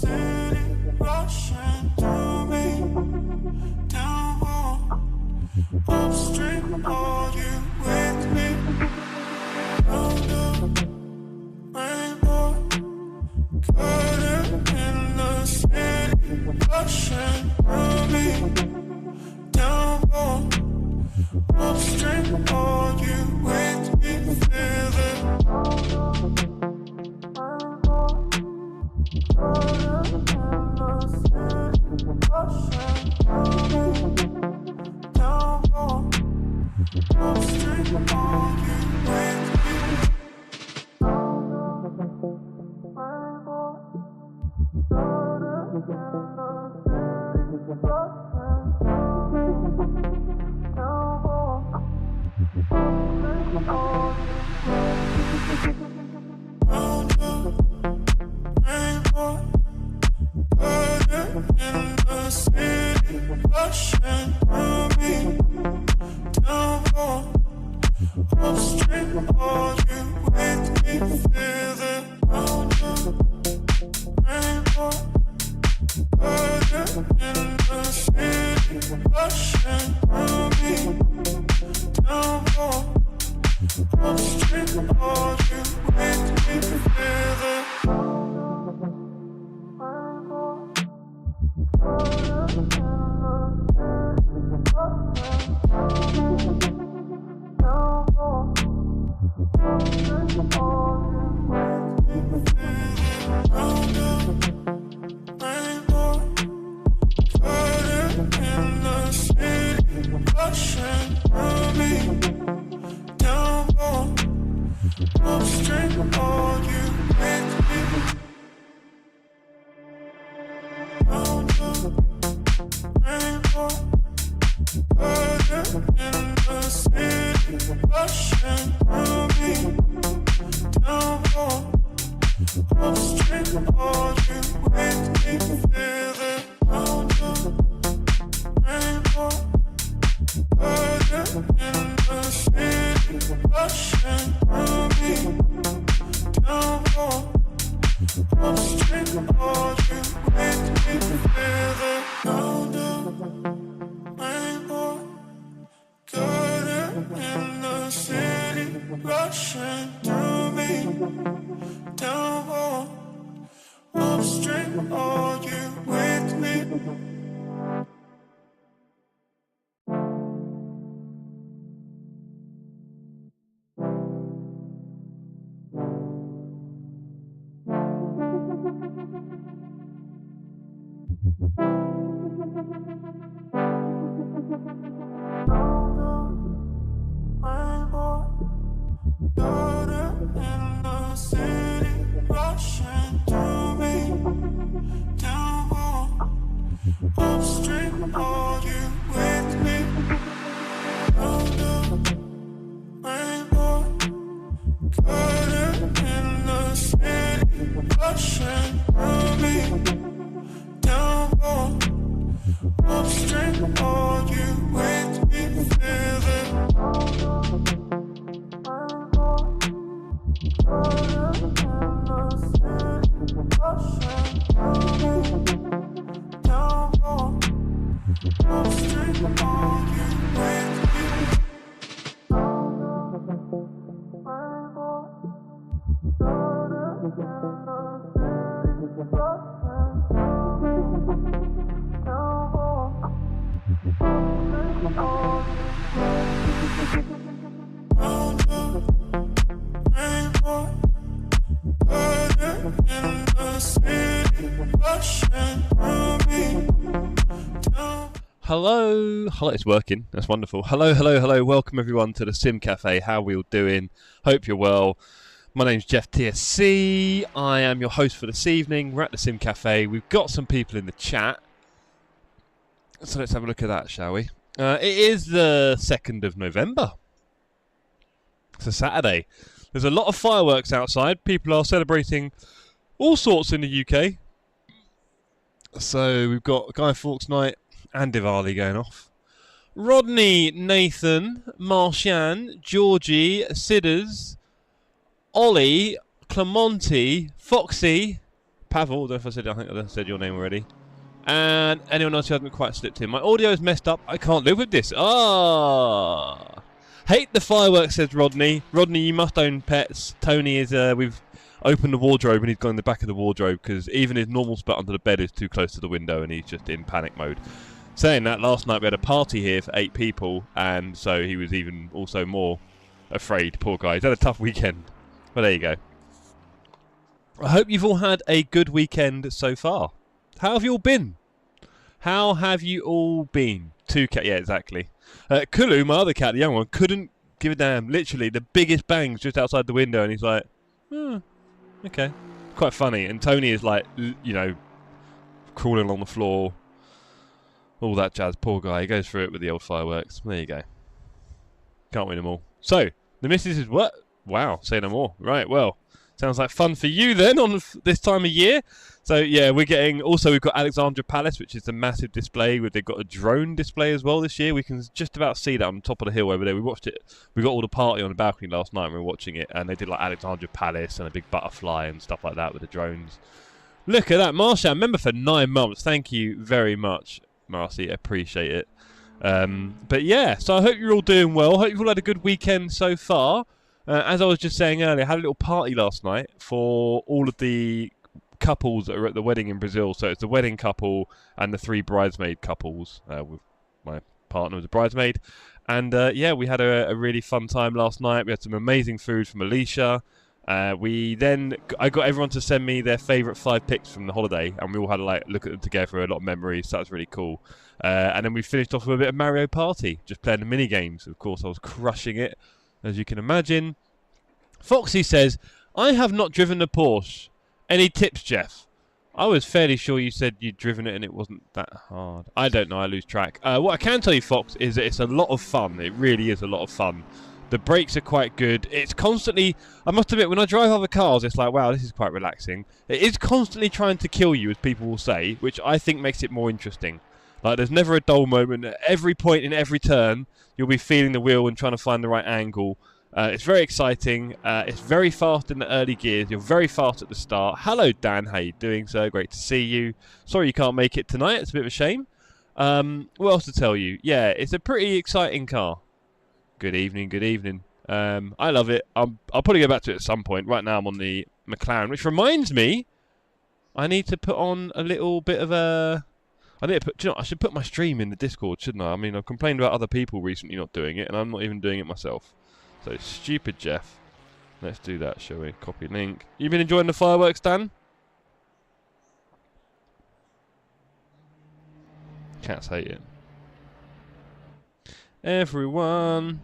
city rushing through me. Down upstream, are you with me? Round up, rainbow, curtain in the city rushing through me. Down upstream, are you with me? Feel it. Hello, it's working. That's wonderful. Hello. Welcome everyone to the Sim Cafe. How are we all doing? Hope you're well. My name's Jeff TSC. I am your host for this evening. We're at the Sim Cafe. We've got some people in the chat. So let's have a look at that, shall we? It is the 2nd of November. It's a Saturday. There's a lot of fireworks outside. People are celebrating all sorts in the UK. So we've got Guy Fawkes Night and Diwali going off. Rodney, Nathan, Martian, Georgie, Sidders, Ollie, Clemonti, Foxy, Pavel, I think I said your name already. And anyone else who hasn't quite slipped in. My audio is messed up. I can't live with this. Ah, hate the fireworks, says Rodney. Rodney, you must own pets. Tony is. We've opened the wardrobe and he's gone in the back of the wardrobe because even his normal spot under the bed is too close to the window and he's just in panic mode. Saying that, last night we had a party here for 8 people, and so he was even also more afraid. Poor guy. He's had a tough weekend. But there you go. I hope you've all had a good weekend so far. How have you all been? How have you all been? 2 cat, yeah, exactly. Kulu, my other cat, the young one, couldn't give a damn. Literally, the biggest bangs just outside the window, and he's like, oh, okay. Quite funny. And Tony is like, you know, crawling along the floor. All that jazz. Poor guy. He goes through it with the old fireworks. There you go. Can't win them all. So, the missus is what? Wow, say no more. Right, well. Sounds like fun for you then on this time of year. So yeah, we're getting. Also, we've got Alexandra Palace, which is the massive display. They've got a drone display as well this year. We can just about see that on top of the hill over there. We watched it. We got all the party on the balcony last night. And we were watching it, and they did like Alexandra Palace and a big butterfly and stuff like that with the drones. Look at that, Marcia, member for 9 months. Thank you very much, Marcy. Appreciate it. But yeah, so I hope you're all doing well. Hope you've all had a good weekend so far. As I was just saying earlier, I had a little party last night for all of the couples that are at the wedding in Brazil. So it's the wedding couple and the 3 bridesmaid couples. With my partner was a bridesmaid. And yeah, we had a really fun time last night. We had some amazing food from Alicia. I got everyone to send me their favourite 5 pics from the holiday, and we all had to like look at them together. A lot of memories. So that was really cool. And then we finished off with a bit of Mario Party, just playing the mini games. Of course, I was crushing it, as you can imagine. Foxy says, I have not driven a Porsche. Any tips, Jeff? I was fairly sure you said you'd driven it and it wasn't that hard. I don't know, I lose track. What I can tell you, Fox, is that it's a lot of fun. It really is a lot of fun. The brakes are quite good. It's constantly, I must admit, when I drive other cars, it's like, wow, this is quite relaxing. It is constantly trying to kill you, as people will say, which I think makes it more interesting. Like, there's never a dull moment. At every point in every turn, you'll be feeling the wheel and trying to find the right angle. It's very exciting. It's very fast in the early gears. You're very fast at the start. Hello, Dan. How you doing, sir? Great to see you. Sorry you can't make it tonight. It's a bit of a shame. What else to tell you? Yeah, it's a pretty exciting car. Good evening. Good evening. I love it. I'll probably go back to it at some point. Right now I'm on the McLaren, which reminds me, I need to put on a little bit of a... I need to put, do you know, I should put my stream in the Discord, shouldn't I? I mean, I've complained about other people recently not doing it, and I'm not even doing it myself. So, stupid Jeff. Let's do that, shall we? Copy link. You been enjoying the fireworks, Dan? Cats hate it. Everyone.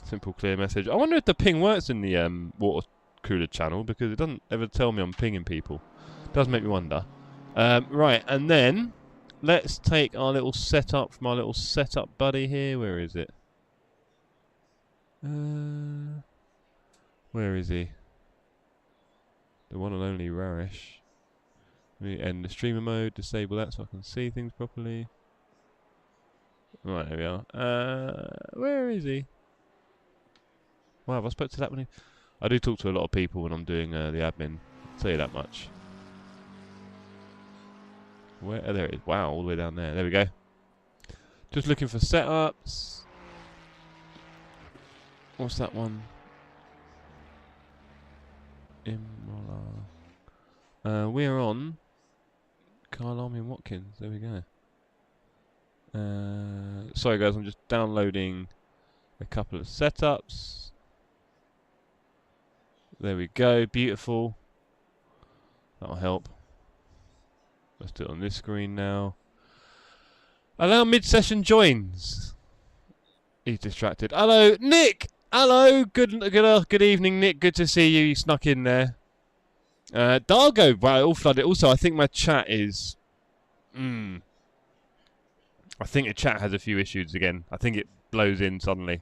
Simple, clear message. I wonder if the ping works in the water cooler channel, because it doesn't ever tell me I'm pinging people. It does make me wonder. Right, and then let's take our little setup from our little setup buddy here. Where is it? Where is he? The one and only Rarish. Let me end the streamer mode, disable that so I can see things properly. Right, there we are. Where is he? Wow, have I spoke to that one? I do talk to a lot of people when I'm doing the admin. I'll tell you that much. Where? Oh, there it is. Wow, all the way down there. There we go. Just looking for setups. What's that one? We're on Kyalami and Watkins. There we go. Sorry guys, I'm just downloading a couple of setups. There we go, beautiful. That'll help. Let's do it on this screen now. Allow mid-session joins. He's distracted. Hello, Nick! Hello! Good evening, Nick. Good to see you. You snuck in there. Dargo, wow, all flooded. Also, I think my chat is... I think the chat has a few issues again. I think it blows in suddenly.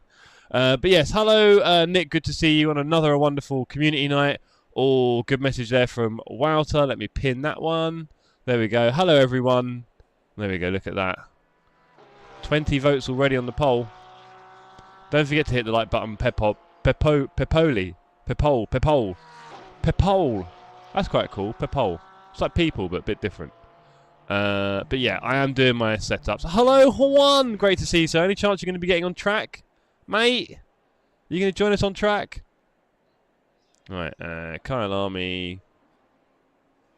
But yes, hello, Nick. Good to see you on another wonderful community night. Oh, good message there from Wouter. Let me pin that one. There we go. Hello, everyone. There we go. Look at that. 20 votes already on the poll. Don't forget to hit the like button. Pepole. That's quite cool. Pepole. It's like people, but a bit different. But yeah, I am doing my setups. Hello, Juan! Great to see you, sir. Any chance you're going to be getting on track? Mate? Are you going to join us on track? Right, Kyalami.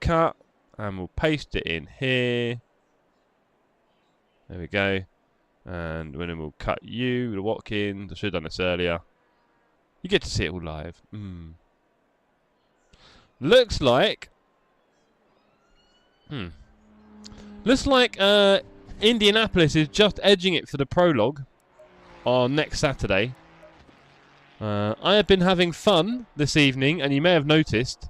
Cut. And we'll paste it in here. There we go. And then we'll cut you, the Watkins. I should have done this earlier. You get to see it all live. Looks like... Looks like Indianapolis is just edging it for the prologue on next Saturday. I have been having fun this evening, and you may have noticed.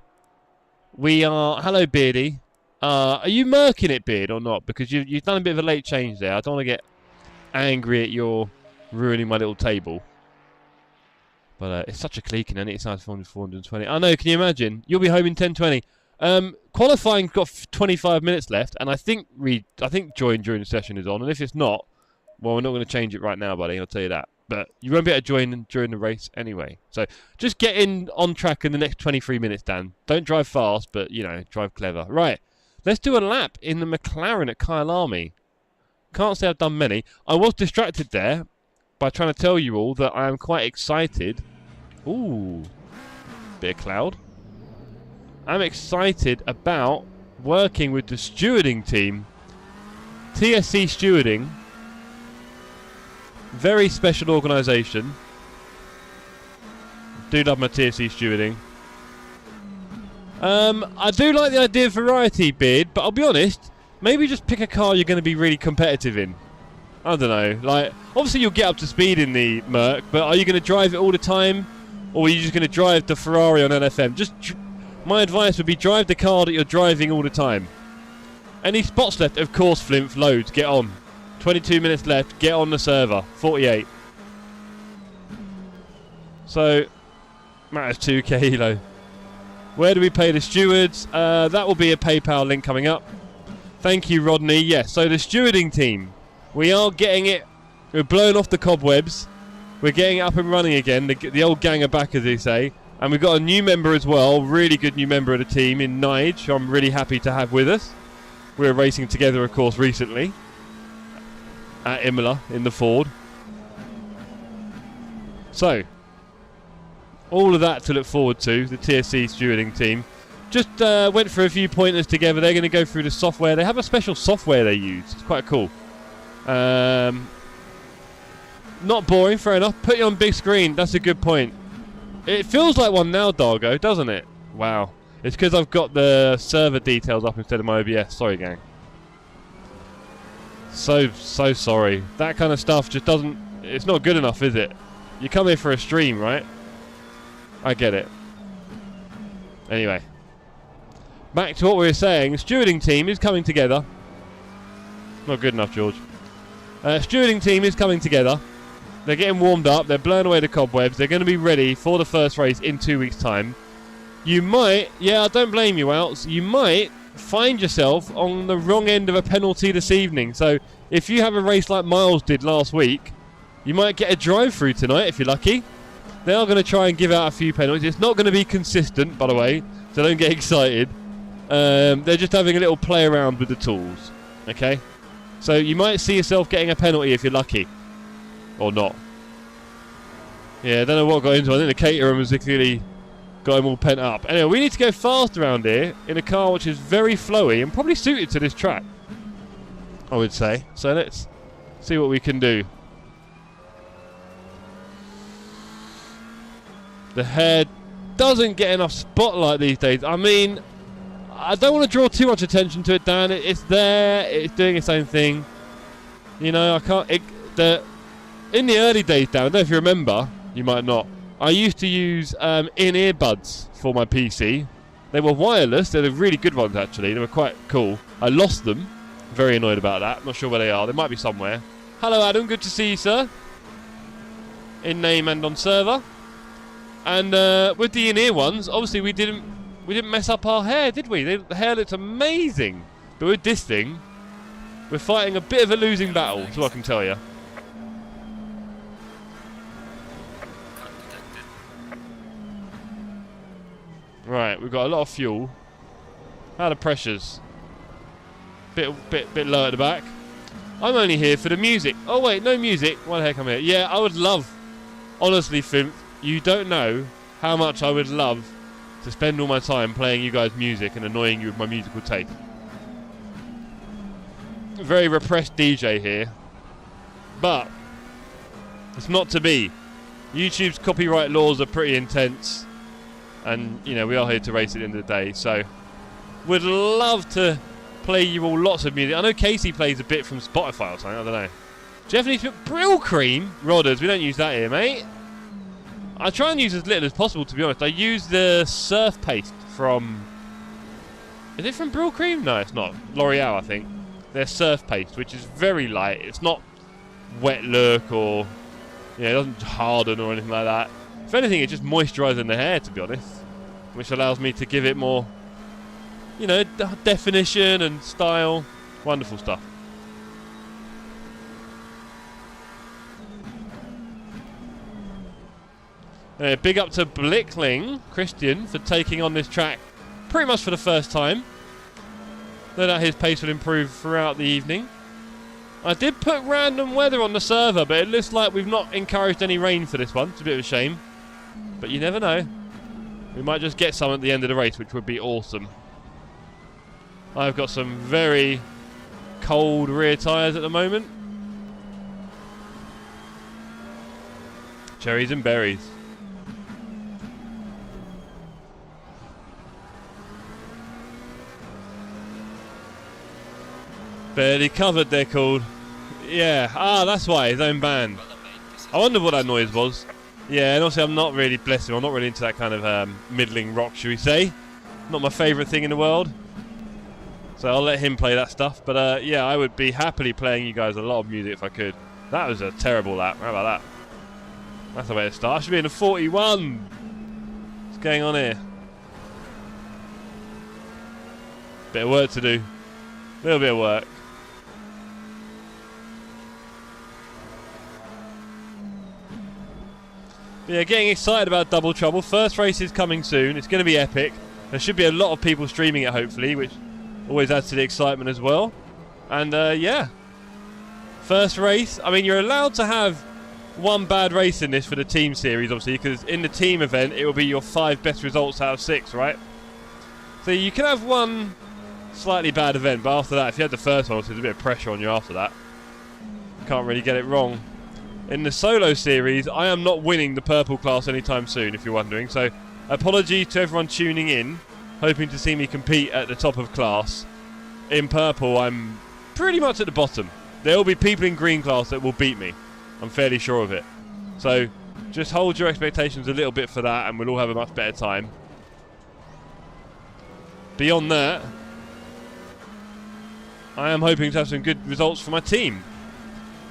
We are... Hello, Beardy. Are you murking it, Beard, or not? Because you've done a bit of a late change there. I don't want to get angry at your ruining my little table. But it's such a cleaking, and it's 420. I know, can you imagine? You'll be home in 10:20. Qualifying's got 25 minutes left, and I think join during the session is on. And if it's not, well, we're not going to change it right now, buddy. I'll tell you that. But you won't be able to join during the race anyway. So just get in on track in the next 23 minutes, Dan. Don't drive fast, but, you know, drive clever. Right, let's do a lap in the McLaren at Kyalami. Can't say I've done many. I was distracted there by trying to tell you all that I am quite excited. Ooh, bit of cloud. I'm excited about working with the stewarding team. TSC Stewarding. Very special organisation. Do love my TSC Stewarding. I do like the idea of variety, Beard, but I'll be honest, maybe just pick a car you're going to be really competitive in. I don't know. Like, obviously you'll get up to speed in the Merc, but are you going to drive it all the time? Or are you just going to drive the Ferrari on LFM? My advice would be drive the car that you're driving all the time. Any spots left? Of course, Flimp, loads. Get on. 22 minutes left. Get on the server. 48. So, matters 2 kilo. Where do we pay the stewards? That will be a PayPal link coming up. Thank you, Rodney. Yes, so the stewarding team. We are getting it. We're blowing off the cobwebs. We're getting it up and running again. The old gang are back, as they say. And we've got a new member as well. Really good new member of the team in Nige, who I'm really happy to have with us. We were racing together, of course, recently. At Imola, in the Ford. So, all of that to look forward to. The TSC stewarding team. Just went through a few pointers together. They're going to go through the software. They have a special software they use. It's quite cool. Not boring, fair enough. Put you on big screen. That's a good point. It feels like one now, Dargo, doesn't it? Wow. It's because I've got the server details up instead of my OBS. Sorry, gang. So sorry. That kind of stuff just doesn't... It's not good enough, is it? You come here for a stream, right? I get it. Anyway. Back to what we were saying. The stewarding team is coming together. Not good enough, George. Stewarding team is coming together. They're getting warmed up. They're blowing away the cobwebs. They're going to be ready for the first race in 2 weeks' time. You might... Yeah, I don't blame you, Outs. You might find yourself on the wrong end of a penalty this evening. So, if you have a race like Miles did last week, you might get a drive-through tonight, if you're lucky. They are going to try and give out a few penalties. It's not going to be consistent, by the way, so don't get excited. They're just having a little play around with the tools. Okay? So, you might see yourself getting a penalty if you're lucky. Or not. Yeah, I don't know what got into it. I think the caterer was clearly got him all pent up. Anyway, we need to go fast around here in a car which is very flowy and probably suited to this track, I would say. So let's see what we can do. The hair doesn't get enough spotlight these days. I mean, I don't want to draw too much attention to it, Dan. It's there. It's doing its own thing. You know, I can't... In the early days, Dan, I don't know if you remember, you might not, I used to use in-ear buds for my PC. They were wireless. They're the really good ones, actually. They were quite cool. I lost them. Very annoyed about that. I'm not sure where they are. They might be somewhere. Hello, Adam. Good to see you, sir. In name and on server. And with the in-ear ones, obviously we didn't mess up our hair, did we? The hair looked amazing. But with this thing, we're fighting a bit of a losing battle, so I can tell you. We've got a lot of fuel. How are the pressures? Bit low at the back. I'm only here for the music. Oh wait, no music. Why the heck am I here? Yeah, I would love, honestly, Fimp, you don't know how much I would love to spend all my time playing you guys music and annoying you with my musical taste. Very repressed DJ here, but it's not to be. YouTube's copyright laws are pretty intense, and you know we are here to race at the end of the day, so would love to play you all lots of music. I know Casey plays a bit from Spotify or something, I don't know. Jeff needs to put Brill Cream? Rodders, we don't use that here, mate. I try and use as little as possible, to be honest. I use the surf paste from... Is it from Brill Cream? No, it's not. L'Oreal, I think. Their surf paste, which is very light. It's not wet look or... Yeah, it doesn't harden or anything like that. If anything, it's just moisturising the hair, to be honest. Which allows me to give it more... You know, definition and style. Wonderful stuff. Big up to Blickling, Christian, for taking on this track pretty much for the first time. No doubt his pace will improve throughout the evening. I did put random weather on the server, but it looks like we've not encouraged any rain for this one. It's a bit of a shame. But you never know. We might just get some at the end of the race, which would be awesome. I've got some very cold rear tyres at the moment. Cherries and berries. Barely covered, they're called. Yeah, that's why, his own band. I wonder what that noise was. Yeah, and also I'm not really, bless him, I'm not really into that kind of middling rock, should we say. Not my favourite thing in the world. So I'll let him play that stuff. But yeah, I would be happily playing you guys a lot of music if I could. That was a terrible lap. How about that? That's the way to start. I should be in a 41. What's going on here? Bit of work to do. A little bit of work. But yeah, getting excited about Double Trouble. First race is coming soon. It's going to be epic. There should be a lot of people streaming it, hopefully, which always adds to the excitement as well. And yeah, first race. I mean, you're allowed to have one bad race in this for the team series, obviously, because in the team event, it will be your 5 best results out of 6, right? So you can have one slightly bad event, but after that, if you had the first one, there's a bit of pressure on you after that. Can't really get it wrong. In the solo series, I am not winning the purple class anytime soon, if you're wondering. So, apologies to everyone tuning in, hoping to see me compete at the top of class. In purple, I'm pretty much at the bottom. There will be people in green class that will beat me. I'm fairly sure of it. So, just hold your expectations a little bit for that, and we'll all have a much better time. Beyond that, I am hoping to have some good results for my team.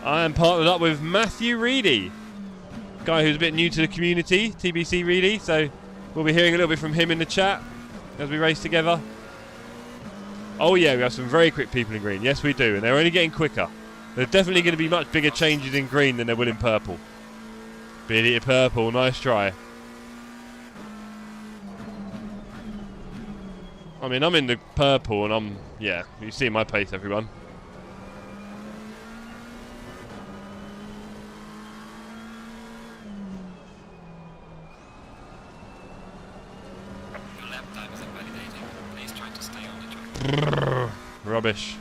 I am partnered up with Matthew Reedy, guy who's a bit new to the community, TBC Reedy, so we'll be hearing a little bit from him in the chat as we race together. Oh yeah, we have some very quick people in green. Yes, we do, and they're only getting quicker. There's definitely going to be much bigger changes in green than there will in purple. Beat it purple, nice try. I mean, I'm in the purple and yeah, you see my pace, everyone. Your lap time is invalidating. Please try to stay on the track. Rubbish.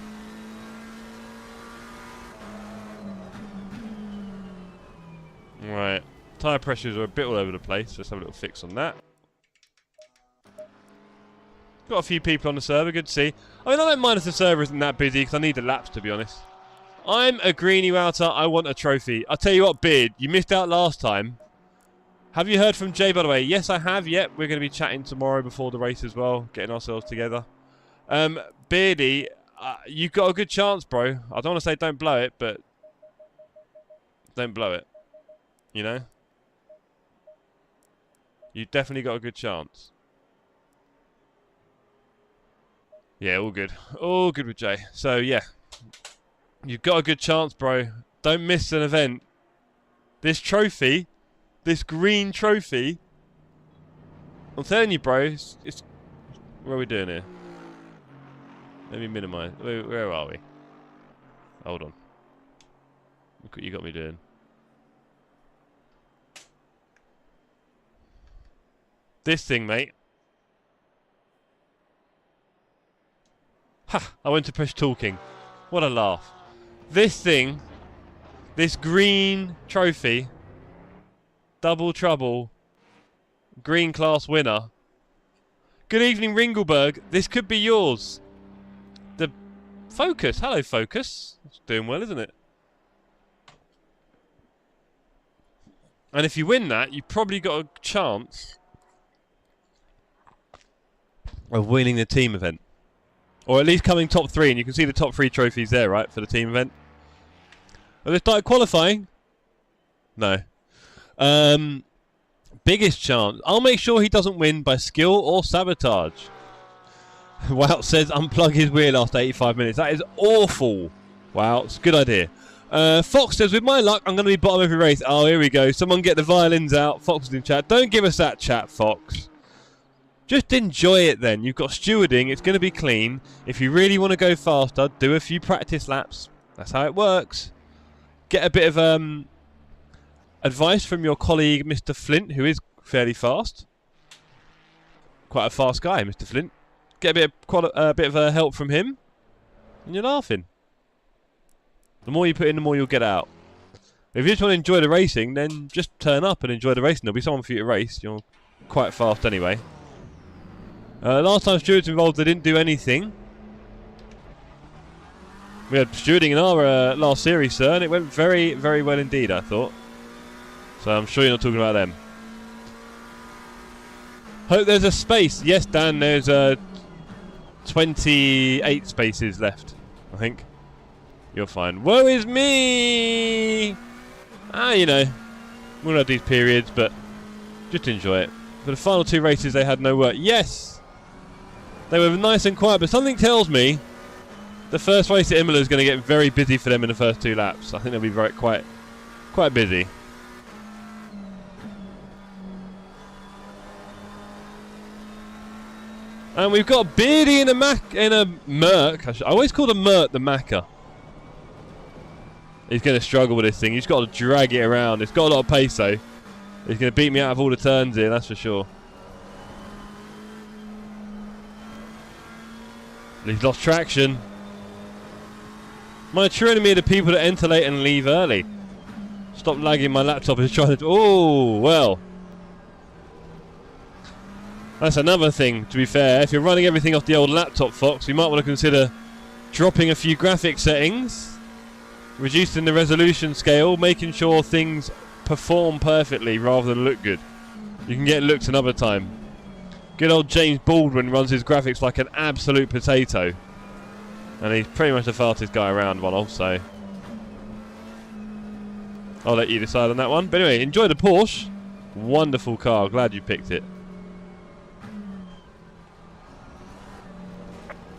Right, tyre pressures are a bit all over the place. Let's have a little fix on that. Got a few people on the server, good to see. I mean, I don't mind if the server isn't that busy because I need the laps, to be honest. I'm a greenie router. I want a trophy. I'll tell you what, Beard, you missed out last time. Have you heard from Jay, by the way? Yes, I have. Yep, we're going to be chatting tomorrow before the race as well, getting ourselves together. Beardy, you've got a good chance, bro. I don't want to say don't blow it, but don't blow it. You know? You've definitely got a good chance. Yeah, all good. All good with Jay. So, yeah. You've got a good chance, bro. Don't miss an event. This trophy, this green trophy, I'm telling you, bro, it's What are we doing here? Let me minimise. Where are we? Hold on. Look what you got me doing. This thing, mate. Ha! I went to push talking. What a laugh. This thing, this green trophy, double trouble, green class winner. Good evening, Ringleberg. This could be yours. The Focus. Hello, Focus. It's doing well, isn't it? And if you win that, you've probably got a chance of winning the team event. Or at least coming top 3, and you can see the top 3 trophies there, right, for the team event. Have they started qualifying? No. Biggest chance. I'll make sure he doesn't win by skill or sabotage. Wow, says unplug his wheel after 85 minutes. That is awful. Wow, it's a good idea. Fox says, with my luck, I'm going to be bottom every race. Oh, here we go. Someone get the violins out. Fox is in chat. Don't give us that chat, Fox. Just enjoy it then. You've got stewarding. It's going to be clean. If you really want to go faster, do a few practice laps. That's how it works. Get a bit of advice from your colleague, Mr. Flint, who is fairly fast. Quite a fast guy, Mr. Flint. Get a bit of help from him, and you're laughing. The more you put in, the more you'll get out. If you just want to enjoy the racing, then just turn up and enjoy the racing. There'll be someone for you to race. You're quite fast anyway. Last time stewards involved, they didn't do anything. We had stewarding in our last series, sir, and it went very, very well indeed, I thought. So I'm sure you're not talking about them. Hope there's a space. Yes, Dan, there's 28 spaces left, I think. You're fine. Woe is me! Ah, you know, we'll have these periods, but just enjoy it. For the final 2 races, they had no work. Yes! They were nice and quiet, but something tells me the first race at Imola is going to get very busy for them in the first 2 laps. I think they'll be quite busy. And we've got Beardy in a Merc. I always call the Merc the Macca. He's going to struggle with this thing. He's got to drag it around. It's got a lot of pace though. He's going to beat me out of all the turns here, that's for sure. He's lost traction. My true enemy are the people that enter late and leave early. Stop lagging, my laptop is trying to... Oh, well. That's another thing, to be fair. If you're running everything off the old laptop, Fox, you might want to consider dropping a few graphic settings, reducing the resolution scale, making sure things perform perfectly rather than look good. You can get looks another time. Good old James Baldwin runs his graphics like an absolute potato. And he's pretty much the fastest guy around, one off, so I'll let you decide on that one. But anyway, enjoy the Porsche. Wonderful car, glad you picked it.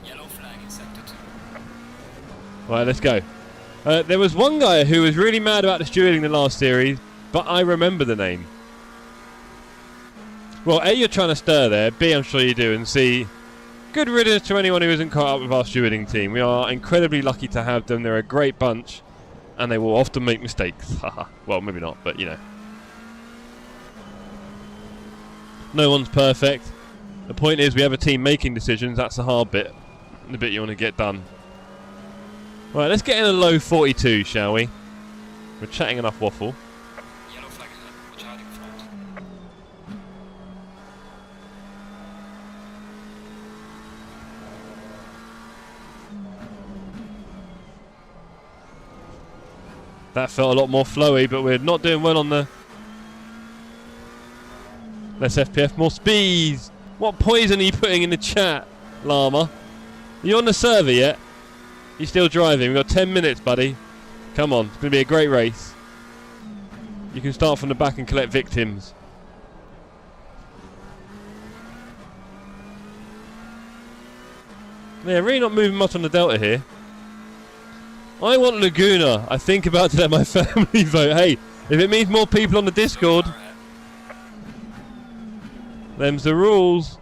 Yellow flag in sector 2. Right, let's go. There was one guy who was really mad about the stewarding the last series, but I remember the name. Well, A, you're trying to stir there. B, I'm sure you do. And C, good riddance to anyone who isn't caught up with our stewarding team. We are incredibly lucky to have them. They're a great bunch, and they will often make mistakes. Well, maybe not, but you know. No one's perfect. The point is we have a team making decisions. That's the hard bit. The bit you want to get done. Right, let's get in a low 42, shall we? We're chatting enough waffle. Yellow flag ahead. Watch out in front. That felt a lot more flowy, but we're not doing well on the... Less FPF, more speeds! What poison are you putting in the chat, Llama? Are you on the server yet? You're still driving. We've got 10 minutes, buddy. Come on, it's going to be a great race. You can start from the back and collect victims. Yeah, really not moving much on the Delta here. I want Laguna. I think about to let my family vote. Hey, if it means more people on the Discord, them's the rules.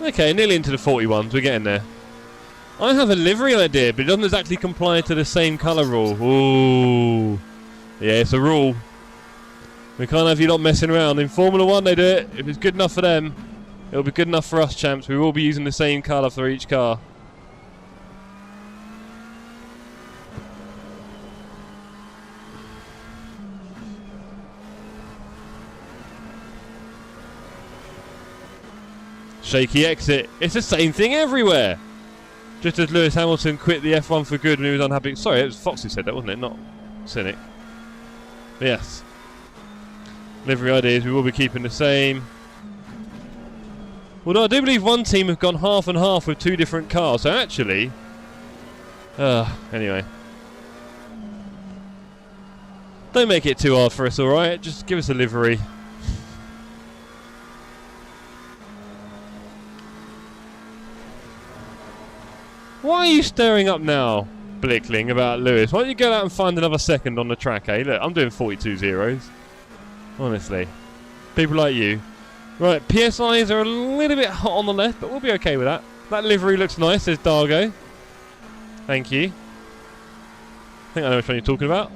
Okay, nearly into the 41s. We're getting there. I have a livery idea, but it doesn't exactly comply to the same colour rule. Ooh. Yeah, it's a rule. We can't have you not messing around. In Formula 1 they do it. If it's good enough for them, it'll be good enough for us, champs. We will be using the same colour for each car. Shaky exit. It's the same thing everywhere. Just as Lewis Hamilton quit the F1 for good when he was unhappy. Sorry, it was Fox who said that, wasn't it? Not Cynic. But yes. Livery ideas, we will be keeping the same. Although I do believe one team have gone half and half with 2 different cars. So actually... anyway. Don't make it too hard for us, alright? Just give us a livery. Why are you stirring up now, Blickling, about Lewis? Why don't you go out and find another second on the track, eh? Look, I'm doing 42 zeros. Honestly. People like you. Right, PSIs are a little bit hot on the left, but we'll be okay with that. That livery looks nice, says Dargo. Thank you. I think I know which one you're talking about.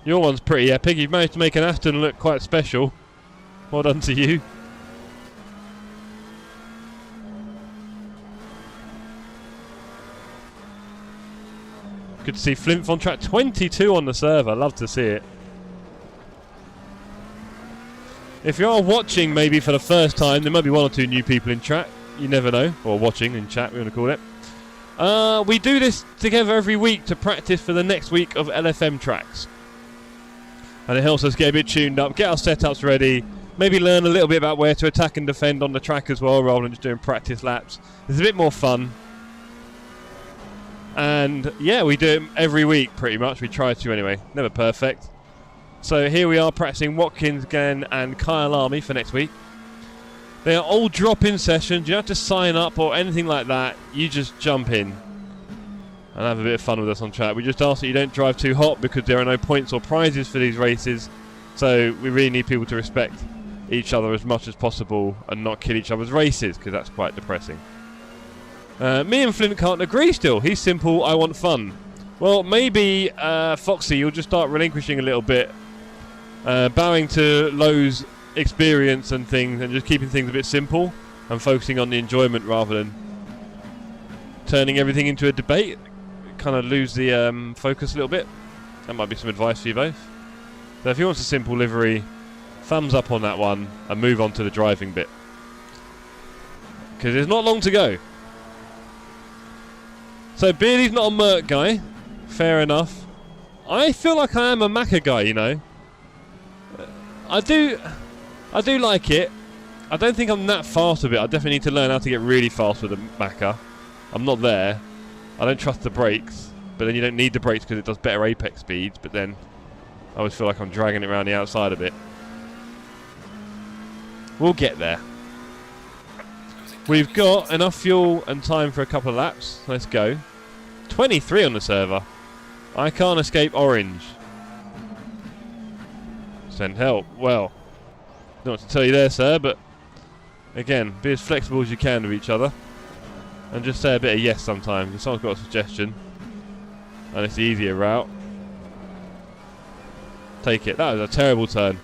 Your one's pretty epic. You've managed to make an Aston look quite special. Well done to you. Good to see Flint on track 22 on the server. Love to see it. If you are watching maybe for the first time, there might be 1 or 2 new people in chat. You never know. Or watching in chat, we want to call it. We do this together every week to practice for the next week of LFM tracks. And it helps us get a bit tuned up, get our setups ready, maybe learn a little bit about where to attack and defend on the track as well, rather than just doing practice laps. It's a bit more fun. And yeah, we do it every week pretty much. We try to anyway. Never perfect. So here we are practicing Watkins, Glen and Kyalami for next week. They are all drop-in sessions. You don't have to sign up or anything like that. You just jump in and have a bit of fun with us on track. We just ask that you don't drive too hot because there are no points or prizes for these races. So we really need people to respect each other as much as possible and not kill each other's races, because that's quite depressing. Me and Flint can't agree still. He's simple, I want fun. Well, maybe, Foxy, you'll just start relinquishing a little bit. Bowing to Lowe's experience and things, and just keeping things a bit simple and focusing on the enjoyment rather than turning everything into a debate. Kind of lose the focus a little bit. That might be some advice for you both. So if he wants a simple livery, thumbs up on that one and move on to the driving bit, because there's not long to go. So Beardy's not a Merc guy. Fair enough. I feel like I am a Macca guy, you know. I do like it. I don't think I'm that fast with it. I definitely need to learn how to get really fast with a Macca. I'm not there. I don't trust the brakes. But then you don't need the brakes because it does better apex speeds. But then I always feel like I'm dragging it around the outside a bit. We'll get there. We've got enough fuel and time for a couple of laps. Let's go. 23 on the server. I can't escape orange. Send help. Well, not what to tell you there, sir, but again, be as flexible as you can with each other. And just say a bit of yes sometimes. If someone's got a suggestion and it's the easier route, take it. That was a terrible turn.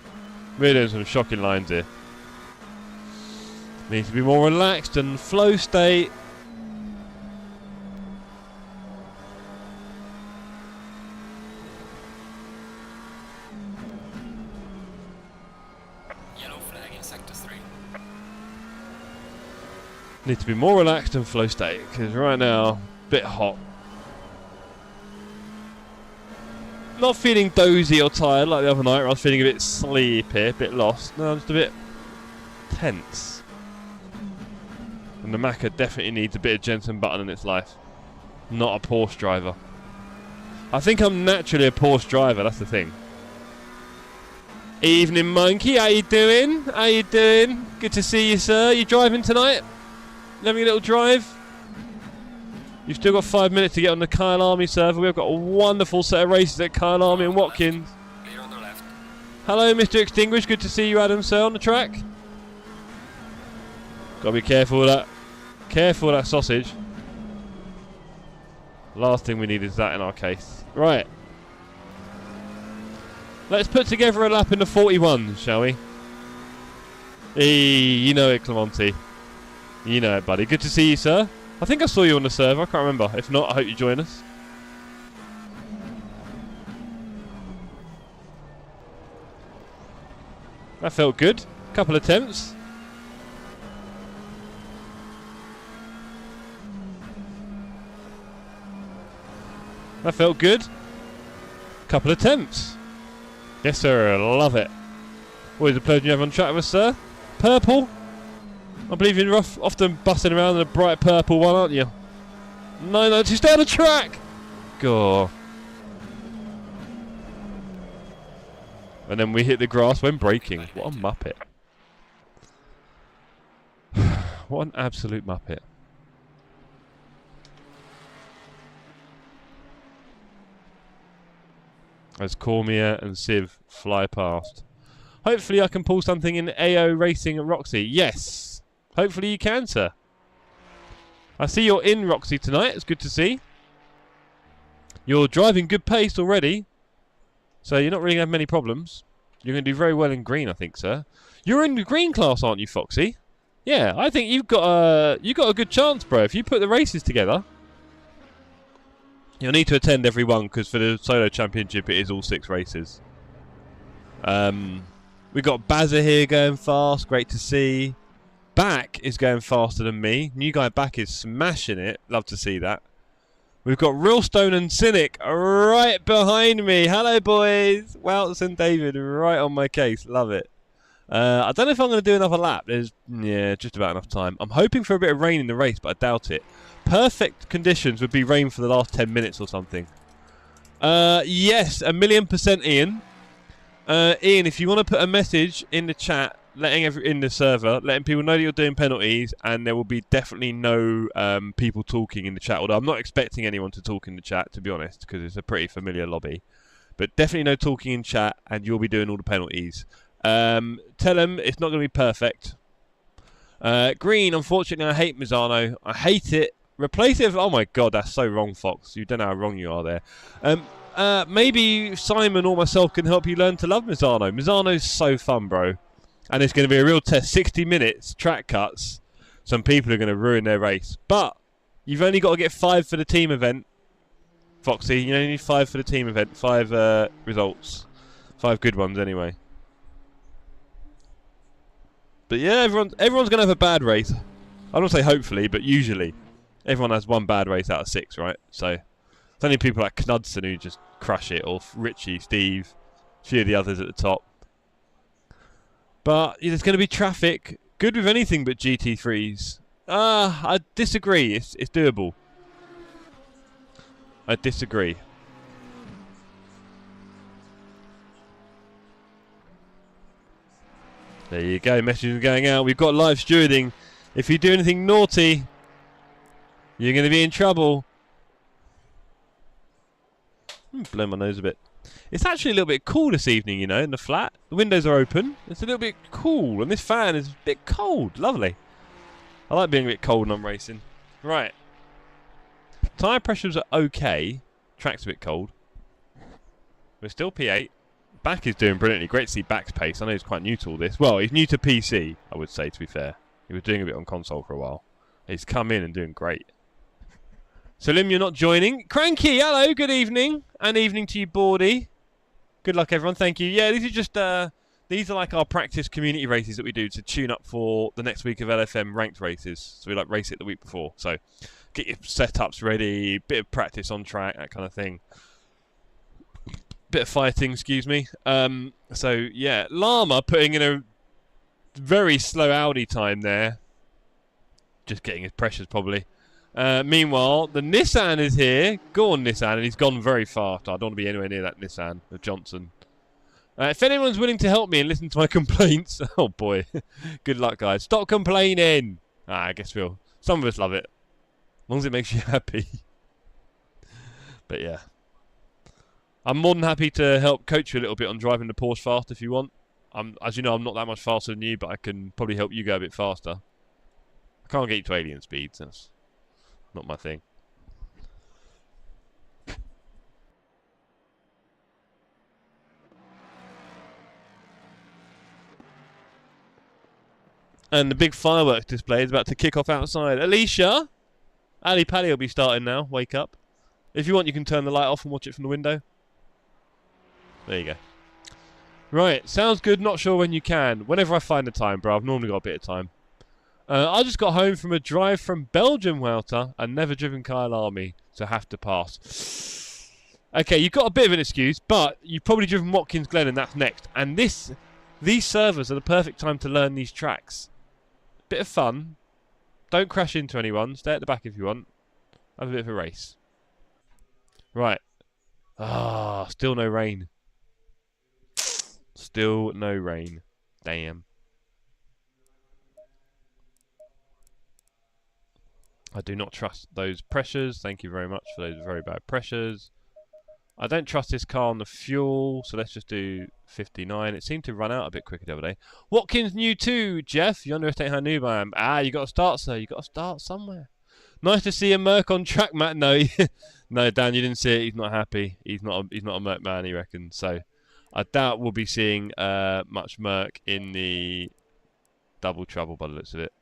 We're doing some shocking lines here. Need to be more relaxed and flow state. Yellow flag in sector 3. Need to be more relaxed and flow state, because right now, a bit hot. Not feeling dozy or tired like the other night where I was feeling a bit sleepy, a bit lost. No, just a bit tense. And the Macca definitely needs a bit of Jensen Button in its life. Not a Porsche driver. I think I'm naturally a Porsche driver, that's the thing. Evening Monkey, how you doing? How you doing? Good to see you, sir. You driving tonight? Having a little drive? You've still got 5 minutes to get on the Kyalami server. We've got a wonderful set of races at Kyalami and Watkins. Clear on the left. Hello, Mr. Extinguished. Good to see you, Adam, sir, on the track. Gotta be careful of that. Careful of that sausage. Last thing we need is that in our case. Right. Let's put together a lap in the 41, shall we? You know it, Clemente. You know it, buddy. Good to see you, sir. I think I saw you on the server. I can't remember. If not, I hope you join us. That felt good. Couple attempts. That felt good. Couple attempts. Yes, sir. Love it. Always a pleasure you have on track with us, sir. Purple. I believe you're often busting around in a bright purple one, aren't you? No, to stay on the track. Go. And then we hit the grass when braking. What a muppet. What an absolute muppet. As Cormier and Civ fly past. Hopefully I can pull something in AO Racing at Roxy. Yes. Hopefully you can, sir. I see you're in Roxy tonight. It's good to see. You're driving good pace already. So you're not really going to have many problems. You're going to do very well in green, I think, sir. You're in the green class, aren't you, Foxy? Yeah, I think you've got a good chance, bro. If you put the races together. You'll need to attend every one, because for the solo championship, it is all 6 races. We've got Bazza here going fast. Great to see. Back is going faster than me. New guy Back is smashing it. Love to see that. We've got Realstone and Cynic right behind me. Hello, boys. Welts and David right on my case. Love it. I don't know if I'm going to do another lap. There's, yeah, just about enough time. I'm hoping for a bit of rain in the race, but I doubt it. Perfect conditions would be rain for the last 10 minutes or something. Yes, 1,000,000% Ian. Ian, if you want to put a message in the chat, in the server, letting people know that you're doing penalties, and there will be definitely no people talking in the chat. Although I'm not expecting anyone to talk in the chat, to be honest, because it's a pretty familiar lobby. But definitely no talking in chat, and you'll be doing all the penalties. Tell them it's not going to be perfect. Green, unfortunately, I hate Misano. I hate it. Replace it with, oh my god, that's so wrong, Fox. You don't know how wrong you are there. Maybe Simon or myself can help you learn to love Misano. Misano's so fun, bro. And it's going to be a real test. 60 minutes, track cuts. Some people are going to ruin their race. But you've only got to get 5 for the team event. Foxy, you only need 5 for the team event. 5 results. 5 good ones, anyway. But yeah, everyone's going to have a bad race. I don't say hopefully, but usually. Everyone has one bad race out of 6, right? So it's only people like Knudsen who just crush it, or Richie, Steve, a few of the others at the top. But there's going to be traffic. Good with anything but GT3s. I disagree. It's doable. I disagree. There you go. Messages are going out. We've got live stewarding. If you do anything naughty, you're going to be in trouble. Blow my nose a bit. It's actually a little bit cool this evening, you know, in the flat. The windows are open. It's a little bit cool, and this fan is a bit cold. Lovely. I like being a bit cold when I'm racing. Right. Tyre pressures are okay. Track's a bit cold. We're still P8. Back is doing brilliantly. Great to see Back's pace. I know he's quite new to all this. Well, he's new to PC, I would say, to be fair. He was doing a bit on console for a while. He's come in and doing great. Salim, you're not joining. Cranky, hello, good evening. And evening to you, Bordy. Good luck, everyone. Thank you. Yeah, these are just these are like our practice community races that we do to tune up for the next week of LFM ranked races. So we like race it the week before. So get your setups ready, bit of practice on track, that kind of thing. Bit of fighting, excuse me. So yeah, Llama putting in a very slow Audi time there. Just getting his pressures probably. Meanwhile, the Nissan is here. Go on, Nissan, and he's gone very fast. I don't want to be anywhere near that Nissan of Johnson. If anyone's willing to help me and listen to my complaints, oh boy, good luck, guys. Stop complaining. I guess we'll. Some of us love it, as long as it makes you happy. But yeah, I'm more than happy to help coach you a little bit on driving the Porsche fast if you want. As you know, I'm not that much faster than you, but I can probably help you go a bit faster. I can't get to alien speeds. That's not my thing. And the big fireworks display is about to kick off outside. Alicia! Ali Pally will be starting now. Wake up. If you want, you can turn the light off and watch it from the window. There you go. Right, sounds good. Not sure when you can. Whenever I find the time, bro. I've normally got a bit of time. I just got home from a drive from Belgium, Walter, and never driven Kyalami, so have to pass. Okay, you've got a bit of an excuse, but you've probably driven Watkins Glen, and that's next. And these servers are the perfect time to learn these tracks. Bit of fun. Don't crash into anyone. Stay at the back if you want. Have a bit of a race. Right. Ah, still no rain. Still no rain. Damn. I do not trust those pressures. Thank you very much for those very bad pressures. I don't trust this car on the fuel, so let's just do 59. It seemed to run out a bit quicker the other day. Watkins new too, Jeff. You underestimate how noob I am. Ah, you got to start, sir. You got to start somewhere. Nice to see a Merc on track, Matt. No, no, Dan, you didn't see it. He's not happy. He's not a Merc man, he reckons. So I doubt we'll be seeing much Merc in the double trouble by the looks of it.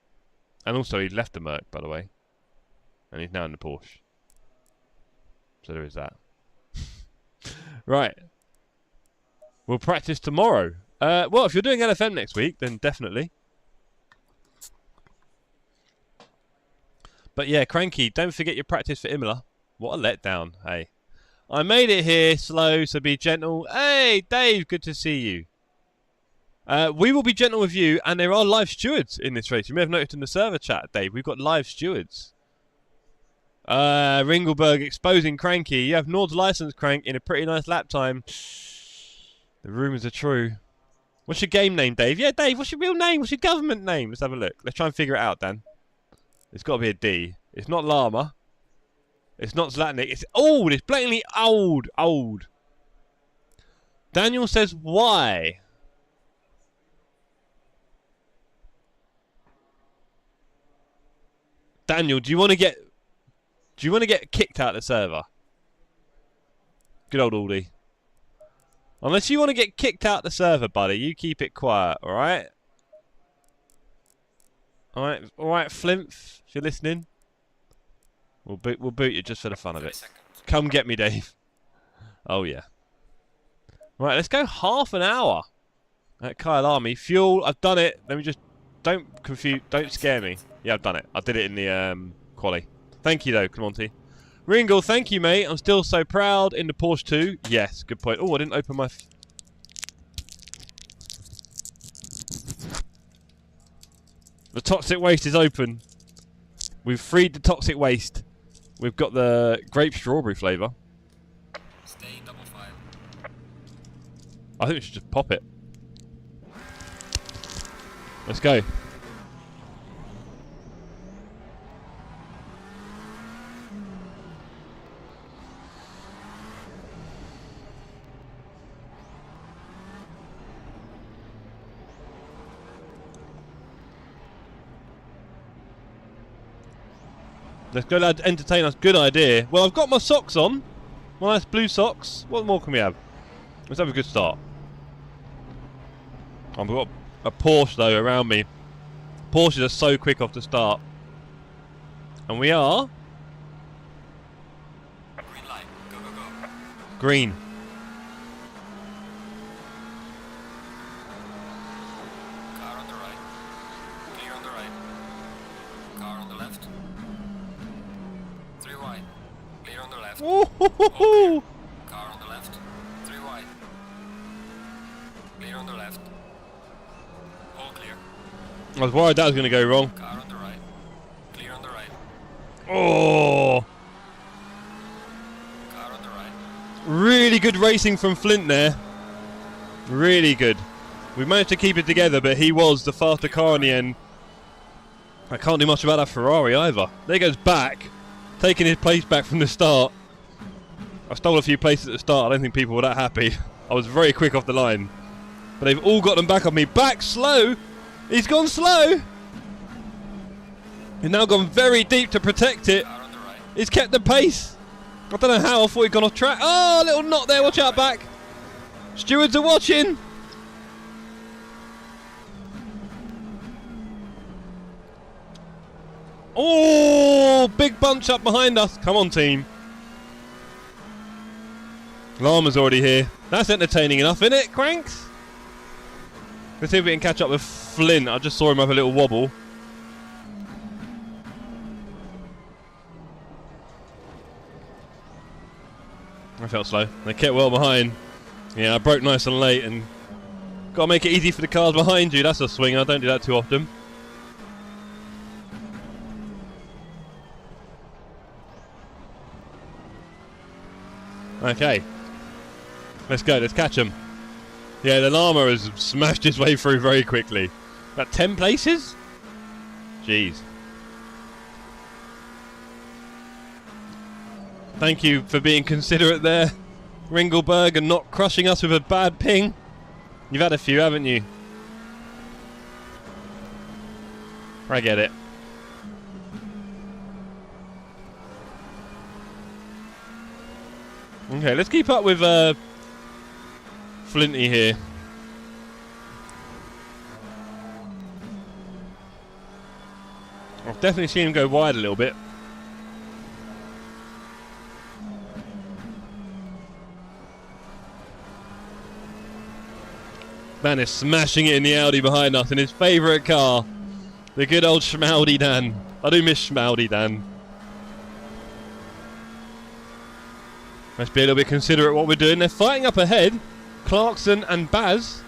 And also, he left the Merc, by the way, and he's now in the Porsche. So there is that. Right. We'll practice tomorrow. Well, if you're doing LFM next week, then definitely. But yeah, Cranky, don't forget your practice for Imola. What a letdown, hey. I made it here slow, so be gentle. Hey, Dave, good to see you. We will be gentle with you, and there are live stewards in this race. You may have noticed in the server chat, Dave, we've got live stewards. Ringelberg exposing Cranky. You have Nord's license, Crank, in a pretty nice lap time. The rumours are true. What's your game name, Dave? Yeah, Dave, what's your real name? What's your government name? Let's have a look. Let's try and figure it out, Dan. It's got to be a D. It's not Llama. It's not Zlatnik. It's old. It's blatantly old. Old. Daniel says, why? Daniel, do you want to get kicked out of the server? Good old Aldi. Unless you want to get kicked out of the server, buddy, you keep it quiet, alright? Alright, Flimph, if you're listening. We'll boot you just for the fun of it. Come get me, Dave. Oh, yeah. Right, let's go half an hour at Kyalami. Fuel, I've done it. Let me just... Don't scare me. Yeah, I've done it. I did it in the quali. Thank you, though, Clemente. Ringle, thank you, mate. I'm still so proud in the Porsche 2. Yes, good point. Oh, I didn't open my... The toxic waste is open. We've freed the toxic waste. We've got the grape strawberry flavour. Stay double file. I think we should just pop it. Let's go. Let's go, lads. Entertain us. Good idea. Well, I've got my socks on. My nice blue socks. What more can we have? Let's have a good start. I've got a Porsche, though, around me. Porsches are so quick off the start. And we are... Green light. Go, go, go. Green. Car on the right. Clear on the right. Car on the left. 3 wide. Clear on the left. Ooh, Car on the left. 3 wide. Clear on the left. All clear. I was worried that was going to go wrong. Car on the right. Clear on the right. Oh, Car on the right. really good racing from Flint there. Really good. We managed to keep it together, but he was the faster car in the end. I can't do much about that Ferrari either. There goes back, taking his place back from the start. I stole a few places at the start. I don't think people were that happy. I was very quick off the line. But they've all got them back on me. Back slow. He's gone slow. He's now gone very deep to protect it. Car on the right. He's kept the pace. I don't know how. I thought he'd gone off track. Oh, a little knot there. Watch out back. Stewards are watching. Oh, big bunch up behind us. Come on, team. Llama's already here. That's entertaining enough, isn't it, Cranks? Let's see if we can catch up with Flint. I just saw him have a little wobble. I felt slow. They kept well behind. Yeah, I broke nice and late and got to make it easy for the cars behind you. That's a swinger. I don't do that too often. Okay. Let's go. Let's catch him. Yeah, the llama has smashed his way through very quickly. About 10 places? Jeez. Thank you for being considerate there, Ringelberg, and not crushing us with a bad ping. You've had a few, haven't you? I get it. Okay, let's keep up with Flinty here. I've definitely seen him go wide a little bit. Dan is smashing it in the Audi behind us in his favourite car. The good old Schmaldy Dan. I do miss Schmaldy Dan. Let's be a little bit considerate what we're doing. They're fighting up ahead. Clarkson and Baz.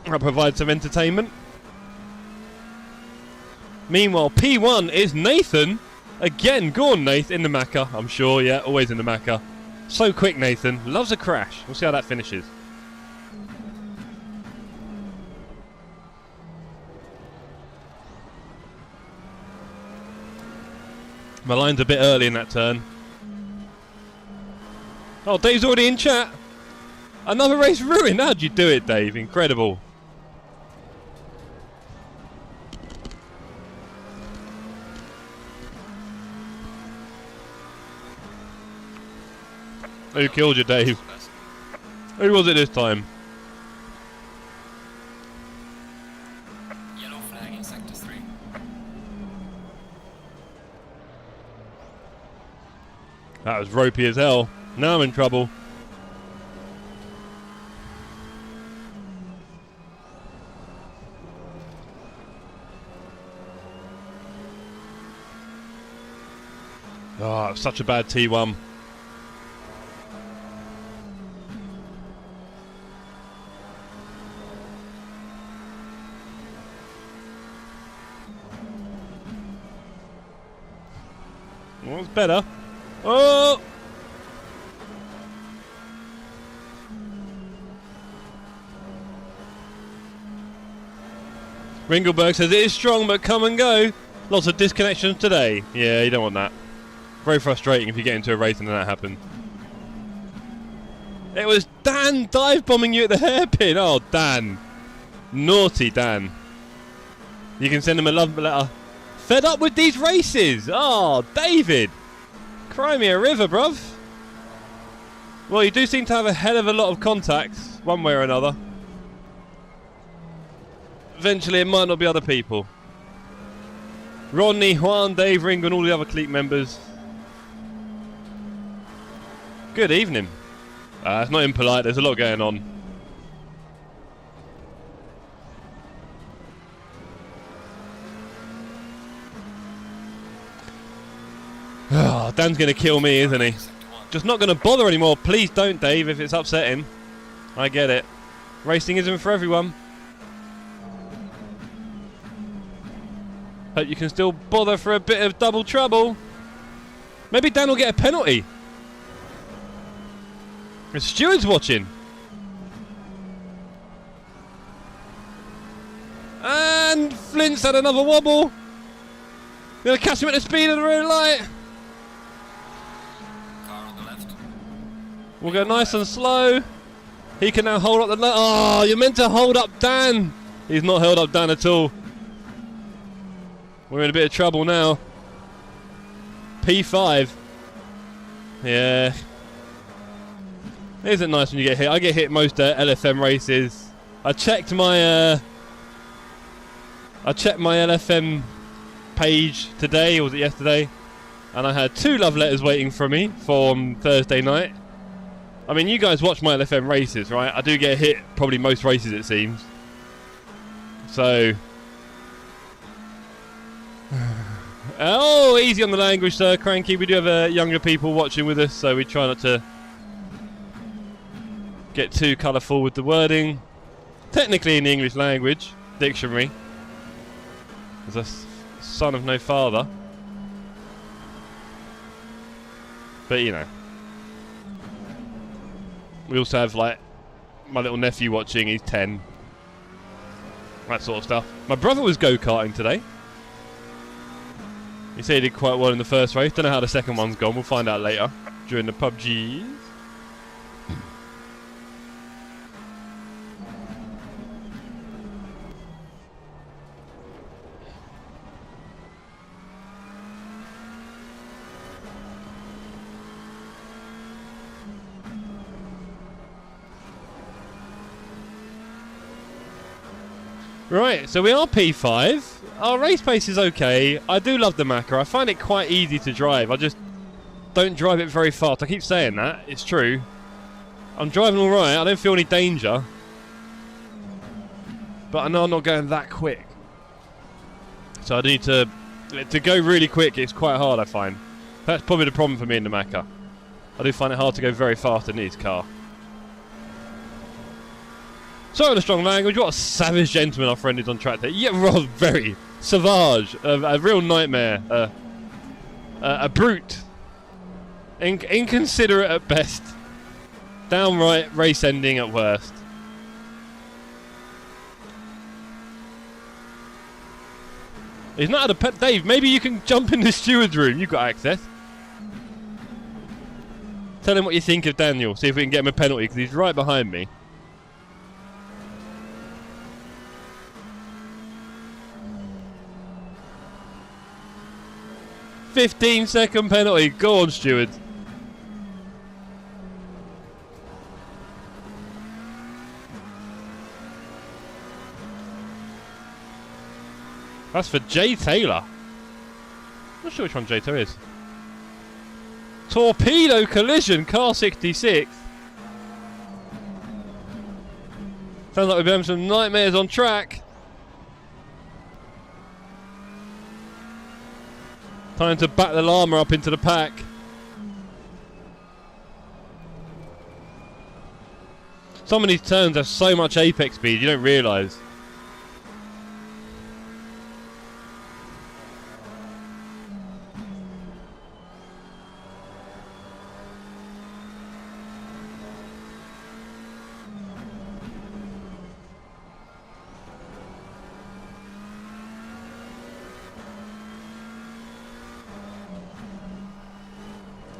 That provides some entertainment. Meanwhile, P1 is Nathan. Again, go on, Nathan, in the Macca. I'm sure, yeah, always in the Macca. So quick, Nathan. Loves a crash. We'll see how that finishes. My line's a bit early in that turn. Oh, Dave's already in chat. Another race ruined. How'd you do it, Dave? Incredible. Who killed you, Dave? Who was it this time? Yellow flag in sector 3. That was ropey as hell. Now I'm in trouble. Oh, such a bad T1. Well, it's better. Oh! Ringelberg says it is strong, but come and go. Lots of disconnections today. Yeah, you don't want that. Very frustrating if you get into a race and then that happens. It was Dan dive bombing you at the hairpin. Oh, Dan. Naughty Dan. You can send him a love letter. Fed up with these races. Oh, David. Cry me a river, bruv. Well, you do seem to have a hell of a lot of contacts, one way or another. Eventually, it might not be other people. Rodney, Juan, Dave, Ringo, and all the other clique members. Good evening. It's not impolite, there's a lot going on. Oh, Dan's going to kill me, isn't he? Just not going to bother anymore. Please don't, Dave, if it's upsetting. I get it. Racing isn't for everyone. Hope you can still bother for a bit of double trouble. Maybe Dan will get a penalty. The steward's watching. And Flint's had another wobble. Gonna catch him at the speed of the red light. Car on the left. We'll go nice and slow. He can now hold up the... Oh, you're meant to hold up Dan. He's not held up Dan at all. We're in a bit of trouble now. P5. Yeah. Isn't it nice when you get hit? I get hit most LFM races. I checked my LFM page today, or was it yesterday? And I had 2 love letters waiting for me from Thursday night. I mean, you guys watch my LFM races, right? I do get hit probably most races, it seems. So... oh, easy on the language, sir, Cranky. We do have younger people watching with us, so we try not to get too colourful with the wording. Technically in the English language dictionary, as a son of no father. But you know, we also have like my little nephew watching. He's 10. That sort of stuff. My brother was go-karting today. He said he did quite well in the first race. Don't know how the second one's gone. We'll find out later during the PUBG. Right, so we are P5. Our race pace is okay. I do love the Macca. I find it quite easy to drive. I just don't drive it very fast. I keep saying that. It's true. I'm driving alright. I don't feel any danger. But I know I'm not going that quick. So I need to go really quick. It's quite hard, I find. That's probably the problem for me in the Macca. I do find it hard to go very fast in this car. Sorry for the strong language. What a savage gentleman our friend is on track there. Yeah, well, very savage. A real nightmare. A brute. Inconsiderate at best. Downright race ending at worst. He's not had a Dave, maybe you can jump in the steward's room. You've got access. Tell him what you think of Daniel. See if we can get him a penalty, because he's right behind me. "15-second penalty." Go on, steward. That's for Jay Taylor. Not sure which one Jay Taylor is. Torpedo collision, car 66. Sounds like we've been having some nightmares on track. Time to back the llama up into the pack. Some of these turns have so much apex speed you don't realise.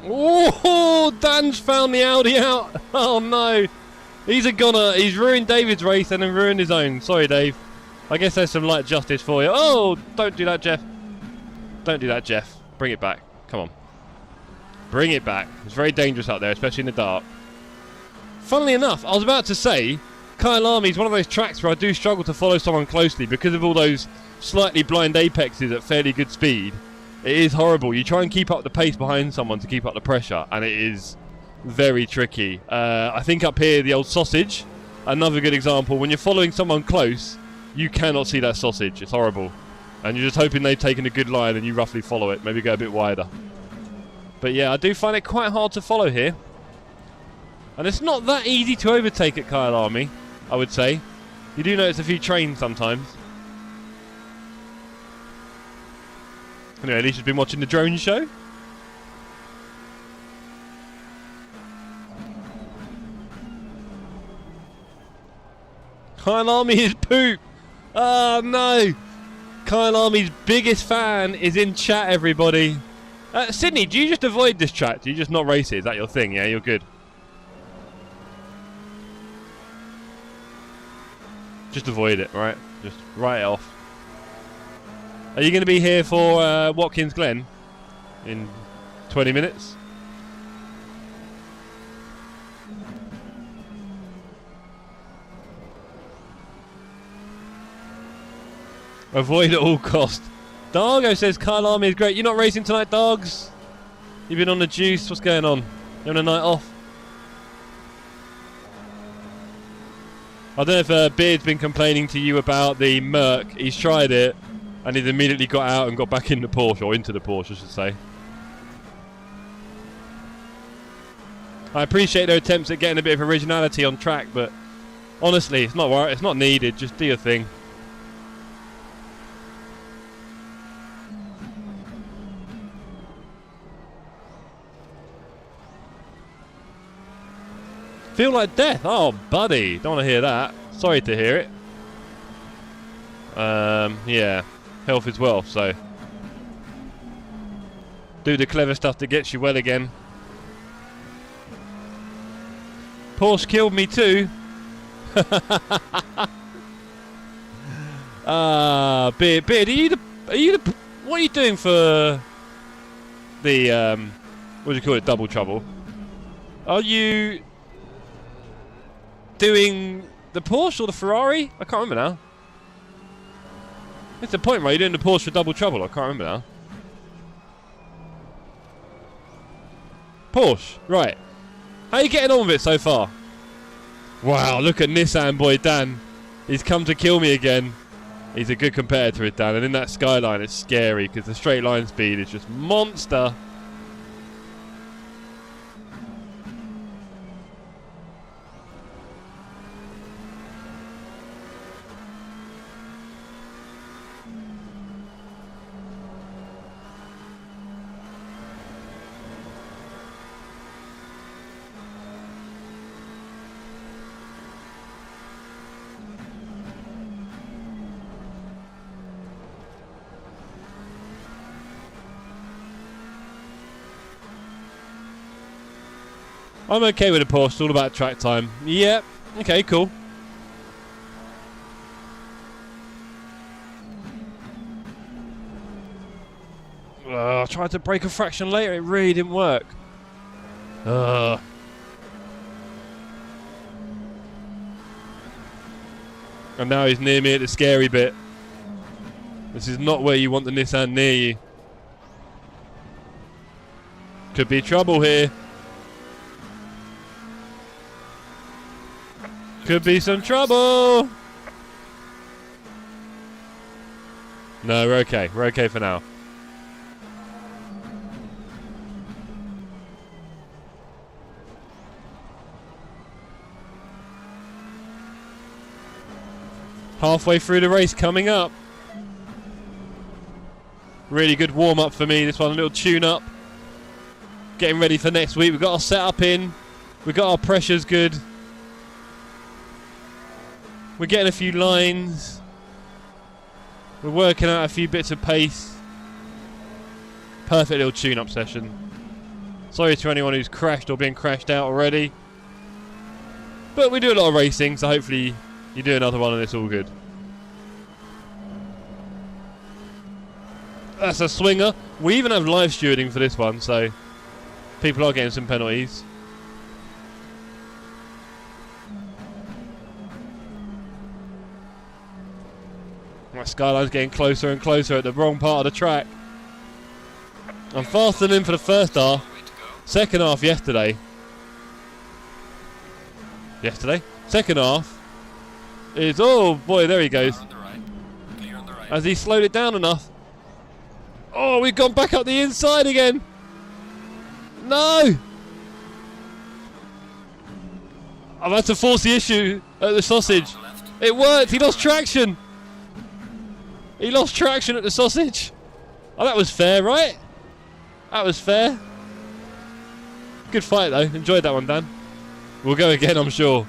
Oh, Dan's found the Audi out. Oh no. He's a goner. He's ruined David's race and then ruined his own. Sorry, Dave. I guess there's some light justice for you. Oh, don't do that, Jeff. Don't do that, Jeff. Bring it back. Come on. Bring it back. It's very dangerous out there, especially in the dark. Funnily enough, I was about to say, Kyalami is one of those tracks where I do struggle to follow someone closely because of all those slightly blind apexes at fairly good speed. It is horrible. You try and keep up the pace behind someone to keep up the pressure, and it is very tricky. I think up here, the old sausage, another good example. When you're following someone close, you cannot see that sausage. It's horrible. And you're just hoping they've taken a good line and you roughly follow it. Maybe go a bit wider. But yeah, I do find it quite hard to follow here. And it's not that easy to overtake at Kyalami, I would say. You do notice a few trains sometimes. Anyway, Alicia's been watching the drone show. Kyalami is poop. Oh no. Kyalami's biggest fan is in chat, everybody. Sydney, do you just avoid this track? Do you just not race it? Is that your thing? Yeah, you're good. Just avoid it, right? Just write it off. Are you going to be here for Watkins Glen in 20 minutes? Avoid at all cost. Dargo says Kyalami is great. You're not racing tonight, Dogs? You've been on the juice. What's going on? You on a night off? I don't know if Beard's been complaining to you about the Merc. He's tried it, and he's immediately got out and got back in the Porsche, or into the Porsche, I should say. I appreciate their attempts at getting a bit of originality on track, but honestly, it's not needed. Just do your thing. Feel like death. Oh, buddy. Don't want to hear that. Sorry to hear it. Yeah. Health as well, so. Do the clever stuff that gets you well again. Porsche killed me too. Beard, are you the what are you doing for the what do you call it, double trouble? Are you doing the Porsche or the Ferrari? I can't remember now. That's the point, right? You're doing the Porsche for double trouble. I can't remember now. Porsche, right. How are you getting on with it so far? Wow, look at Nissan boy Dan. He's come to kill me again. He's a good competitor with Dan, and in that Skyline it's scary because the straight line speed is just monster. I'm okay with a Porsche, it's all about track time. Yep, okay, cool. I tried to brake a fraction later, it really didn't work. And now he's near me at the scary bit. This is not where you want the Nissan near you. Could be trouble here. Could be some trouble. No, we're okay. We're okay for now. Halfway through the race coming up. Really good warm up for me. This one, a little tune up. Getting ready for next week. We've got our setup in. We've got our pressures good. We're getting a few lines. We're working out a few bits of pace. Perfect little tune-up session. Sorry to anyone who's crashed or been crashed out already. But we do a lot of racing, so hopefully you do another one and it's all good. That's a swinger. We even have live stewarding for this one, so people are getting some penalties. My Skyline's getting closer and closer at the wrong part of the track. I'm faster than him for the first half. Second half yesterday. Second half is, oh boy, there he goes. Has he slowed it down enough? Oh, we've gone back up the inside again. No! I've had to force the issue at the sausage. It worked, he lost traction. He lost traction at the sausage. Oh, that was fair, right? That was fair. Good fight, though. Enjoyed that one, Dan. We'll go again, I'm sure.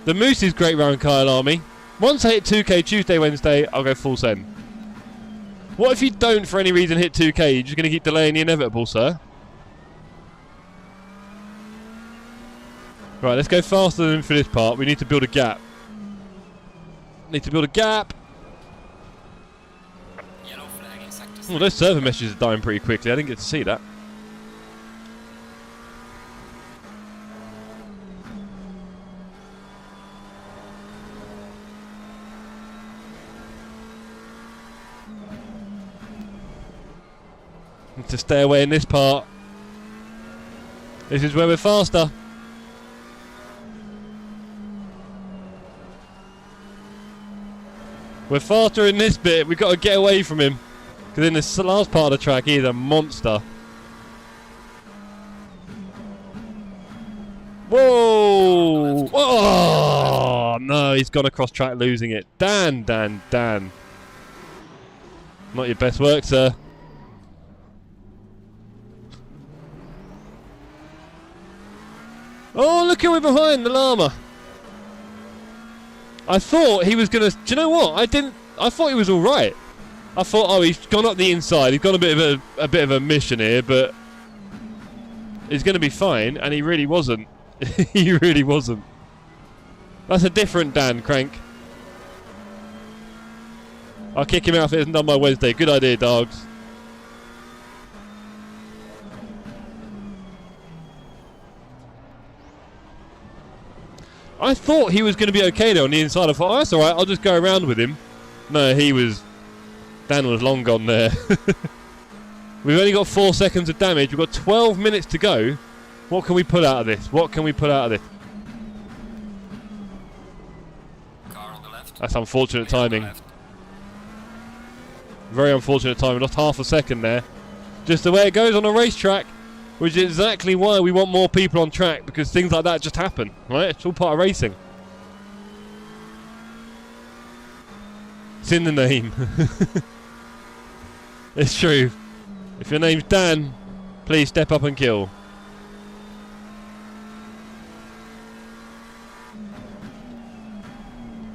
The Moose is great round Kyalami. Once I hit 2k Tuesday, Wednesday, I'll go full send. What if you don't, for any reason, hit 2k? You're just going to keep delaying the inevitable, sir? Right, let's go faster than for this part. We need to build a gap. Need to build a gap. Yellow flag in sector Oh, those server messages are dying pretty quickly. I didn't get to see that. Need to stay away in this part. This is where we're faster. We're faster in this bit. We've got to get away from him. Because in this last part of the track, he's a monster. Whoa! Oh, no, he's gone across track losing it. Dan. Not your best work, sir. Oh, look who we're behind, the llama. I thought he was going to... Do you know what? I thought he was all right. I thought, oh, he's gone up the inside. He's got a bit of a mission here, but he's going to be fine. And he really wasn't. He really wasn't. That's a different Dan, Crank. I'll kick him out if it isn't done by Wednesday. Good idea, dogs. I thought he was going to be okay there on the inside. I thought, oh, that's alright, I'll just go around with him. No, Dan was long gone there. We've only got 4 seconds of damage. We've got 12 minutes to go. What can we pull out of this? What can we pull out of this? Car on the left. That's unfortunate Clear on the timing. left. Very unfortunate timing. Lost half a second there. Just the way it goes on a racetrack. Which is exactly why we want more people on track, because things like that just happen, right? It's all part of racing. It's in the name. It's true. If your name's Dan, please step up and kill.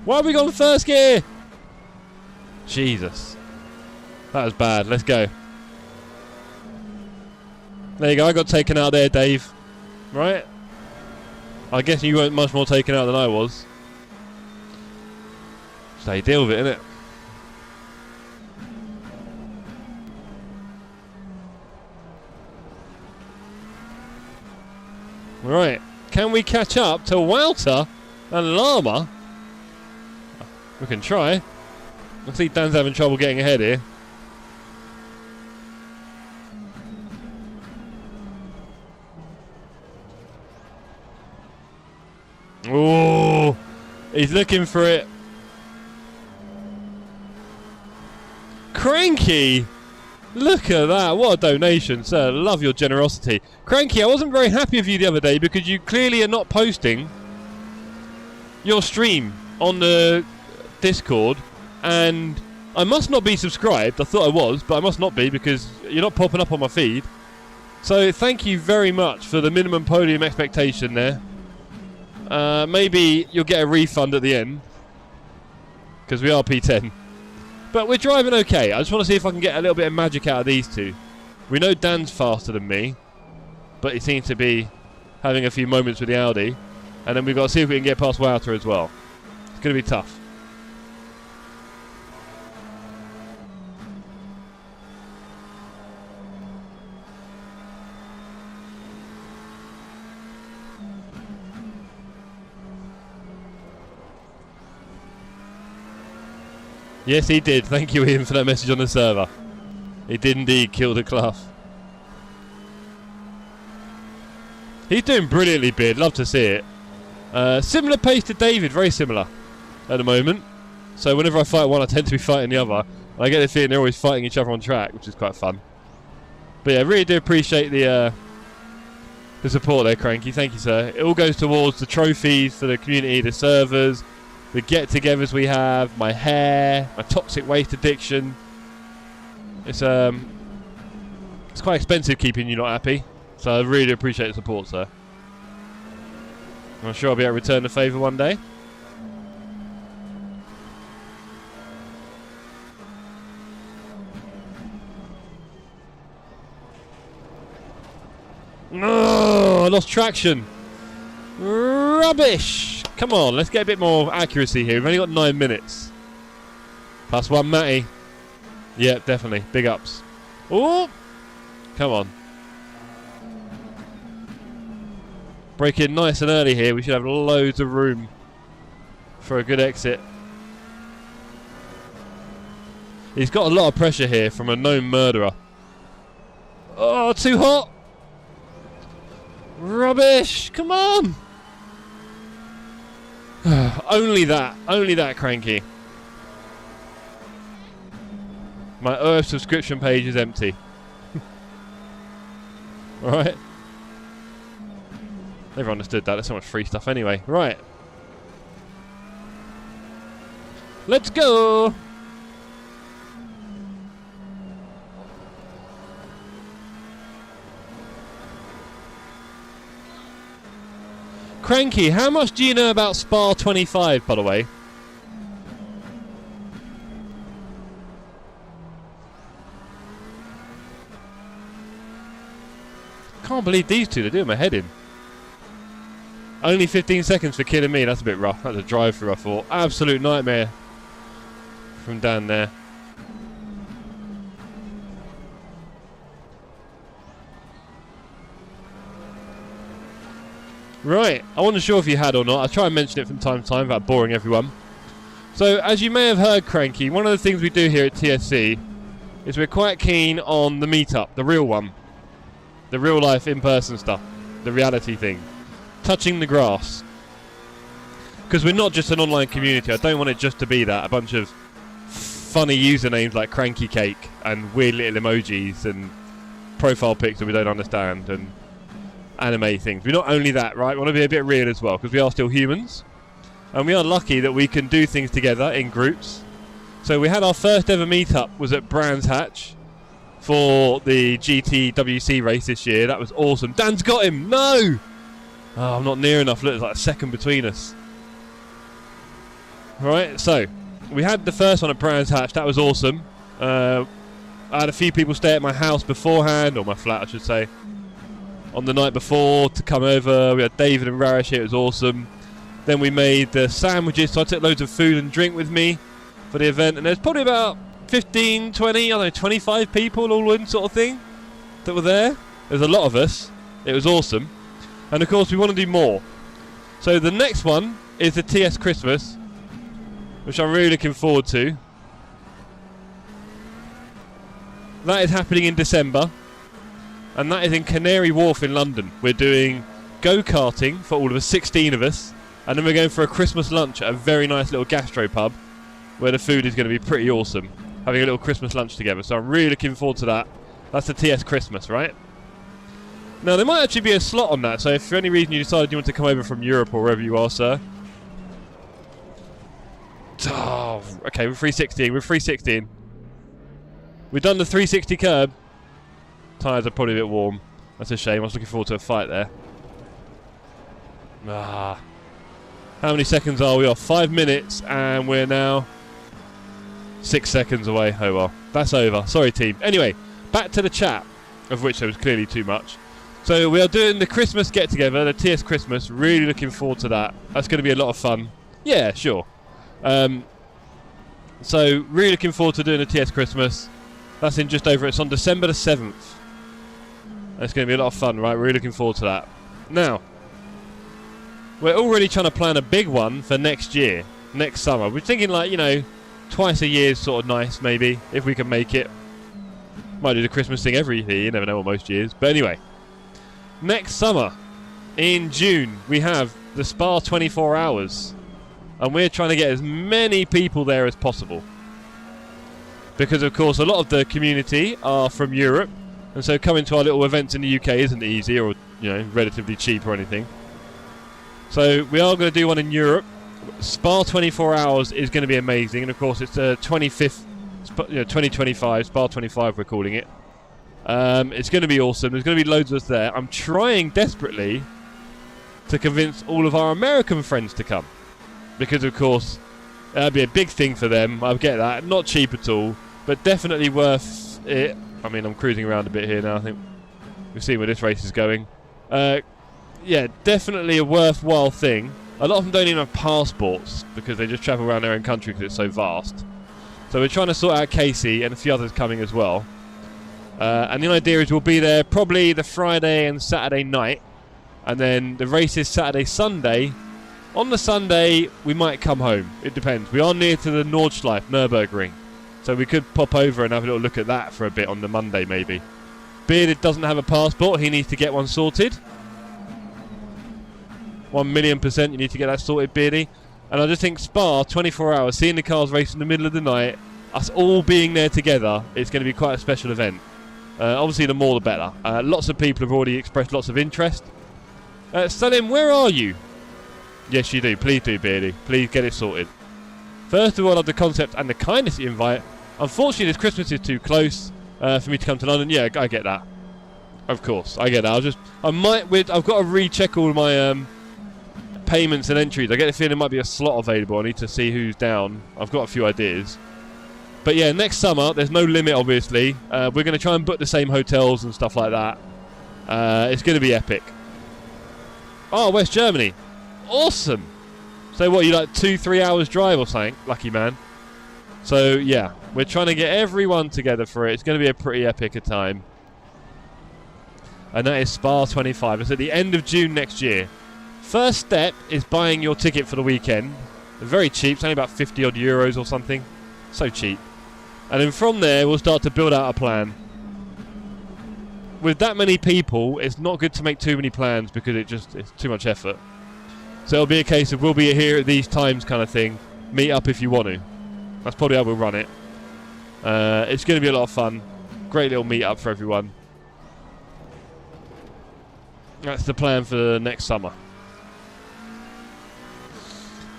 Why have we gone first gear? Jesus. That was bad. Let's go. There you go, I got taken out there, Dave. Right? I guess you weren't much more taken out than I was. That's how you deal with it, innit? Right. Can we catch up to Walter and Llama? We can try. I see Dan's having trouble getting ahead here. Oh, he's looking for it. Cranky! Look at that. What a donation, sir. Love your generosity. Cranky, I wasn't very happy with you the other day because you clearly are not posting your stream on the Discord, and I must not be subscribed. I thought I was, but I must not be because you're not popping up on my feed. So thank you very much for the minimum podium expectation there. Maybe you'll get a refund at the end because we are P10, but we're driving okay. I just want to see if I can get a little bit of magic out of these two. We know Dan's faster than me, but he seems to be having a few moments with the Audi, and then we've got to see if we can get past Wouter as well. It's going to be tough. Yes, he did. Thank you, Ian, for that message on the server. He did indeed kill the Clough. He's doing brilliantly, Beard. Love to see it. Similar pace to David. Very similar at the moment. So whenever I fight one, I tend to be fighting the other. And I get the feeling they're always fighting each other on track, which is quite fun. But yeah, I really do appreciate the support there, Cranky. Thank you, sir. It all goes towards the trophies for the community, the servers, the get-togethers we have, my hair, my toxic waste addiction. It's quite expensive keeping you not happy, so I really appreciate the support, sir. I'm sure I'll be able to return the favour one day. No, I lost traction. Rubbish! Come on, let's get a bit more accuracy here. We've only got 9 minutes. +1, Matty. Yeah, definitely. Big ups. Oh! Come on. Break in nice and early here. We should have loads of room for a good exit. He's got a lot of pressure here from a known murderer. Oh, too hot! Rubbish! Come on! Only that, Cranky. My OF subscription page is empty. Alright. Never understood that. There's so much free stuff anyway. Right. Let's go! Cranky, how much do you know about Spa 25, by the way? Can't believe these two, they're doing my head in. Only 15 seconds for killing me, that's a bit rough. That's a drive-through, I thought. Absolute nightmare from down there. Right, I wasn't sure if you had or not. I'll try and mention it from time to time without boring everyone. So, as you may have heard, Cranky, one of the things we do here at TSC is we're quite keen on the meetup, the real one. The real life in-person stuff. The reality thing. Touching the grass. Because we're not just an online community. I don't want it just to be that. A bunch of funny usernames like Cranky Cake and weird little emojis and profile pics that we don't understand and anime things. We're not only that, right? We want to be a bit real as well, because we are still humans, and we are lucky that we can do things together in groups. So we had our first ever meetup was at Brands Hatch for the GTWC race this year. That was awesome. Dan's got him. No, I'm not near enough. Look, there's like a second between us. Right, so we had the first one at Brands Hatch. That was awesome. I had a few people stay at my house beforehand, or my flat I should say, on the night before to come over. We had David and Rarish here. It was awesome. Then we made the sandwiches, so I took loads of food and drink with me for the event, and there's probably about 15, 20, I don't know, 25 people all in sort of thing that were there. There's a lot of us. It was awesome. And of course we want to do more. So the next one is the TS Christmas, which I'm really looking forward to. That is happening in December. And that is in Canary Wharf in London. We're doing go-karting for all of us, 16 of us. And then we're going for a Christmas lunch at a very nice little gastro pub where the food is going to be pretty awesome. Having a little Christmas lunch together. So I'm really looking forward to that. That's the TS Christmas, right? Now, there might actually be a slot on that. So if for any reason you decided you want to come over from Europe or wherever you are, sir. Oh, okay, we're 316. We're 316. We've done the 360 curb. Tyres are probably a bit warm. That's a shame. I was looking forward to a fight there. Ah. How many seconds are we off? 5 minutes, and we're now 6 seconds away. Oh well. That's over. Sorry, team. Anyway, back to the chat, of which there was clearly too much. So we are doing the Christmas get-together, the TS Christmas. Really looking forward to that. That's going to be a lot of fun. Yeah, sure. So really looking forward to doing the TS Christmas. That's in just over. It's on December the 7th. It's going to be a lot of fun, right? We're really looking forward to that. Now, we're already trying to plan a big one for next year, next summer. We're thinking like, you know, twice a year is sort of nice, maybe, if we can make it. Might do the Christmas thing every year, you never know what most years. But anyway, next summer, in June, we have the Spa 24 Hours. And we're trying to get as many people there as possible. Because, of course, a lot of the community are from Europe. And so coming to our little events in the UK isn't easy or, you know, relatively cheap or anything. So we are going to do one in Europe. Spa 24 Hours is going to be amazing. And, of course, it's the 25th, 2025, Spa 25 we're calling it. It's going to be awesome. There's going to be loads of us there. I'm trying desperately to convince all of our American friends to come. Because, of course, that'd be a big thing for them. I get that. Not cheap at all, but definitely worth it. I mean, I'm cruising around a bit here now. I think we've seen where this race is going. yeah, definitely a worthwhile thing. A lot of them don't even have passports because they just travel around their own country because it's so vast. So we're trying to sort out Casey and a few others coming as well. And the idea is we'll be there probably the Friday and Saturday night. And then the race is Saturday, Sunday. On the Sunday, we might come home. It depends. We are near to the Nordschleife, Nürburgring. So we could pop over and have a little look at that for a bit on the Monday, maybe. Bearded doesn't have a passport. He needs to get one sorted. 1,000,000% you need to get that sorted, Beardy. And I just think Spa, 24 hours, seeing the cars race in the middle of the night, us all being there together, it's going to be quite a special event. Obviously, the more the better. Lots of people have already expressed lots of interest. Salim, where are you? Yes, you do. Please do, Beardy. Please get it sorted. First of all, I love the concept and the kindness that you invite. Unfortunately, this Christmas is too close for me to come to London. Yeah, I get that. Of course, I get that. I've got to recheck all my payments and entries. I get the feeling there might be a slot available. I need to see who's down. I've got a few ideas. But yeah, next summer, there's no limit, obviously. We're going to try and book the same hotels and stuff like that. It's going to be epic. Oh, West Germany. Awesome. So what, you like 2-3 hours drive or something? Lucky man. So yeah, we're trying to get everyone together for it. It's going to be a pretty epic a time. And that is Spa 25. It's at the end of June next year. First step is buying your ticket for the weekend. They're very cheap. It's only about 50 odd euros or something. So cheap. And then from there, we'll start to build out a plan. With that many people, it's not good to make too many plans because it's too much effort. So it'll be a case of we'll be here at these times kind of thing. Meet up if you want to. That's probably how we'll run it. It's going to be a lot of fun. Great little meet up for everyone. That's the plan for the next summer.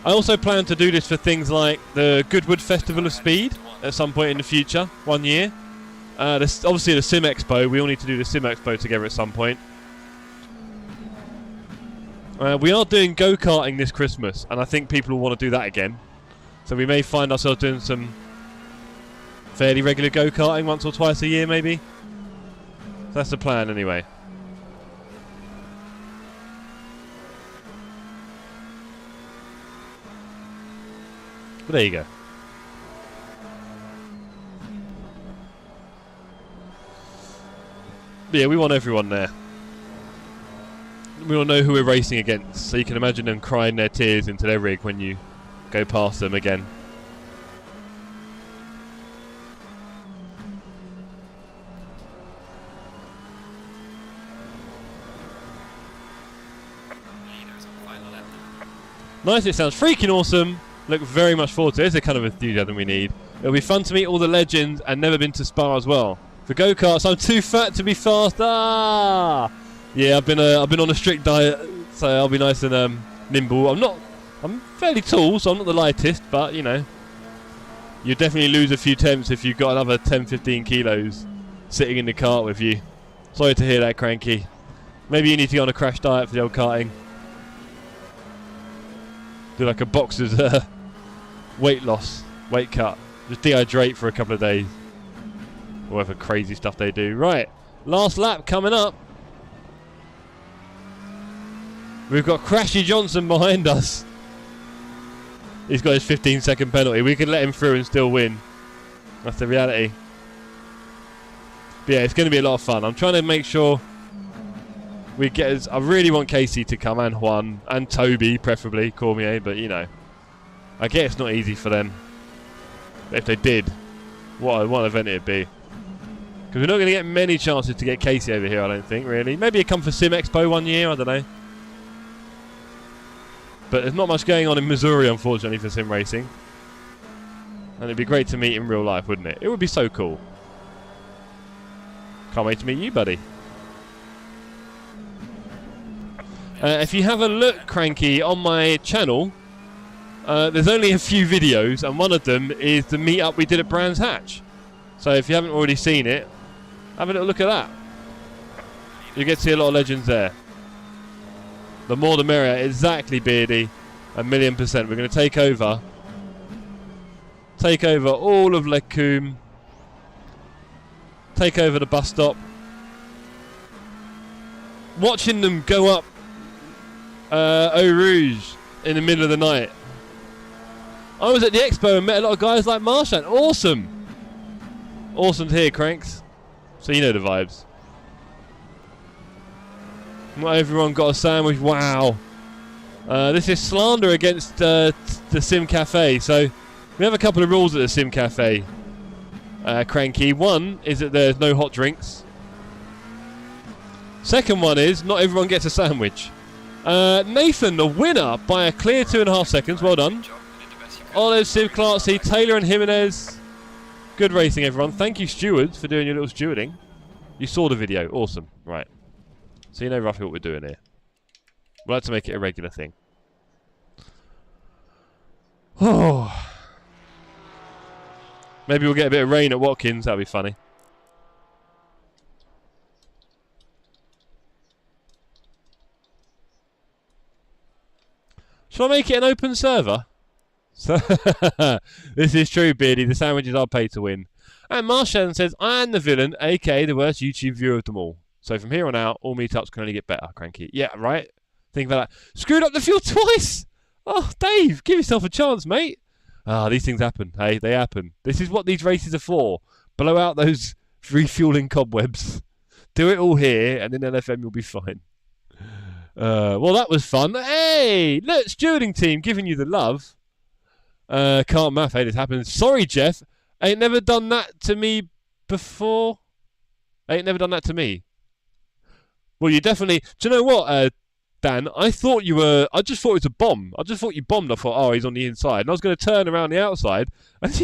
I also plan to do this for things like the Goodwood Festival of Speed at some point in the future, 1 year. Obviously the Sim Expo, we all need to do the Sim Expo together at some point. We are doing go-karting this Christmas, and I think people will want to do that again. So we may find ourselves doing some fairly regular go-karting once or twice a year, maybe. That's the plan anyway. But there you go. But yeah, we want everyone there. We all know who we're racing against, so you can imagine them crying their tears into their rig when you go past them again. Nice, it sounds freaking awesome. Look very much forward to it. It's the kind of enthusiasm we need. It'll be fun to meet all the legends and never been to Spa as well. For go-karts, I'm too fat to be fast. Ah! Yeah, I've been on a strict diet, so I'll be nice and nimble. I'm fairly tall, so I'm not the lightest, but you know, you definitely lose a few temps if you've got another 10-15 kilos sitting in the cart with you. Sorry to hear that, Cranky. Maybe you need to go on a crash diet for the old karting. Do like a boxer's weight loss, weight cut. Just dehydrate for a couple of days. Whatever crazy stuff they do. Right, last lap coming up. We've got Crashy Johnson behind us. He's got his 15-second penalty. We can let him through and still win. That's the reality. But yeah, it's going to be a lot of fun. I'm trying to make sure we get I really want Casey to come, and Juan, and Toby, preferably, Cormier, but you know. I get it's not easy for them. But if they did, what an event it'd be. Because we're not going to get many chances to get Casey over here, I don't think, really. Maybe he'd come for Sim Expo 1 year, I don't know. But there's not much going on in Missouri, unfortunately, for sim racing. And it'd be great to meet in real life, wouldn't it? It would be so cool. Can't wait to meet you, buddy. If you have a look, Cranky, on my channel, there's only a few videos, and one of them is the meet-up we did at Brands Hatch. So if you haven't already seen it, have a little look at that. You get to see a lot of legends there. The more the merrier. Exactly, Beardy. 1,000,000%. We're going to take over. Take over all of Lecombe. Take over the bus stop. Watching them go up Eau Rouge in the middle of the night. I was at the expo and met a lot of guys like Marshall. Awesome. Awesome to hear, Cranks. So you know the vibes. Not everyone got a sandwich. Wow. This is slander against the Sim Cafe. So we have a couple of rules at the Sim Cafe, Cranky. One is that there's no hot drinks. Second one is not everyone gets a sandwich. Nathan, the winner by a clear 2.5 seconds. Well done. Olive, Siv, Clarksey, Taylor and Jimenez. Good racing, everyone. Thank you, stewards, for doing your little stewarding. You saw the video. Awesome. Right. So you know roughly what we're doing here. We'd like to make it a regular thing. Oh. Maybe we'll get a bit of rain at Watkins. That'll be funny. Shall I make it an open server? So this is true, Beardy. The sandwiches are pay to win. And Marshall says, I am the villain, aka the worst YouTube viewer of them all. So from here on out, all meetups can only get better, Cranky. Yeah, right? Think about that. Screwed up the fuel twice! Oh, Dave, give yourself a chance, mate. Ah, these things happen. Hey, they happen. This is what these races are for. Blow out those refueling cobwebs. Do it all here, and in LFM you'll be fine. Well, that was fun. Hey, look, stewarding team giving you the love. Can't math, hey, this happens. Sorry, Jeff. Ain't never done that to me before. Ain't never done that to me. Well, you definitely... Do you know what, Dan? I thought you were... I just thought it was a bomb. I just thought you bombed. I thought, oh, he's on the inside. And I was going to turn around the outside. And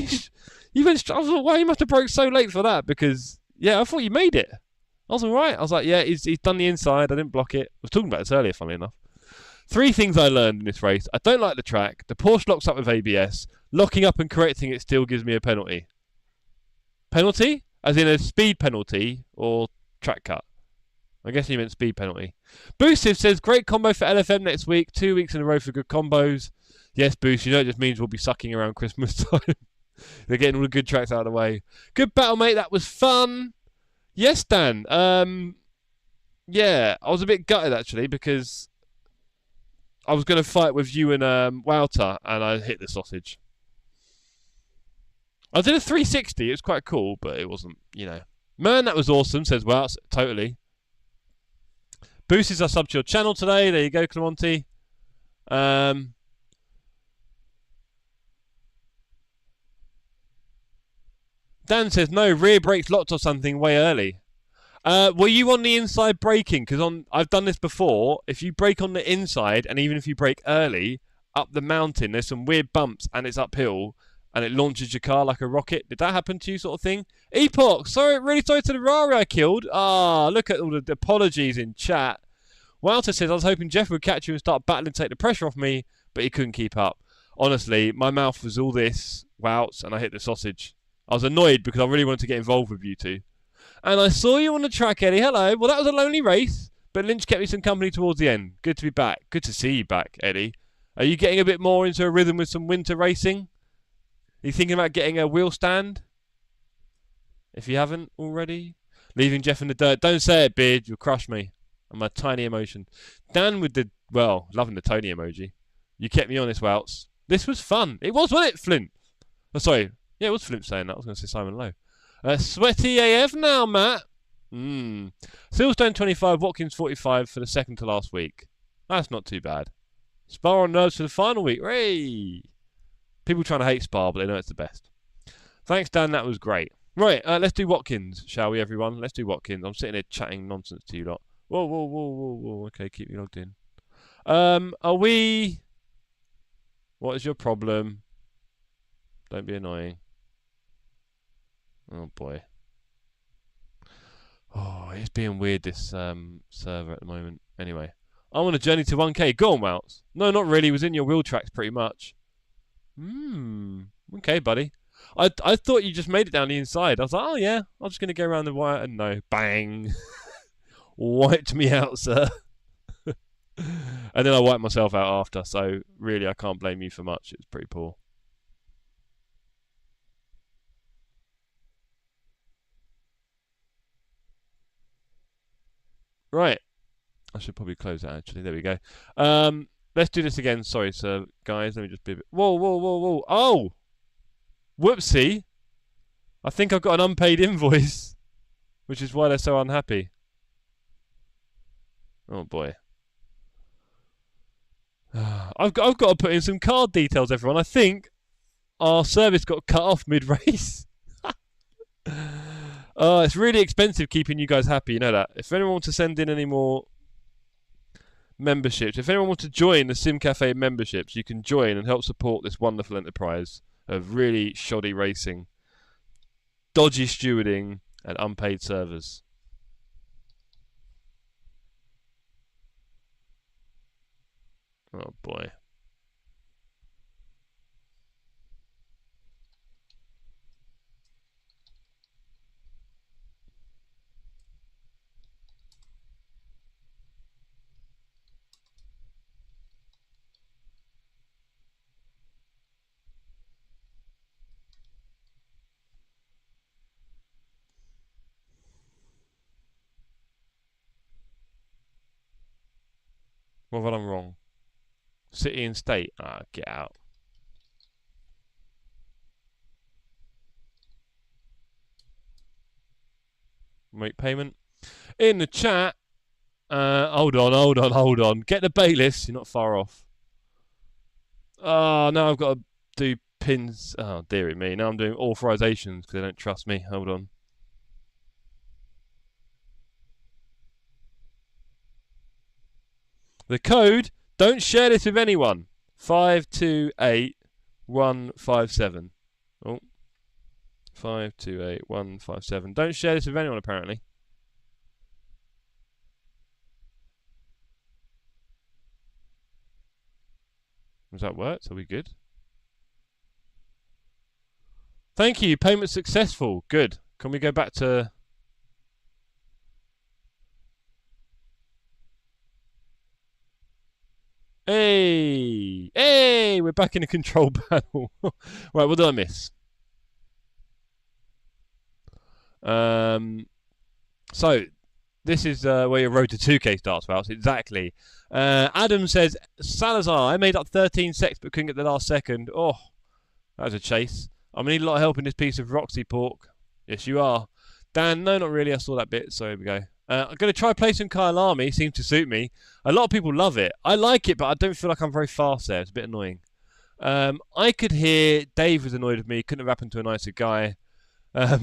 you went... I thought, wow, you must have broke so late for that. Because, yeah, I thought you made it. I was all right. I was like, yeah, he's done the inside. I didn't block it. I was talking about this earlier, funnily enough. 3 things I learned in this race. I don't like the track. The Porsche locks up with ABS. Locking up and correcting it still gives me a penalty. Penalty? As in a speed penalty or track cut? I guess you meant speed penalty. Boostive says, great combo for LFM next week. 2 weeks in a row for good combos. Yes, Boost, you know it just means we'll be sucking around Christmas time. They're getting all the good tracks out of the way. Good battle, mate. That was fun. Yes, Dan. Yeah, I was a bit gutted, actually, because I was going to fight with you and Wouter, and I hit the sausage. I did a 360. It was quite cool, but it wasn't, you know. Man, that was awesome, says Wouter. Totally. Boosties are sub to your channel today. There you go, Clemonti. Dan says, no, rear brakes locked or something way early. Were you on the inside braking? Because I've done this before. If you brake on the inside, and even if you brake early, up the mountain, there's some weird bumps, and it's uphill, and it launches your car like a rocket. Did that happen to you, sort of thing? Epoch, sorry, really sorry to the Rari I killed. Ah, look at all the apologies in chat. Walter says, I was hoping Jeff would catch you and start battling to take the pressure off me, but he couldn't keep up. Honestly, my mouth was all this, wouts, and I hit the sausage. I was annoyed because I really wanted to get involved with you two. And I saw you on the track, Eddie. Hello. Well, that was a lonely race, but Lynch kept me some company towards the end. Good to be back. Good to see you back, Eddie. Are you getting a bit more into a rhythm with some winter racing? Are you thinking about getting a wheel stand? If you haven't already. Leaving Jeff in the dirt. Don't say it, Beard. You'll crush me. And my tiny emotion. Dan with the, well, loving the Tony emoji. You kept me honest, Welts. This was fun. It was, wasn't it, Flint? Oh, sorry. Yeah, it was Flint saying that. I was going to say Simon Lowe. Sweaty AF now, Matt. Silverstone 25, Watkins 45 for the second to last week. That's not too bad. Spa on nerves for the final week. Hooray! People trying to hate Spa, but they know it's the best. Thanks, Dan. That was great. Right, let's do Watkins, shall we, everyone? Let's do Watkins. I'm sitting here chatting nonsense to you lot. Whoa, whoa, whoa, whoa, whoa. Okay, keep me logged in. Are we... What is your problem? Don't be annoying. Oh, boy. Oh, it's being weird, this server at the moment. Anyway. I'm on a journey to 1K. Go on, Welts. No, not really. It was in your wheel tracks, pretty much. Okay, buddy. I thought you just made it down the inside. I was like, oh, yeah. I'm just going to go around the wire. And no. Bang. Wiped me out, sir. And then I wiped myself out after. So, really, I can't blame you for much. It's pretty poor. Right. I should probably close that actually. There we go. Let's do this again. Sorry, sir, guys. Let me just be a bit. Whoa, whoa, whoa, whoa. Oh! Whoopsie! I think I've got an unpaid invoice, which is why they're so unhappy. Oh boy. I've got to put in some card details, everyone. I think our service got cut off mid-race. It's really expensive keeping you guys happy, you know that. If anyone wants to send in any more memberships, if anyone wants to join the Sim Cafe memberships, you can join and help support this wonderful enterprise of really shoddy racing, dodgy stewarding, and unpaid servers. Oh boy. What have I done wrong? City and state. Ah, get out. Make payment. In the chat. Hold on. Get the bailiffs. You're not far off. Oh, now I've got to do pins. Oh, dearie me. Now I'm doing authorizations because they don't trust me. Hold on. The code, don't share this with anyone. 528157. Oh. 528157. Don't share this with anyone, apparently. Does that work? Are we good? Thank you. Payment successful. Good. Can we go back to... Hey! Hey! We're back in the control panel. Right, what did I miss? So, this is where your road to 2K starts, Ralph. Exactly. Adam says, Salazar, I made up 13 secs but couldn't get the last second. Oh, that was a chase. I'm going to need a lot of help in this piece of Roxy pork. Yes, you are. Dan, no, not really. I saw that bit, so here we go. I'm going to try play some Kyalami. Seems to suit me. A lot of people love it. I like it, but I don't feel like I'm very fast there. It's a bit annoying. I could hear Dave was annoyed with me. Couldn't have happened to a nicer guy. I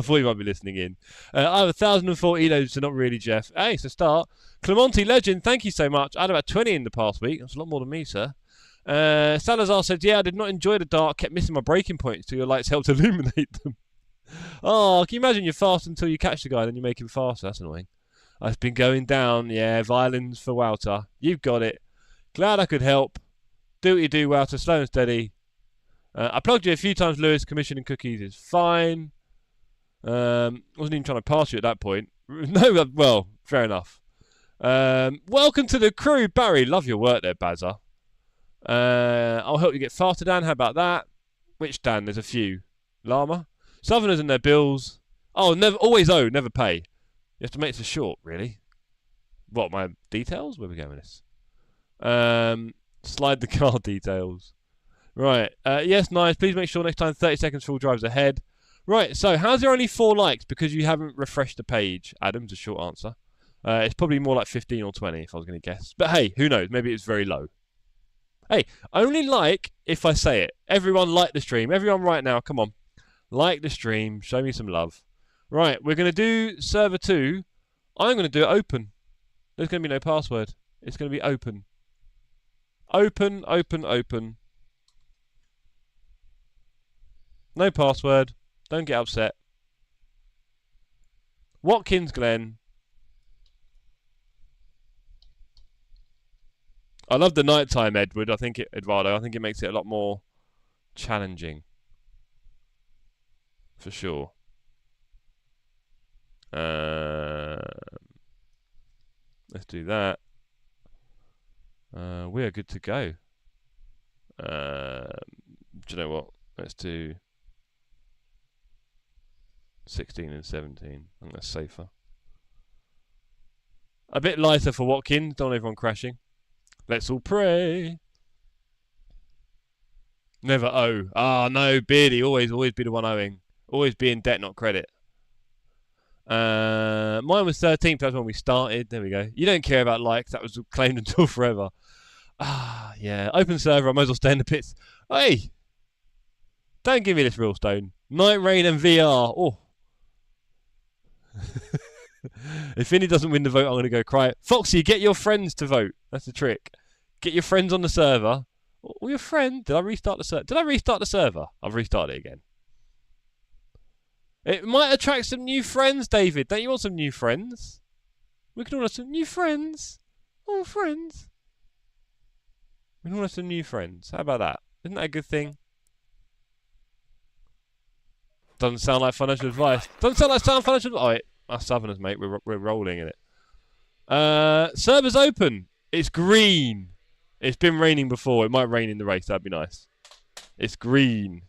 thought you might be listening in. I have 1,004 elos, so not really, Jeff. Hey, it's a start. Clemente Legend, thank you so much. I had about 20 in the past week. That's a lot more than me, sir. Salazar said, yeah, I did not enjoy the dark. Kept missing my braking points, so your lights helped illuminate them. Oh, can you imagine you're fast until you catch the guy, then you make him faster? That's annoying. I've been going down. Yeah, violins for Wouter. You've got it. Glad I could help. Do what you do, Wouter. Slow and steady. I plugged you a few times, Lewis. Commissioning cookies is fine. Wasn't even trying to pass you at that point. No, well, fair enough. Welcome to the crew, Barry. Love your work there, Bazza. I'll help you get faster, Dan. How about that? Which Dan? There's a few. Llama. Southerners and their bills. Oh, never, always owe, never pay. You have to make this short, really. What, my details? Where are we going with this? Slide the car details. Right. Yes, nice. Please make sure next time 30 seconds full drives ahead. Right, so how's there only 4 likes? Because you haven't refreshed the page. Adam's a short answer. It's probably more like 15 or 20 if I was going to guess. But hey, who knows? Maybe it's very low. Hey, only like if I say it. Everyone like the stream. Everyone right now, come on. Like the stream. Show me some love. Right, we're going to do server 2. I'm going to do it open. There's going to be no password. It's going to be open. Open, open, open. No password. Don't get upset. Watkins, Glen. I love the nighttime, Edward. Eduardo. I think it makes it a lot more challenging. For sure. Let's do that. We are good to go. Do you know what? Let's do 16 and 17. I think that's safer. A bit lighter for Watkins. Don't want everyone crashing. Let's all pray. Never owe. Ah, no, Beardy. Always be the one owing. Always be in debt, not credit. Mine was 13th. That's when we started. There we go. You don't care about likes. That was claimed until forever. Ah, yeah. Open server. I might as well stay in the pits. Hey! Don't give me this real stone. Night Rain and VR. Oh. If Finny doesn't win the vote, I'm going to go cry. Foxy, get your friends to vote. That's the trick. Get your friends on the server. Oh, your friend. Did I restart the server? Did I restart the server? I've restarted it again. It might attract some new friends, David. Don't you want some new friends? We can all have some new friends. Oh, friends. We can all have some new friends. How about that? Isn't that a good thing? Doesn't sound like financial advice. Doesn't sound like financial advice. Oh, wait. Us Southerners, mate. We're rolling in it. Server's open. It's green. It's been raining before. It might rain in the race. That'd be nice. It's green.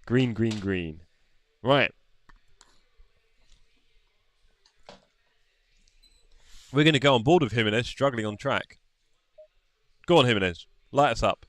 Green, green, green. Right. We're going to go on board with Jimenez, struggling on track. Go on, Jimenez. Light us up.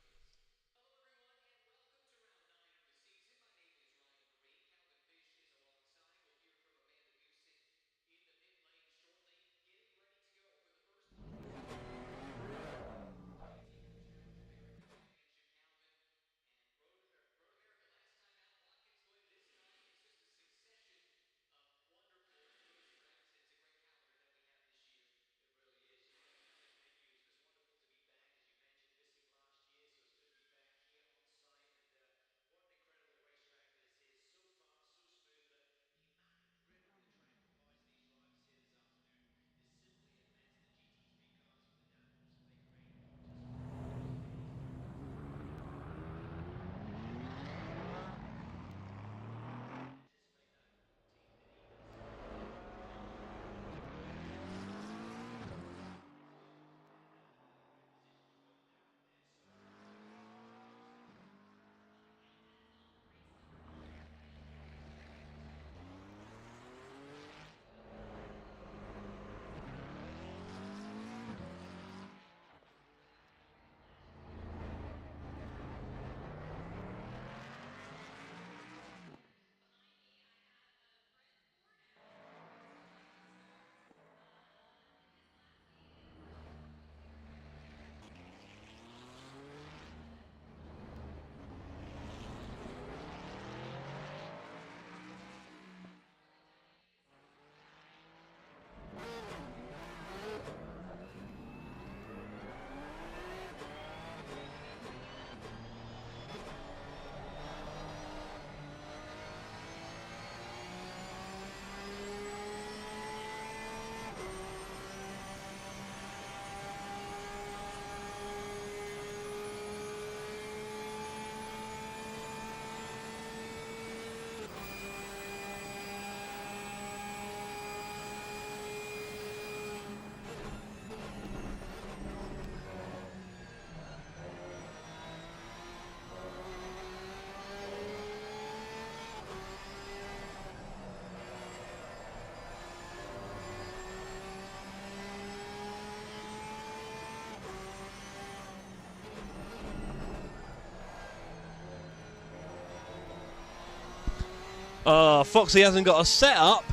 Foxy hasn't got a setup.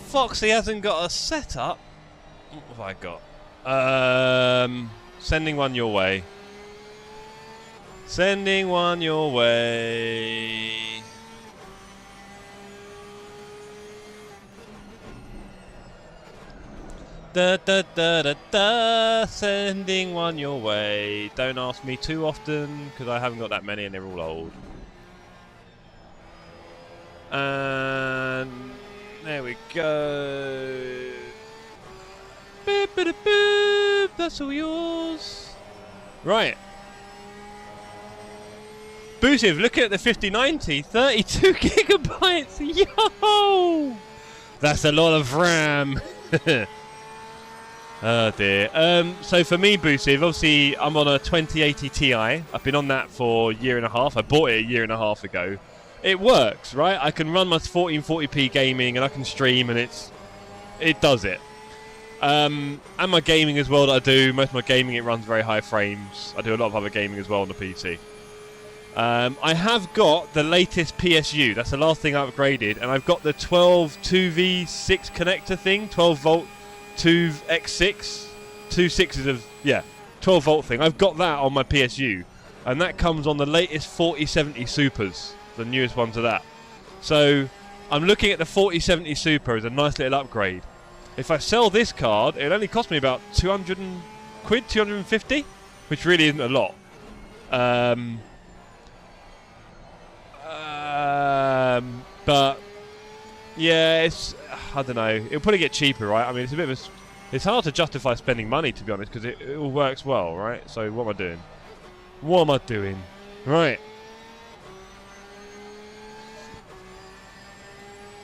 Foxy hasn't got a setup. What have I got? Sending one your way. Sending one your way. Da da da da da, sending one your way. Don't ask me too often because I haven't got that many and they're all old. And there we go. Boop, boop, boop. That's all yours. Right. Boosiv, look at the 5090, 32 gigabytes. Yo! That's a lot of RAM. Oh dear. So for me, Boosiv, obviously I'm on a 2080 Ti. I've been on that for a year and a half. I bought it a year and a half ago. it works, right? I can run my 1440p gaming and I can stream, and it does it. And my gaming as well that I do, most of my gaming, it runs very high frames. I do a lot of other gaming as well on the PC. I have got the latest PSU. That's the last thing I upgraded, and I've got the 12 2v6 connector thing, 12 volt 2x6, 2 6s of 12 volt thing. I've got that on my PSU, and that comes on the latest 4070 Supers, the newest ones of that. So I'm looking at the 4070 Super as a nice little upgrade. If I sell this card, it'll only cost me about 200 quid, 250, which really isn't a lot. But yeah, I don't know. It'll probably get cheaper, right? I mean, it's hard to justify spending money, to be honest, because it all works well, right? So what am I doing? What am I doing? Right.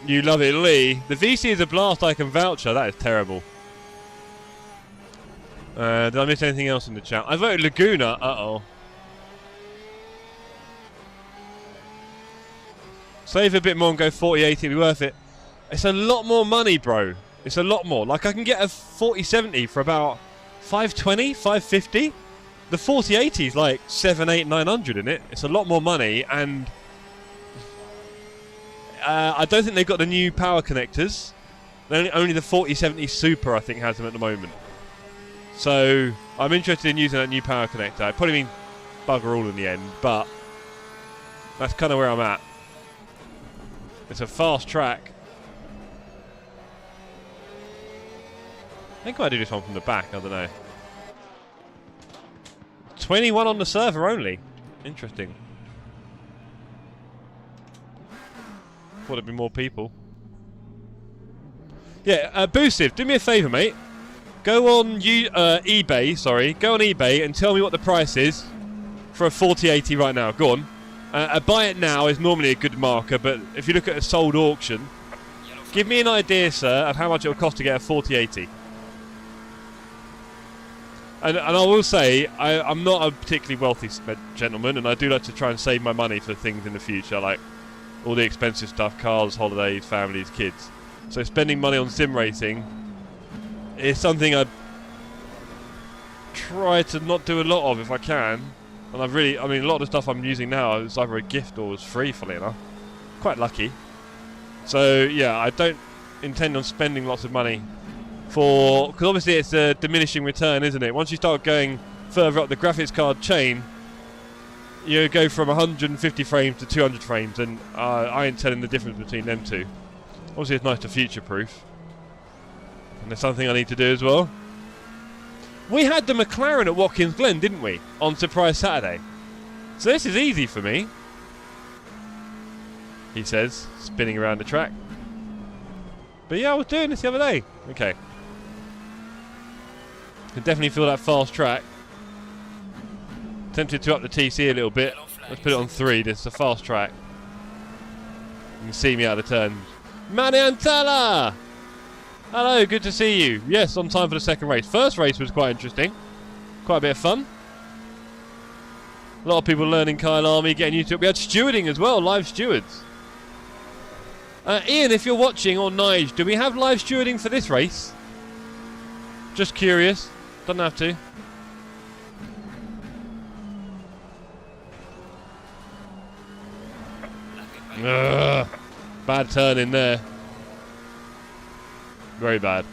You love it, Lee. The VC is a blast, I can voucher. That is terrible. Did I miss anything else in the chat? I voted Laguna. Uh-oh. Save a bit more and go 4080, it'll be worth it. It's a lot more money, bro. It's a lot more. Like, I can get a 4070 for about 520, 550. The 4080 is like 7, 8, 900 in it. It's a lot more money, and I don't think they've got the new power connectors. Only the 4070 Super, I think, has them at the moment. So I'm interested in using that new power connector. I probably mean bugger all in the end, but that's kind of where I'm at. It's a fast track. I think I might do this one from the back, I don't know. 21 on the server only. Interesting. Thought there'd be more people. Yeah, Boosiv, do me a favour, mate. Go on eBay, sorry. Go on eBay and tell me what the price is for a 4080 right now. Go on. Buy it now is normally a good marker, but if you look at a sold auction, give me an idea, sir, of how much it will cost to get a 4080. And I will say, I'm not a particularly wealthy gentleman, and I do like to try and save my money for things in the future, like all the expensive stuff, cars, holidays, families, kids. So spending money on sim racing is something I try to not do a lot of if I can. And I mean, a lot of the stuff I'm using now is either a gift or was free, funnily enough. Quite lucky. So, yeah, I don't intend on spending lots of money because obviously it's a diminishing return, isn't it? Once you start going further up the graphics card chain, you go from 150 frames to 200 frames, and I ain't telling the difference between them two. Obviously, it's nice to future-proof. And there's something I need to do as well. We had the McLaren at Watkins Glen, didn't we? On Surprise Saturday. So this is easy for me. He says, spinning around the track. But yeah, I was doing this the other day. Okay. Can definitely feel that fast track. Tempted to up the TC a little bit. Let's put it on 3. This is a fast track. You can see me out of the turn. Manny Antala! Hello, good to see you. Yes, on time for the second race. First race was quite interesting. Quite a bit of fun. A lot of people learning Kyalami, getting used to it. We had stewarding as well, live stewards. Ian, if you're watching, or Nige, do we have live stewarding for this race? Just curious. Doesn't have to. Ugh, bad turn in there. Very bad.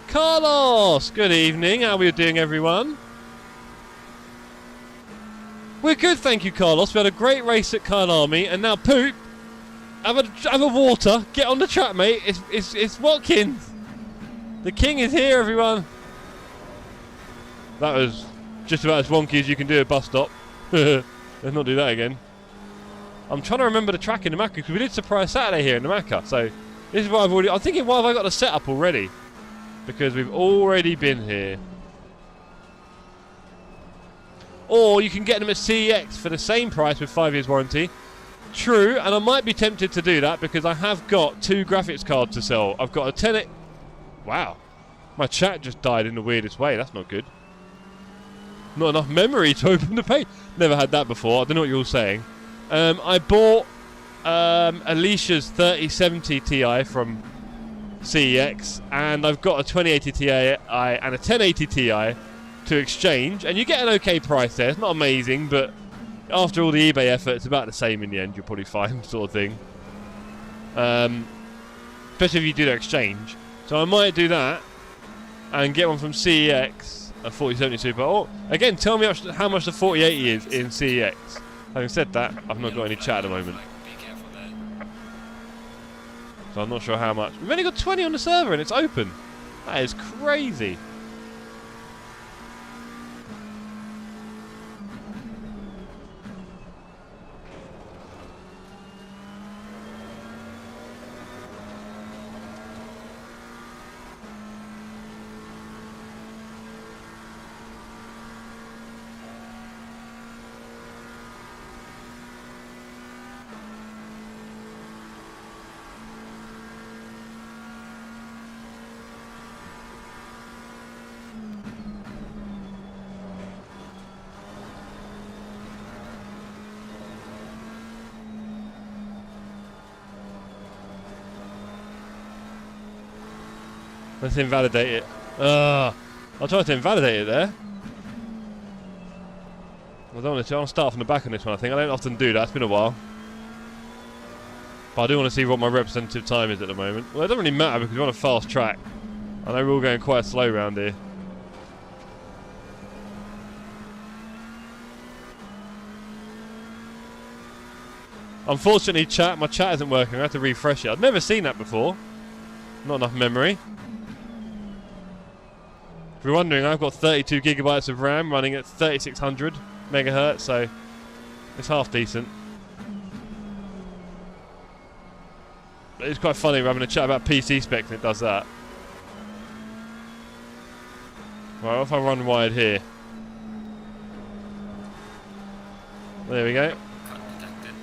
Carlos! Good evening. How are we doing, everyone? We're good, thank you, Carlos. We had a great race at Kyalami, and now poop. Have a water. Get on the track, mate. It's Watkins. The king is here, everyone. That was just about as wonky as you can do at a bus stop. Let's not do that again. I'm trying to remember the track in the Macca, because we did Surprise Saturday here in the Macca, so this is what I'm thinking, why have I got the setup already? Because we've already been here. Or you can get them at CEX for the same price with 5 years warranty. True, and I might be tempted to do that because I have got 2 graphics cards to sell. I've got a 10... Wow. My chat just died in the weirdest way. That's not good. Not enough memory to open the page. Never had that before. I don't know what you're all saying. I bought Alicia's 3070 Ti from CEX, and I've got a 2080 Ti and a 1080 Ti to exchange, and you get an okay price there. It's not amazing, but after all the eBay effort, it's about the same in the end. You'll probably find, sort of thing. Especially if you do the exchange. So I might do that and get one from CEX, a 4070 Super. Oh, again, tell me how much the 4080 is in CEX. Having said that, I've not got any chat at the moment. Be careful there. So I'm not sure how much. We've only got 20 on the server and it's open. That is crazy. Let's invalidate it. I tried to invalidate it there. I don't want to start from the back on this one, I think. I don't often do that. It's been a while. But I do want to see what my representative time is at the moment. Well, it doesn't really matter because we're on a fast track. I know we're all going quite slow around here. Unfortunately, my chat isn't working. I have to refresh it. I've never seen that before. Not enough memory. If you're wondering, I've got 32 gigabytes of RAM running at 3600 megahertz, so it's half decent. But it's quite funny, we're having a chat about PC specs and it does that. Right, what if I run wide here? There we go. Cut detected.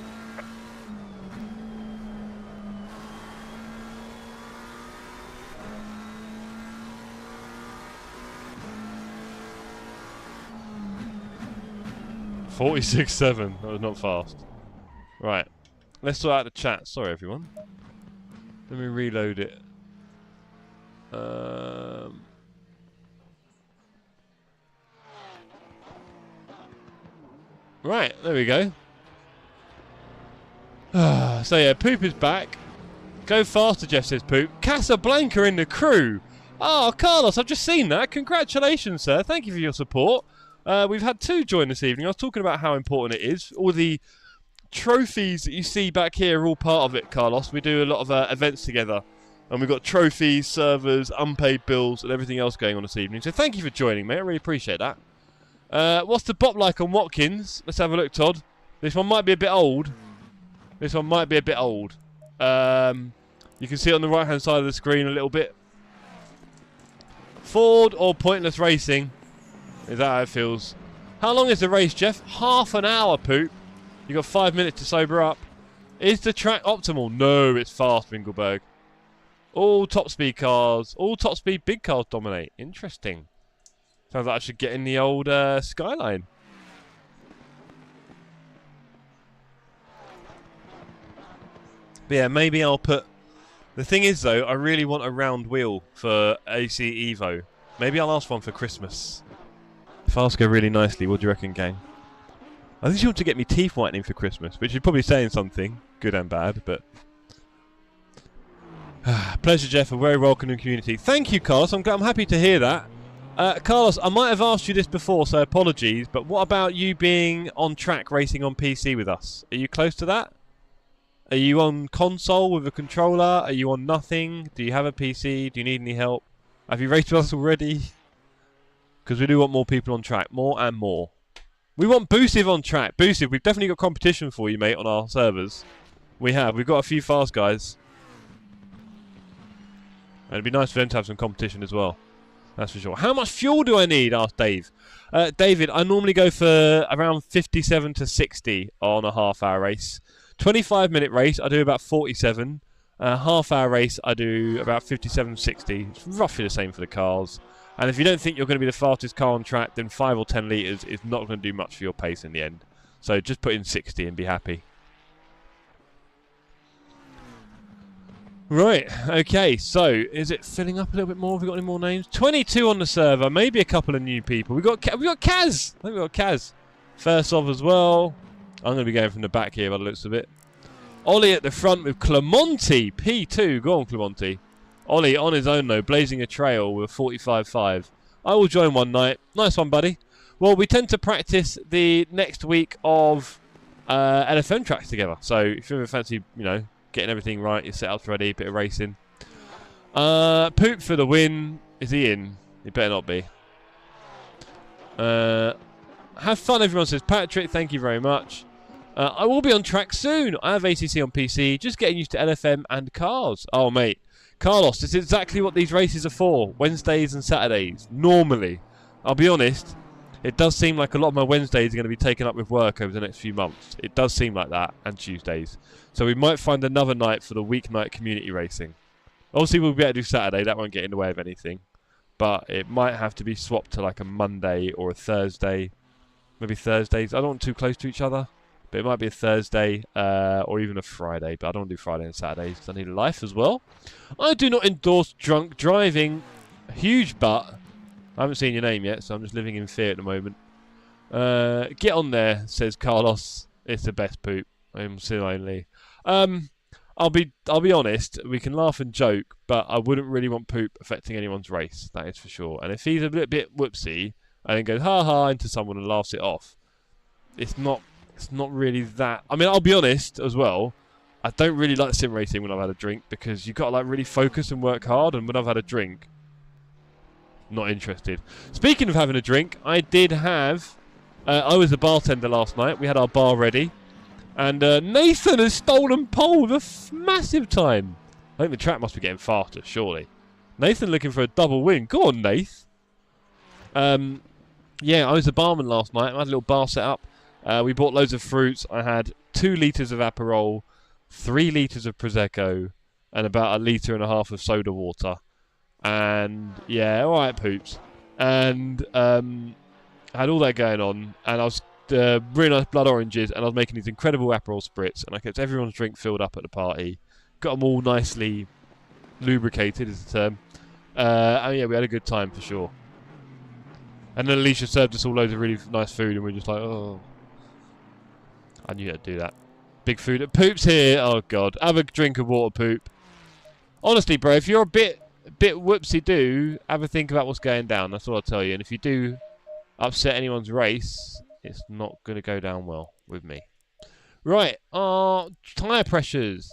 .46.7. That was not fast. Right. Let's sort out the chat. Sorry, everyone. Let me reload it. Right, there we go. So yeah, Poop is back. Go faster, Jeff says Poop. Casablanca in the crew. Oh, Carlos, I've just seen that. Congratulations, sir. Thank you for your support. We've had 2 join this evening. I was talking about how important it is. All the trophies that you see back here are all part of it, Carlos. We do a lot of events together. And we've got trophies, servers, unpaid bills, and everything else going on this evening. So thank you for joining, mate. I really appreciate that. What's the bop like on Watkins? Let's have a look, Todd. This one might be a bit old. This one might be a bit old. You can see it on the right-hand side of the screen a little bit. Ford or pointless racing? Is that how it feels? How long is the race, Jeff? Half an hour, Poop. You got 5 minutes to sober up. Is the track optimal? No, it's fast, Ringleberg. All top speed cars, all top speed big cars dominate. Interesting. Sounds like I should get in the old Skyline. But yeah, maybe I'll put... The thing is, though, I really want a round wheel for AC Evo. Maybe I'll ask one for Christmas. If I ask her really nicely, what do you reckon, gang? I think she wants to get me teeth whitening for Christmas, which is probably saying something, good and bad, but... Pleasure, Jeff. A very welcoming community. Thank you, Carlos. I'm happy to hear that. Carlos, I might have asked you this before, so apologies, but what about you being on track racing on PC with us? Are you close to that? Are you on console with a controller? Are you on nothing? Do you have a PC? Do you need any help? Have you raced with us already? Because we do want more people on track. More and more. We want Boosive on track. Boosive, we've definitely got competition for you, mate, on our servers. We have. We've got a few fast guys. And it'd be nice for them to have some competition as well. That's for sure. How much fuel do I need? Asked Dave. David, I normally go for around 57 to 60 on a half-hour race. 25-minute race, I do about 47. Half-hour race, I do about 57, 60. It's roughly the same for the cars. And if you don't think you're going to be the fastest car on track, then 5 or 10 litres is not going to do much for your pace in the end. So just put in 60 and be happy. Right, okay, so is it filling up a little bit more? Have we got any more names? 22 on the server, maybe a couple of new people. We got Kaz! I think we got Kaz. First off as well. I'm going to be going from the back here by the looks of it. Ollie at the front with Clemonti, P2. Go on, Clemonti. Ollie on his own though, blazing a trail with 45.5. I will join one night. Nice one, buddy. Well, we tend to practice the next week of LFM tracks together. So if you ever fancy, you know, getting everything right, your setup's ready, bit of racing. Poop for the win. Is he in? He better not be. Have fun, everyone, says Patrick. Thank you very much. I will be on track soon. I have ACC on PC. Just getting used to LFM and cars. Oh, mate. Carlos, this is exactly what these races are for. Wednesdays and Saturdays. Normally. I'll be honest. It does seem like a lot of my Wednesdays are going to be taken up with work over the next few months. It does seem like that. And Tuesdays. So we might find another night for the weeknight community racing. Obviously, we'll be able to do Saturday. That won't get in the way of anything. But it might have to be swapped to like a Monday or a Thursday. Maybe Thursdays. I don't want too close to each other. But it might be a Thursday or even a Friday. But I don't want to do Friday and Saturdays because I need life as well. I do not endorse drunk driving. Huge butt. I haven't seen your name yet, so I'm just living in fear at the moment. Get on there, says Carlos. It's the best poop. I'm still only. I'll be honest. We can laugh and joke, but I wouldn't really want poop affecting anyone's race. That is for sure. And if he's a little bit whoopsie and then goes ha ha into someone and laughs it off, it's not really that. I mean, I'll be honest as well. I don't really like sim racing when I've had a drink because you've got to like really focus and work hard. And when I've had a drink, not interested. Speaking of having a drink, I did have. I was the bartender last night. We had our bar ready. And Nathan has stolen pole with a massive time. I think the track must be getting faster, surely. Nathan looking for a double win. Go on, Nath. Yeah, I was the barman last night. I had a little bar set up. We bought loads of fruits. I had 2 litres of Aperol, 3 litres of Prosecco, and about 1.5 litres of soda water. And, yeah, alright, poops. And I had all that going on. And I was really nice blood oranges, and I was making these incredible Aperol spritz, and I kept everyone's drink filled up at the party. Got them all nicely lubricated, is the term. And yeah, we had a good time for sure. And then Alicia served us all loads of really nice food, and we were just like, oh. I knew I'd do that. Big food. Poop's here. Oh, God. Have a drink of water, poop. Honestly, bro, if you're a bit whoopsie-doo, have a think about what's going down. That's all I'll tell you. And if you do upset anyone's race, it's not going to go down well with me. Right. Tyre pressures.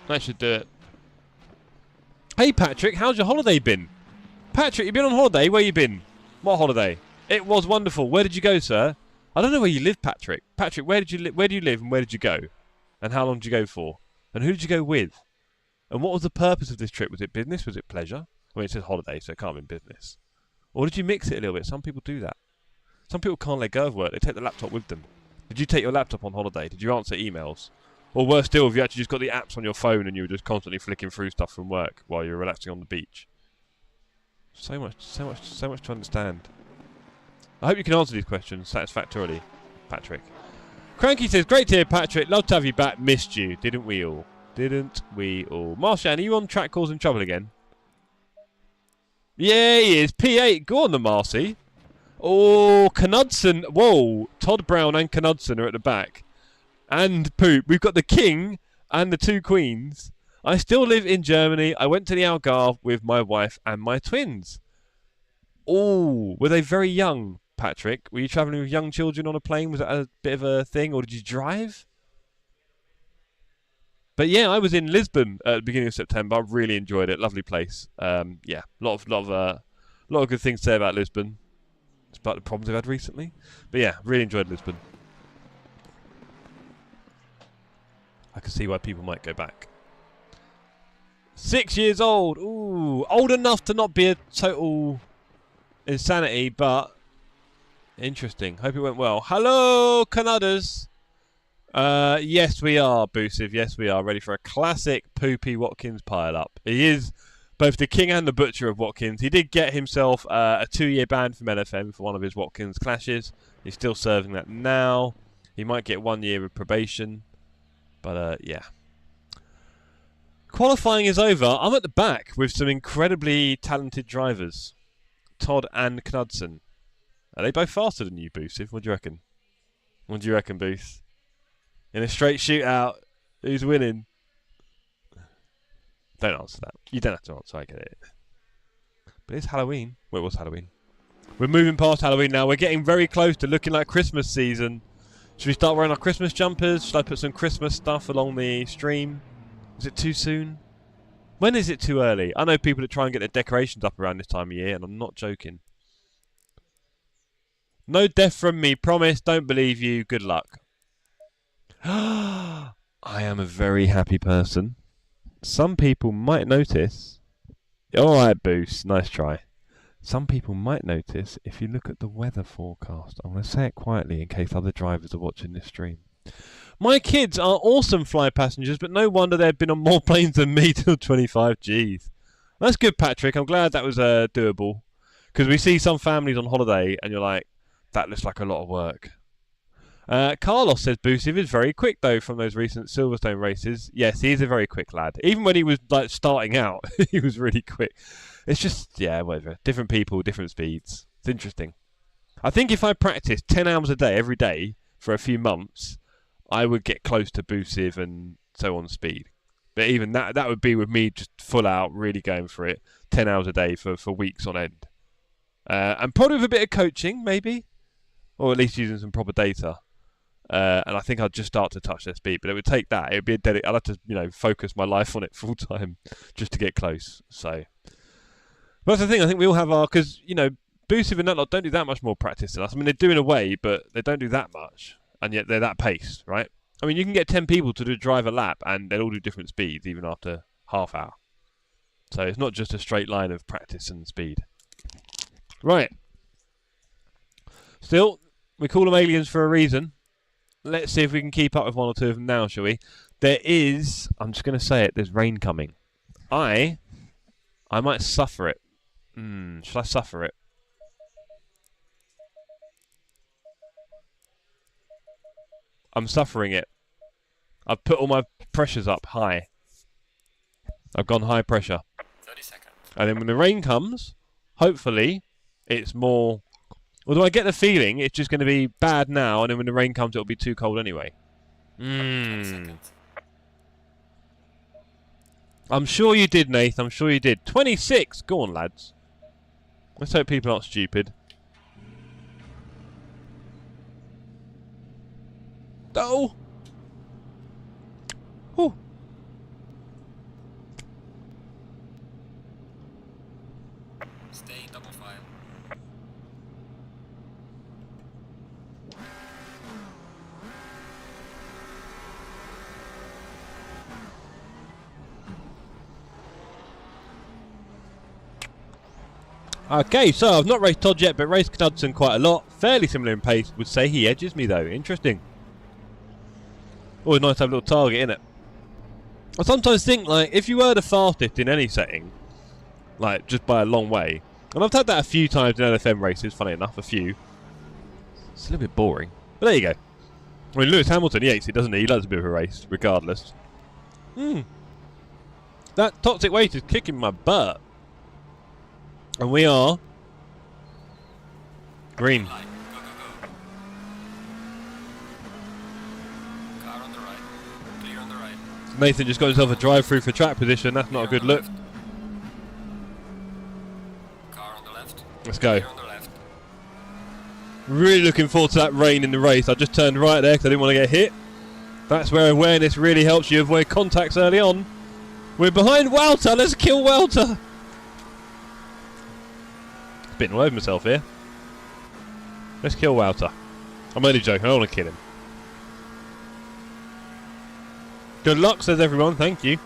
That should do it. Hey, Patrick. How's your holiday been? Patrick, you been on holiday? Where you been? What holiday? It was wonderful. Where did you go, sir? I don't know where you live, Patrick. Patrick, where did you live? Where do you live, and where did you go? And how long did you go for? And who did you go with? And what was the purpose of this trip? Was it business? Was it pleasure? I mean, it says holiday, so it can't be business. Or did you mix it a little bit? Some people do that. Some people can't let go of work. They take the laptop with them. Did you take your laptop on holiday? Did you answer emails? Or worse still, if you actually just got the apps on your phone and you were just constantly flicking through stuff from work while you were relaxing on the beach. So much to understand. I hope you can answer these questions satisfactorily, Patrick. Cranky says, great to hear, Patrick. Love to have you back. Missed you. Didn't we all? Didn't we all? Marshan, are you on track causing trouble again? Yeah, he is. P8. Go on, the Marcy. Oh, Knudsen. Whoa. Todd Brown and Knudsen are at the back. And Poop. We've got the King and the 2 Queens. I still live in Germany. I went to the Algarve with my wife and my twins. Oh, were they very young, Patrick? Were you travelling with young children on a plane? Was that a bit of a thing, or did you drive? But yeah, I was in Lisbon at the beginning of September. I really enjoyed it. Lovely place. Yeah, a lot of good things to say about Lisbon, despite the problems I've had recently. But yeah, really enjoyed Lisbon. I can see why people might go back. 6 years old. Ooh, old enough to not be a total insanity, but interesting. Hope it went well. Hello, Canadas. Yes, we are, Boosive. Yes, we are ready for a classic poopy Watkins pile-up. He is both the king and the butcher of Watkins. He did get himself a 2-year ban from LFM for one of his Watkins clashes. He's still serving that now. He might get 1 year of probation. But, yeah. Qualifying is over. I'm at the back with some incredibly talented drivers. Todd and Knudsen. Are they both faster than you, Boosiv? What do you reckon? What do you reckon, Booth? In a straight shootout, who's winning? Don't answer that. You don't have to answer, I get it. But it's Halloween. Well, it was Halloween. We're moving past Halloween now. We're getting very close to looking like Christmas season. Should we start wearing our Christmas jumpers? Should I put some Christmas stuff along the stream? Is it too soon? When is it too early? I know people that try and get their decorations up around this time of year, and I'm not joking. No death from me, promise. Don't believe you. Good luck. I am a very happy person. Some people might notice. Alright, Boost. Nice try. Some people might notice if you look at the weather forecast. I'm going to say it quietly in case other drivers are watching this stream. My kids are awesome flight passengers, but no wonder they've been on more planes than me till 25 Gs. That's good, Patrick. I'm glad that was doable. Because we see some families on holiday and you're like, that looks like a lot of work. Carlos says Boosiv is very quick though from those recent Silverstone races. Yes, he is a very quick lad. Even when he was like starting out, he was really quick. It's just, yeah, whatever. Different people, different speeds. It's interesting. I think if I practiced 10 hours a day every day for a few months, I would get close to Boosiv and so on speed. But even that would be with me just full out, really going for it, 10 hours a day for weeks on end. And probably with a bit of coaching, maybe, or at least using some proper data. And I think I'd just start to touch their speed, but it would take that. It would be I'd have to, focus my life on it full time just to get close. So, but that's the thing. I think we all have our because Boosiv and that lot don't do that much more practice than us. I mean, they're doing away, but they don't do that much, and yet they're that pace, right? I mean, you can get 10 people to drive a lap, and they'll all do different speeds, even after half hour. So it's not just a straight line of practice and speed. Right. Still, we call them aliens for a reason. Let's see if we can keep up with one or two of them now, shall we? There is, I'm just going to say it, there's rain coming. I might suffer it. Should I suffer it? I'm suffering it. I've put all my pressures up high. I've gone high pressure. 30 seconds. And then when the rain comes, hopefully, it's more... Although I get the feeling it's just going to be bad now, and then when the rain comes, it'll be too cold anyway. 10 seconds. I'm sure you did, Nath. I'm sure you did. 26! Go on, lads. Let's hope people aren't stupid. Oh! Whew. Stay in double file. Okay, so I've not raced Todd yet, but raced Knudsen quite a lot. Fairly similar in pace. Would say he edges me, though. Interesting. Always nice to have a little target, innit? I sometimes think, like, if you were the fastest in any setting, like, just by a long way, and I've had that a few times in LFM races, funny enough, a few. It's a little bit boring. But there you go. I mean, Lewis Hamilton, he hates it, doesn't he? He loves a bit of a race, regardless. That toxic waste is kicking my butt. And we are... green. Line. Go, go, go. Car on the right. Clear on the right. Nathan just got himself a drive-through for track position. That's not a good look. Car on the left. Let's go. Clear on the left. Really looking forward to that rain in the race. I just turned right there because I didn't want to get hit. That's where awareness really helps you avoid contacts early on. We're behind Walter. Let's kill Walter. Spitting all over myself here. Let's kill Walter. I'm only joking. I don't want to kill him. Good luck, says everyone. Thank you.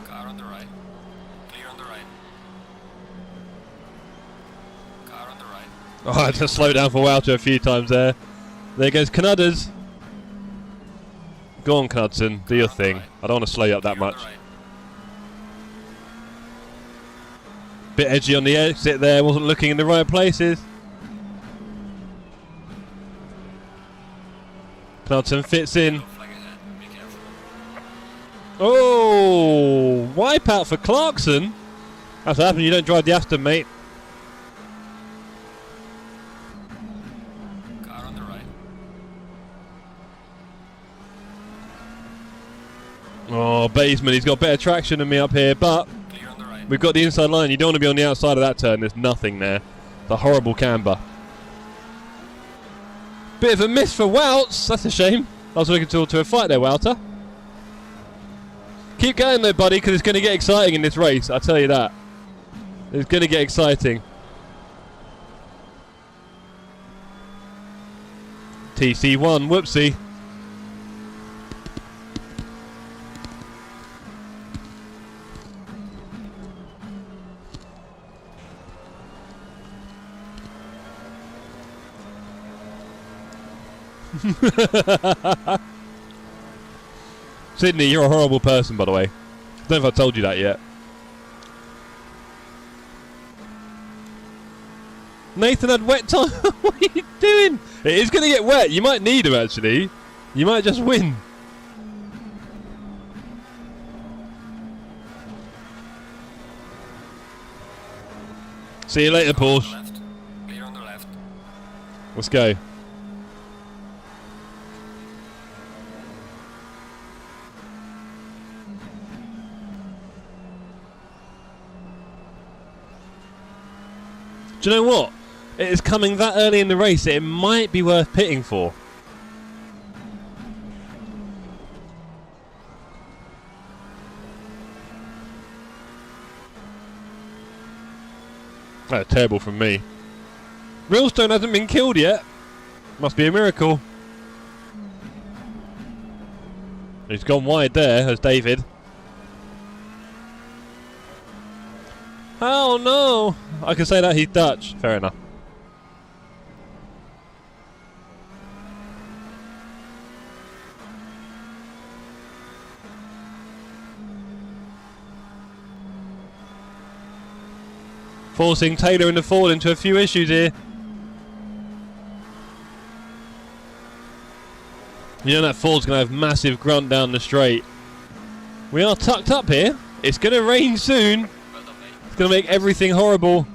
Car on the right. Clear on the right. Car on the right. Oh, I had to slow down for Walter a few times there. There goes Knudders. Go on, Knudsen. Do your thing. I don't want to slow you up that much. Bit edgy on the exit there. Wasn't looking in the right places. Knudsen fits in. Flag ahead. Be careful. Oh, wipeout for Clarkson. That's what happens when you don't drive the Aston, mate. Car on the right. Oh, Baseman, he's got better traction than me up here, but Clear on the right. we've got the inside line. You don't want to be on the outside of that turn. There's nothing there. It's a horrible camber. Bit of a miss for Woutz. That's a shame. I was looking to a fight there, Wouter. Keep going though, buddy, because it's going to get exciting in this race. I'll tell you that. It's going to get exciting. TC1, whoopsie. Sydney, you're a horrible person, by the way. I don't know if I told you that yet. Nathan had wet time. What are you doing? It is going to get wet. You might need him, actually. You might just win. See you later, Porsche. Left. Clear on the left. Let's go. Do you know what? It is coming that early in the race that it might be worth pitting for. That's terrible from me. Realstone hasn't been killed yet. Must be a miracle. He's gone wide there, as David. Oh no! I can say that he's Dutch. Fair enough. Forcing Taylor and the Ford into a few issues here. You know that Ford's going to have massive grunt down the straight. We are tucked up here. It's going to rain soon. Well done, mate. It's going to make everything horrible.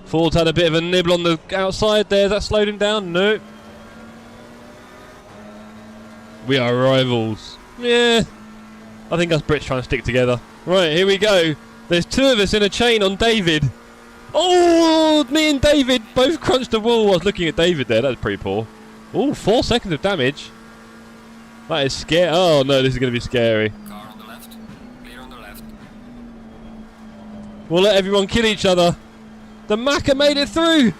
Ford's had a bit of a nibble on the outside there. Has that slowed him down? No. We are rivals. Yeah. I think us Brits trying to stick together. Right, here we go. There's two of us in a chain on David. Oh, me and David both crunched the wall. I was looking at David there. That was pretty poor. Oh, 4 seconds of damage. That is scary. Oh no, this is going to be scary. Car on the left. Clear on the left. We'll let everyone kill each other. The Macca made it through.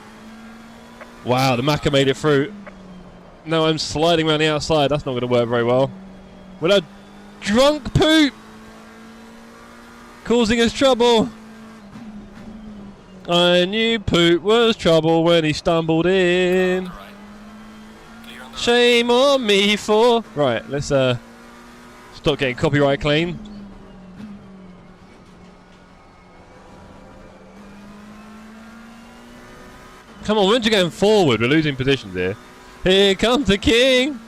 Wow, the Macca made it through. No, I'm sliding around the outside. That's not going to work very well. With a drunk poop causing us trouble. I knew poop was trouble when he stumbled in. Right. Clear on the Shame on me for... Right, let's stop getting copyright claim. Come on, we're going forward. We're losing positions here. Here comes the king.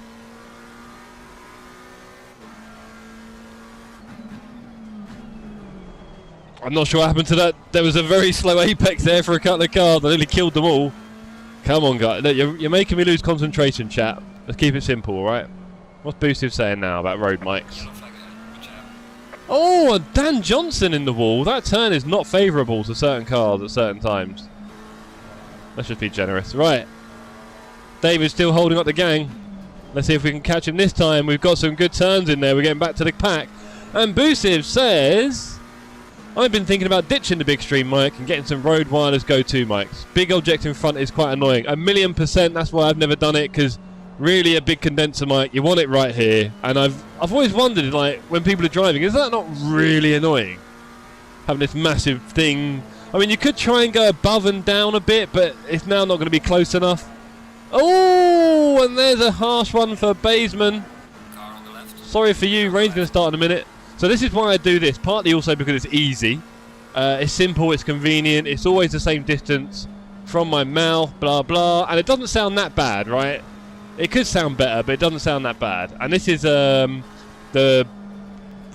I'm not sure what happened to that. There was a very slow apex there for a couple of cars. I nearly killed them all. Come on, guys. Look, you're making me lose concentration, chat. Let's keep it simple, alright? What's Boostive saying now about road mics? yellow flag ahead. Watch out. Oh, Dan Johnson in the wall. That turn is not favourable to certain cars at certain times. Let's just be generous. Right. David's still holding up the gang. Let's see if we can catch him this time. We've got some good turns in there. We're getting back to the pack. And Boosiv says, I've been thinking about ditching the big stream mic and getting some Rode Wireless Go-To mics. Big object in front is quite annoying. 1,000,000%, that's why I've never done it, because really a big condenser mic, you want it right here. And I've always wondered, like, when people are driving, is that not really annoying? Having this massive thing. I mean, you could try and go above and down a bit, but it's now not going to be close enough. Oh, and there's a harsh one for Baseman. Car on the left. Sorry for you, rain's going to start in a minute. So this is why I do this, partly also because it's easy. It's simple, it's convenient, it's always the same distance from my mouth, blah blah, and it doesn't sound that bad, right? It could sound better, but it doesn't sound that bad. And this is the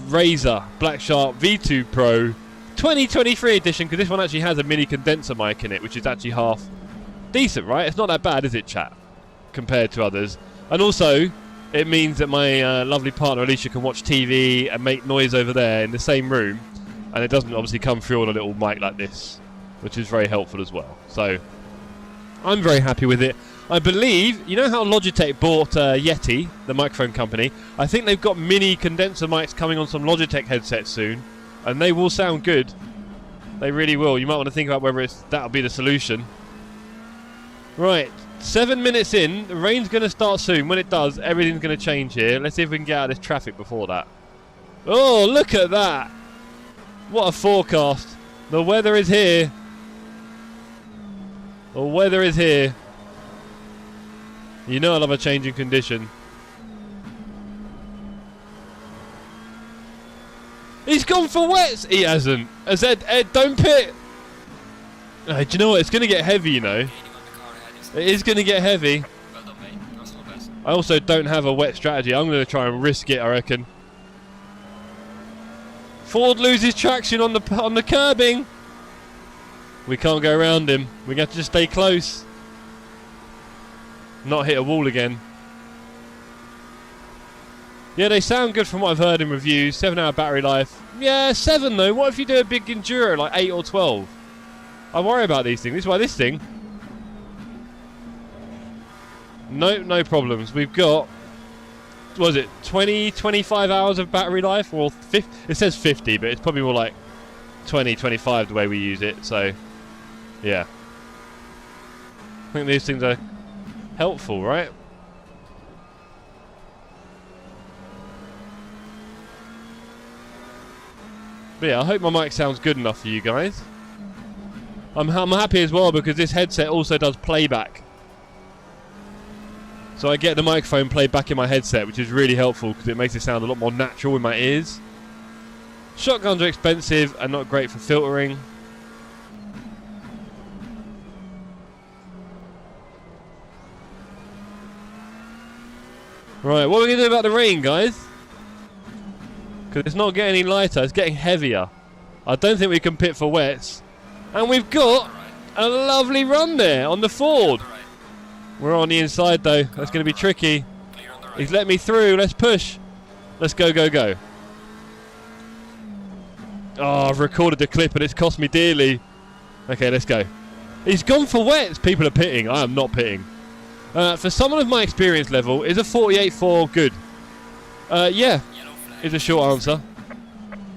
Razer Blackshark V2 Pro 2023 edition, because this one actually has a mini condenser mic in it, which is actually half decent, right? It's not that bad, is it, chat, compared to others? And also, it means that my lovely partner Alicia can watch TV and make noise over there in the same room, and it doesn't obviously come through on a little mic like this, which is very helpful as well. So, I'm very happy with it. I believe, you know how Logitech bought Yeti, the microphone company? I think they've got mini condenser mics coming on some Logitech headsets soon, and they will sound good. They really will. You might want to think about whether that'll be the solution. Right, 7 minutes in. The rain's going to start soon. When it does, everything's going to change here. Let's see if we can get out of this traffic before that. Oh, look at that. What a forecast. The weather is here. The weather is here. You know I love a changing condition. He's gone for wets! He hasn't. Has Ed, don't pit! Do you know what? It's going to get heavy, you know. It is going to get heavy. I also don't have a wet strategy. I'm going to try and risk it, I reckon. Ford loses traction on the curbing. We can't go around him. We have to just stay close. Not hit a wall again. Yeah, they sound good from what I've heard in reviews. 7-hour battery life. Yeah, 7 though. What if you do a big enduro like 8 or 12? I worry about these things. This is why this thing. No problems. We've got, what is it, 20, 25 hours of battery life? Or 50, it says 50, but it's probably more like 20, 25 the way we use it. So, yeah. I think these things are helpful, right? But yeah, I hope my mic sounds good enough for you guys. I'm happy as well because this headset also does playback. So I get the microphone played back in my headset, which is really helpful because it makes it sound a lot more natural in my ears. Shotguns are expensive and not great for filtering. Right, what are we going to do about the rain, guys? Because it's not getting any lighter, it's getting heavier. I don't think we can pit for wets. And we've got a lovely run there on the Ford. We're on the inside though, that's going to be tricky. He's let me through, let's push. Let's go, go, go. Oh, I've recorded the clip and it's cost me dearly. Okay, let's go. He's gone for wets. People are pitting, I am not pitting. For someone of my experience level, is a 48.4 good? Yeah, is a short answer.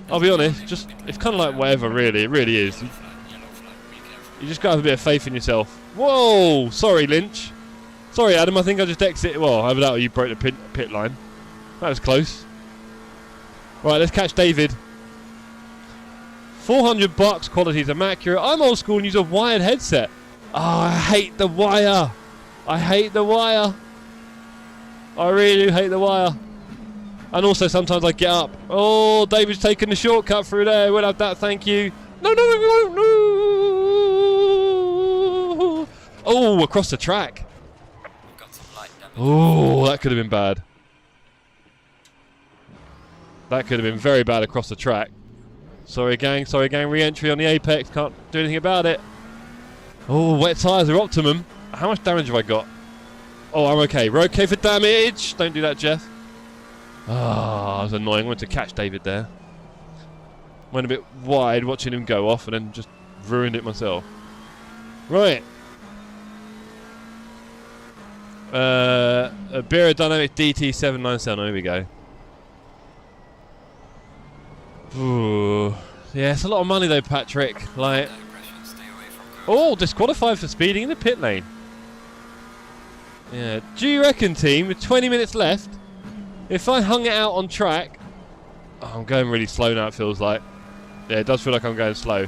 I'll be honest, just it's kind of like whatever, really. It really is. You just got to have a bit of faith in yourself. Whoa! Sorry, Lynch. Sorry, Adam. I think I just exited. Well, over that, you broke the pit line. That was close. Right, let's catch David. $400. Quality is immaculate. I'm old school and use a wired headset. Oh, I hate the wire. I hate the wire. I really do hate the wire. And also sometimes I get up. Oh, David's taking the shortcut through there. We'll have that, thank you. No, no, no, no. Oh, across the track. Oh, that could have been bad. That could have been very bad across the track. Sorry, gang. Sorry, gang. Re-entry on the apex. Can't do anything about it. Oh, wet tyres are optimum. How much damage have I got? Oh, I'm okay. We're okay for damage. Don't do that, Jeff. Ah, that was annoying. I wanted to catch David there. Went a bit wide watching him go off and then just ruined it myself. Right. A Aerodynamic DT797. There we go. Ooh. Yeah, it's a lot of money though, Patrick. Like, oh, disqualified for speeding in the pit lane. Yeah. Do you reckon, team, with 20 minutes left, if I hung it out on track... Oh, I'm going really slow now, it feels like. Yeah, it does feel like I'm going slow.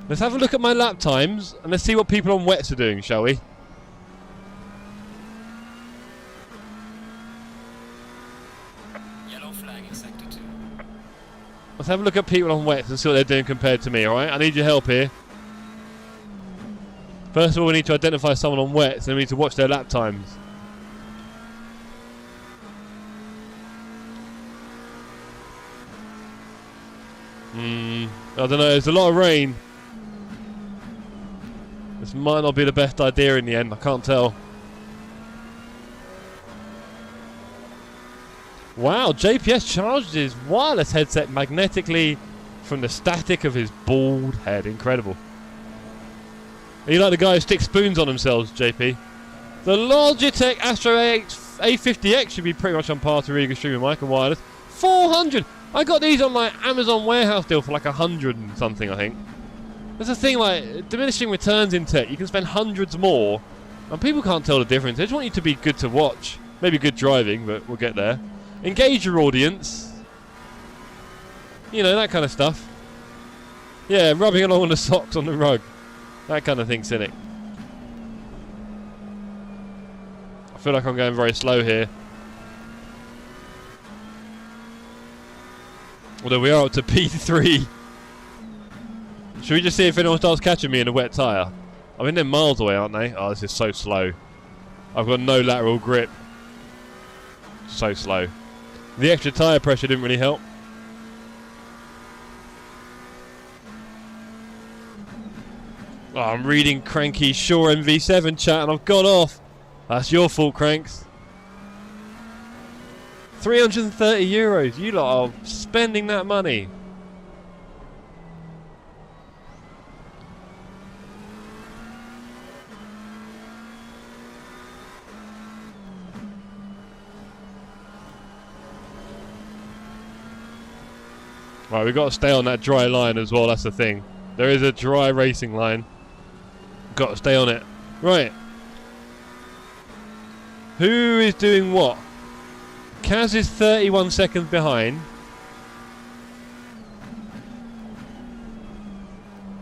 Let's have a look at my lap times, and let's see what people on wets are doing, shall we? Yellow flag in sector 2. Let's have a look at people on wets and see what they're doing compared to me, alright? I need your help here. First of all, we need to identify someone on wets, then we need to watch their lap times. I don't know, there's a lot of rain. This might not be the best idea in the end, I can't tell. Wow, JPS charged his wireless headset magnetically from the static of his bald head. Incredible. Are you like the guy who sticks spoons on themselves, JP? The Logitech Astro A50X should be pretty much on par to really good streaming mic and wireless. 400! I got these on my Amazon warehouse deal for like 100 and something, I think. There's a thing like diminishing returns in tech. You can spend hundreds more, and people can't tell the difference. They just want you to be good to watch. Maybe good driving, but we'll get there. Engage your audience. You know, that kind of stuff. Yeah, rubbing along on the socks on the rug. That kind of thing, cynic. I feel like I'm going very slow here. Although we are up to P3. Should we just see if anyone starts catching me in a wet tyre? I mean, they're miles away, aren't they? Oh, this is so slow. I've got no lateral grip. So slow. The extra tyre pressure didn't really help. Oh, I'm reading Cranky Shaw MV7 chat and I've gone off. That's your fault, Cranks. 330 euros. You lot are spending that money. Right, we've got to stay on that dry line as well, that's the thing. There is a dry racing line. Got to stay on it. Right. Who is doing what? Kaz is 31 seconds behind.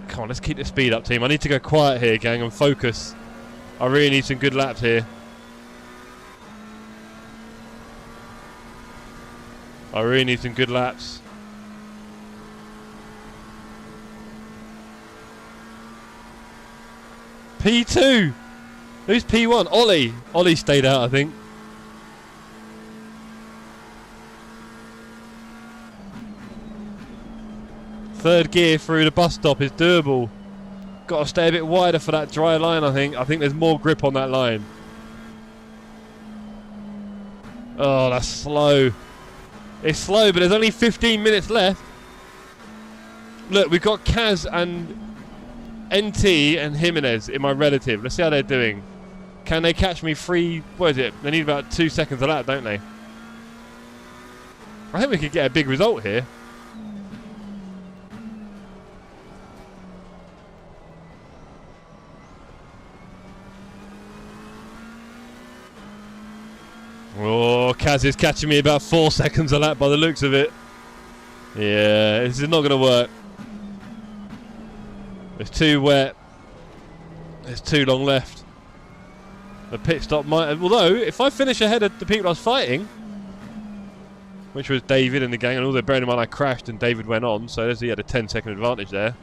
Come on, let's keep the speed up, team. I need to go quiet here, gang, and focus. I really need some good laps here. I really need some good laps. P2! Who's P1? Ollie! Ollie stayed out, I think. Third gear through the bus stop is doable. Got to stay a bit wider for that dry line, I think. I think there's more grip on that line. Oh, that's slow. It's slow, but there's only 15 minutes left. Look, we've got Kaz and NT and Jimenez in my relative. Let's see how they're doing. Can they catch me free? What is it? They need about 2 seconds a lap, don't they? I think we could get a big result here. Oh, Kaz is catching me about 4 seconds a lap by the looks of it. Yeah, this is not going to work. It's too wet. There's too long left. The pit stop might have, although if I finish ahead of the people I was fighting, which was David and the gang, and although bearing in mind I crashed and David went on, so he had a 10-second advantage there.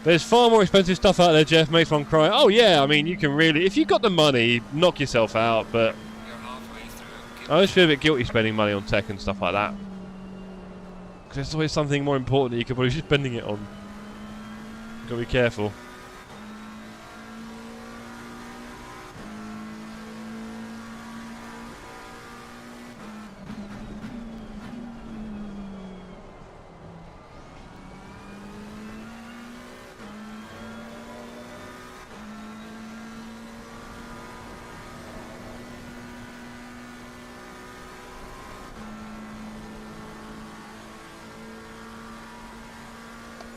There's far more expensive stuff out there, Jeff, makes one cry. Oh yeah, I mean, you can really, if you've got the money, knock yourself out, but I always feel a bit guilty spending money on tech and stuff like that. Because there's always something more important that you could probably be spending it on. Got to be careful.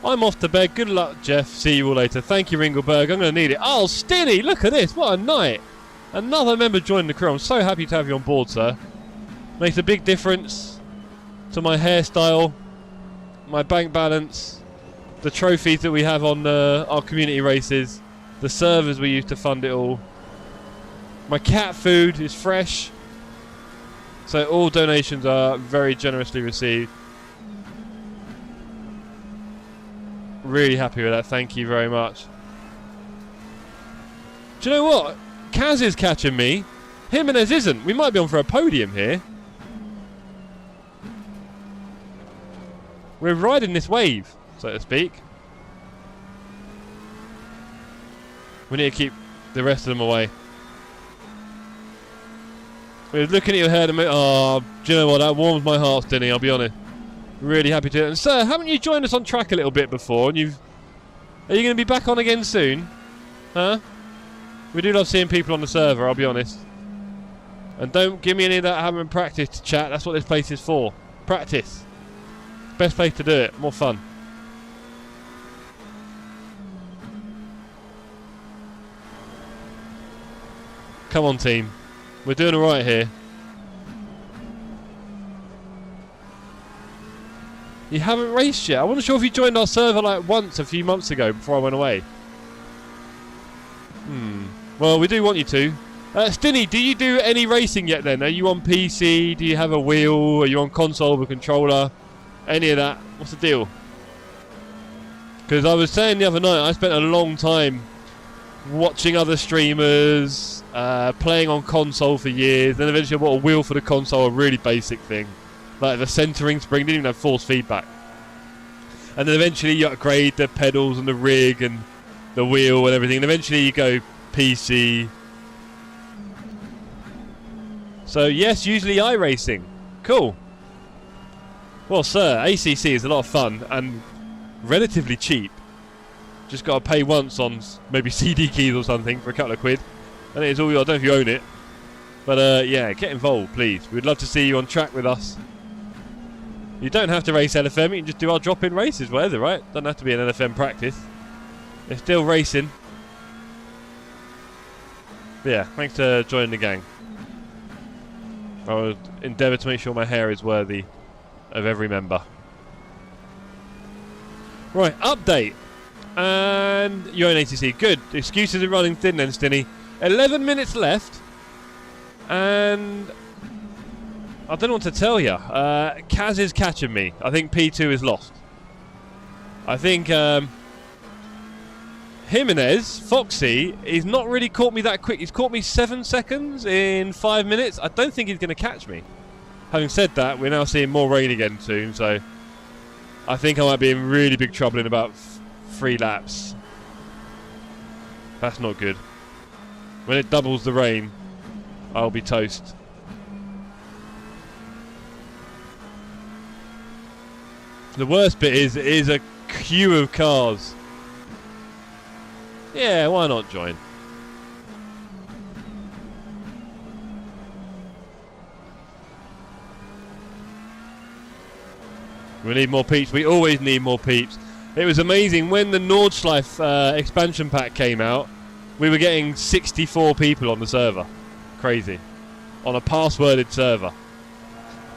I'm off to bed. Good luck, Jeff. See you all later. Thank you, Ringleberg. I'm going to need it. Oh, Stinny, look at this. What a night. Another member joining the crew. I'm so happy to have you on board, sir. Makes a big difference to my hairstyle, my bank balance, the trophies that we have on our community races, the servers we use to fund it all. My cat food is fresh. So all donations are very generously received. Really happy with that. Thank you very much. Do you know what? Kaz is catching me. Jimenez isn't. We might be on for a podium here. We're riding this wave, so to speak. We need to keep the rest of them away. We're looking at your head and oh, do you know what? That warms my heart, Denny, I'll be honest. Really happy to. And sir, haven't you joined us on track a little bit before? And are you going to be back on again soon? Huh? We do love seeing people on the server, I'll be honest. And don't give me any of that having practice to chat. That's what this place is for. Practice. Best place to do it. More fun. Come on, team. We're doing alright here. You haven't raced yet? I wasn't sure if you joined our server like once a few months ago before I went away. Well, we do want you to. Stinny, do you do any racing yet then? Are you on PC? Do you have a wheel? Are you on console with a controller? Any of that? What's the deal? Because I was saying the other night, I spent a long time watching other streamers, playing on console for years, then eventually I bought a wheel for the console, a really basic thing. Like the centering spring, didn't even have force feedback. And then eventually you upgrade the pedals and the rig and the wheel and everything, and eventually you go PC. So yes, usually iRacing. Cool. Well sir, ACC is a lot of fun and relatively cheap. Just got to pay once on maybe CD keys or something for a couple of quid. And it's all, I don't know if you own it. But yeah, get involved please. We'd love to see you on track with us. You don't have to race LFM, you can just do our drop-in races, whatever, right? Doesn't have to be an LFM practice. It's still racing. But yeah, thanks for joining the gang. I will endeavour to make sure my hair is worthy of every member. Right, update. And you're in ATC. Good. Excuses are running thin then, Stinny. 11 minutes left. And I don't know what to tell you. Kaz is catching me. I think P2 is lost. I think Jimenez, Foxy, he's not really caught me that quick. He's caught me 7 seconds in 5 minutes. I don't think he's going to catch me. Having said that, we're now seeing more rain again soon, so I think I might be in really big trouble in about 3 laps. That's not good. When it doubles the rain, I'll be toast. The worst bit is it is a queue of cars. Yeah, why not join? We need more peeps. We always need more peeps. It was amazing when the Nordschleife expansion pack came out. We were getting 64 people on the server. Crazy. On a passworded server.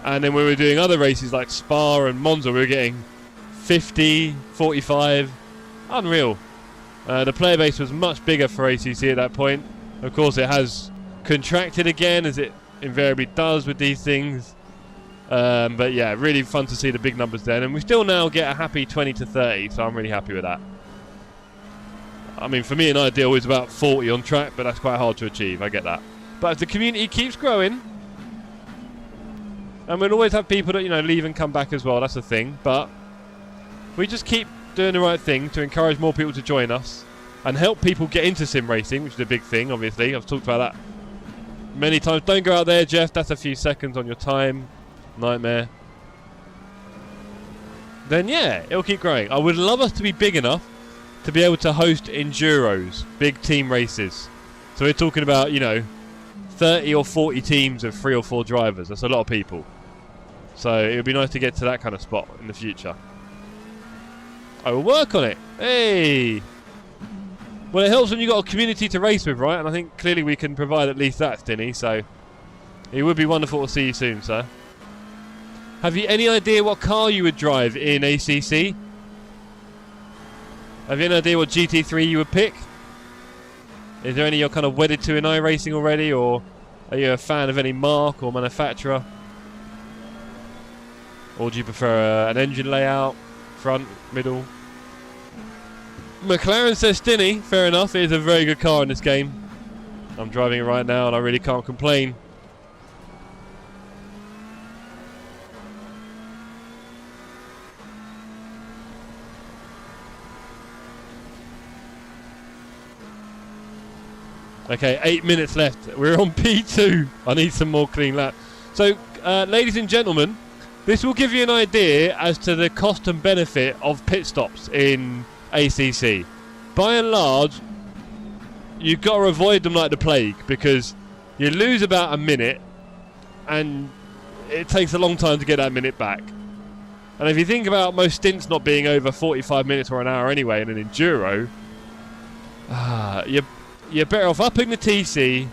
And then when we were doing other races like Spa and Monza, we were getting 50, 45. Unreal. The player base was much bigger for ACC at that point. Of course, it has contracted again, as it invariably does with these things. But yeah, really fun to see the big numbers then. And we still now get a happy 20 to 30, so I'm really happy with that. I mean, for me, an ideal is about 40 on track, but that's quite hard to achieve. I get that. But if the community keeps growing, and we'll always have people that, you know, leave and come back as well, that's the thing. But we just keep doing the right thing to encourage more people to join us and help people get into sim racing, which is a big thing, obviously. I've talked about that many times. Don't go out there, Jeff. That's a few seconds on your time. Nightmare. Then, yeah, it'll keep growing. I would love us to be big enough to be able to host enduros, big team races. So we're talking about, you know, 30 or 40 teams of 3 or 4 drivers. That's a lot of people. So it would be nice to get to that kind of spot in the future. I will work on it. Hey! Well, it helps when you've got a community to race with, right? And I think clearly we can provide at least that, Stinny. So it would be wonderful to see you soon, sir. Have you any idea what car you would drive in ACC? Have you any idea what GT3 you would pick? Is there any you're kind of wedded to in iRacing already, or are you a fan of any marque or manufacturer? Or do you prefer an engine layout, front, middle? McLaren says Stinny. Fair enough. It is a very good car in this game. I'm driving it right now and I really can't complain. Okay, 8 minutes left. We're on P2. I need some more clean lap. So, ladies and gentlemen, this will give you an idea as to the cost and benefit of pit stops in ACC. By and large, you've got to avoid them like the plague because you lose about a minute and it takes a long time to get that minute back. And if you think about most stints not being over 45 minutes or an hour anyway in an enduro, you're better off upping the TC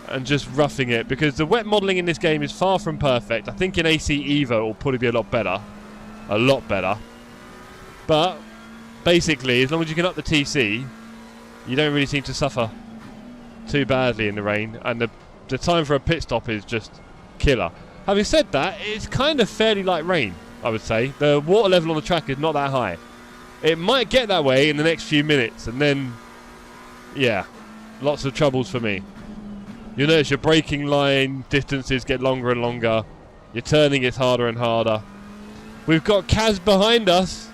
and just roughing it because the wet modelling in this game is far from perfect. I think in AC Evo it will probably be a lot better. A lot better. But basically, as long as you can up the TC, you don't really seem to suffer too badly in the rain. And the time for a pit stop is just killer. Having said that, it's kind of fairly light rain, I would say. The water level on the track is not that high. It might get that way in the next few minutes and then, yeah, lots of troubles for me. You'll notice your braking line distances get longer and longer. Your turning is harder and harder. We've got Kaz behind us.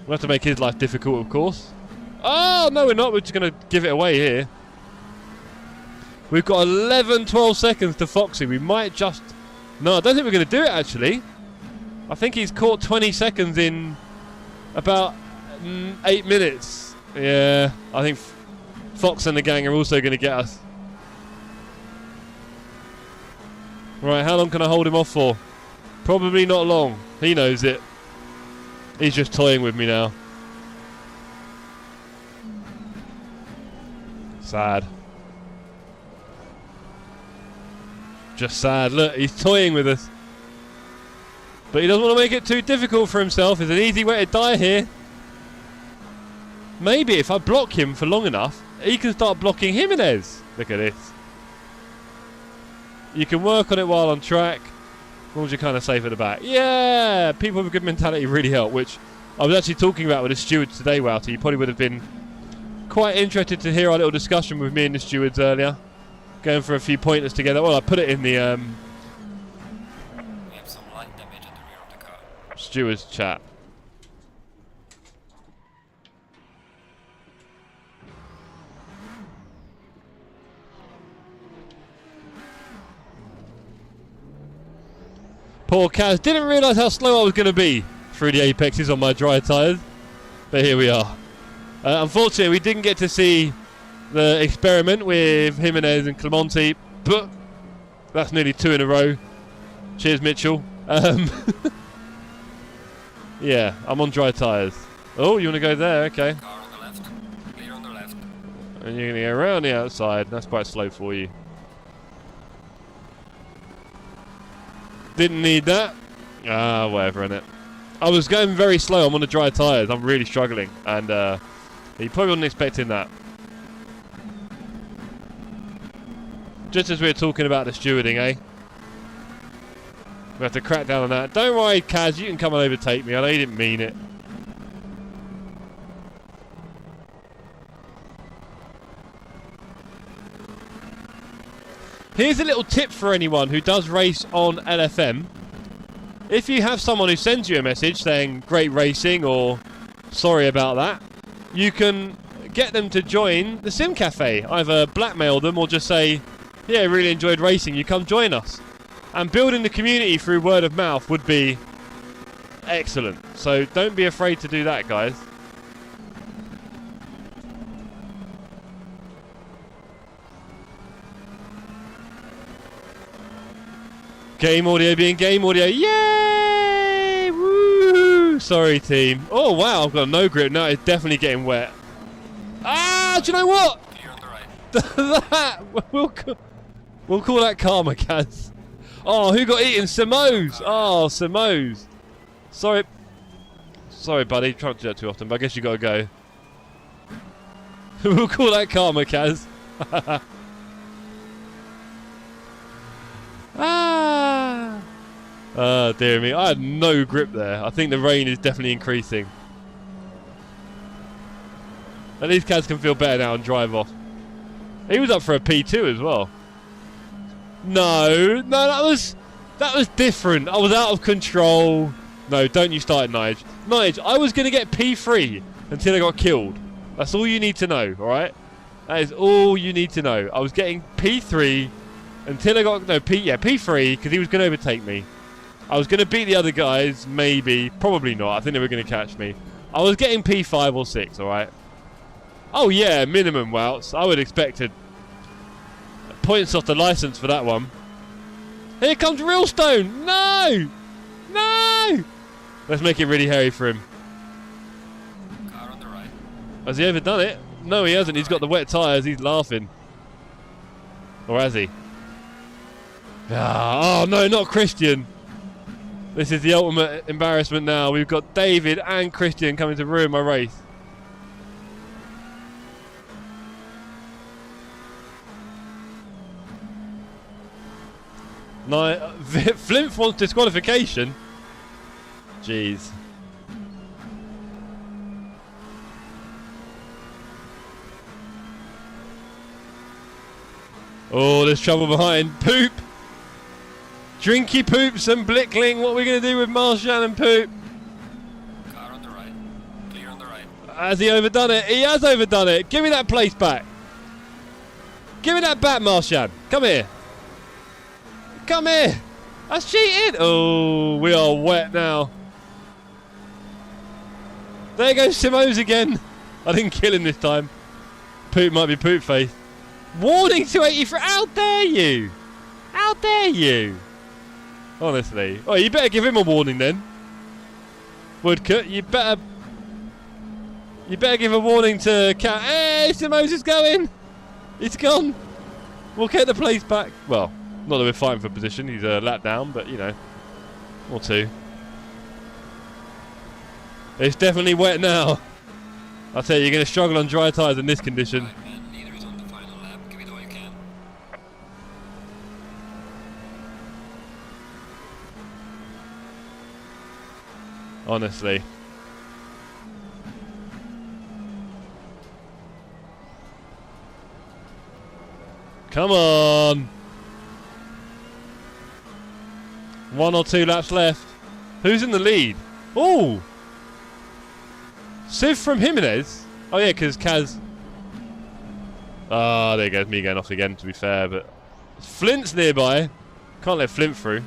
We'll have to make his life difficult, of course. Oh, no, we're not. We're just going to give it away here. We've got 11, 12 seconds to Foxy. We might just... No, I don't think we're going to do it, actually. I think he's caught 20 seconds in about 8 minutes. Yeah, I think Fox and the gang are also going to get us. Right, how long can I hold him off for? Probably not long. He knows it. He's just toying with me now. Sad. Just sad. Look, he's toying with us. But he doesn't want to make it too difficult for himself. There's an easy way to die here. Maybe if I block him for long enough, he can start blocking Jimenez. Look at this. You can work on it while on track. As long as you're kind of safe at the back. Yeah! People with a good mentality really help, which I was actually talking about with the stewards today, Wouter. You probably would have been quite interested to hear our little discussion with me and the stewards earlier. Going for a few pointers together. Well, I put it in the We have some light damage at the rear of the car. stewards chat. Poor Kaz didn't realise how slow I was going to be through the apexes on my dry tyres. But here we are. Unfortunately, we didn't get to see the experiment with Jimenez and Clemente, but that's nearly 2 in a row. Cheers, Mitchell. Yeah, I'm on dry tyres. Oh, you want to go there? Okay. Car on the left. Clear on the left. And you're going to go around the outside. That's quite slow for you. Didn't need that. Ah, whatever, innit. I was going very slow. I'm on the dry tyres. I'm really struggling. And you probably wasn't expecting that. Just as we were talking about the stewarding, eh? We have to crack down on that. Don't worry, Kaz. You can come and overtake me. I know you didn't mean it. Here's a little tip for anyone who does race on LFM. If you have someone who sends you a message saying great racing or sorry about that, you can get them to join the Sim Cafe. Either blackmail them or just say, yeah, really enjoyed racing, you come join us. And building the community through word of mouth would be excellent. So don't be afraid to do that, guys. Game audio being game audio. Yay! Woo! Sorry, team. Oh, wow. I've got no grip. No, it's definitely getting wet. Ah, do you know what? Clear on the right. That we'll call that karma, Kaz. Oh, who got eaten? Simoes. Oh, Simoes. Sorry. Sorry, buddy. Try not to do that too often, but I guess you got to go. We'll call that karma, Kaz. Ah! Oh, dear me. I had no grip there. I think the rain is definitely increasing. At least Kaz can feel better now and drive off. He was up for a P2 as well. No, that was different. I was out of control. No, don't you start it, Nige. Nige, I was going to get P3 until I got killed. That's all you need to know, alright? That is all you need to know. I was getting P3 until I got... No, P3, because he was going to overtake me. I was going to beat the other guys, maybe. Probably not. I think they were going to catch me. I was getting P5 or 6, alright? Oh, yeah, minimum Wouts. I would expect points off the license for that one. Here comes Realstone! No! No! Let's make it really hairy for him. Car on the right. Has he ever done it? No, he hasn't. He's got the wet tyres. He's laughing. Or has he? Ah, oh, no, not Christian. This is the ultimate embarrassment now. We've got David and Christian coming to ruin my race. No, Flimp wants disqualification. Jeez. Oh, there's trouble behind. Poop. Drinky Poops and Blickling. What are we going to do with Marshan and Poop? Car on the right. Clear on the right. Has he overdone it? He has overdone it. Give me that place back. Give me that back, Marshan. Come here. Come here. That's cheated. Oh, we are wet now. There goes Simos again. I didn't kill him this time. Poop might be Poop face. Warning 283. How dare you? How dare you? Honestly. Oh, you better give him a warning then. Woodcut, you better give a warning to Cat. Hey, Simos is going. He's gone. We'll get the place back. Well, not that we're fighting for position. He's a lap down, but you know, or two. It's definitely wet now. I'll tell you, you're going to struggle on dry tyres in this condition. Right, man. Leader is on the final lap. Give it all you can. Honestly. Come on. 1 or 2 laps left. Who's in the lead? Oh! Civ from Jimenez? Oh yeah, because Kaz... Ah, there goes me going off again, to be fair, but... Flint's nearby. Can't let Flint through.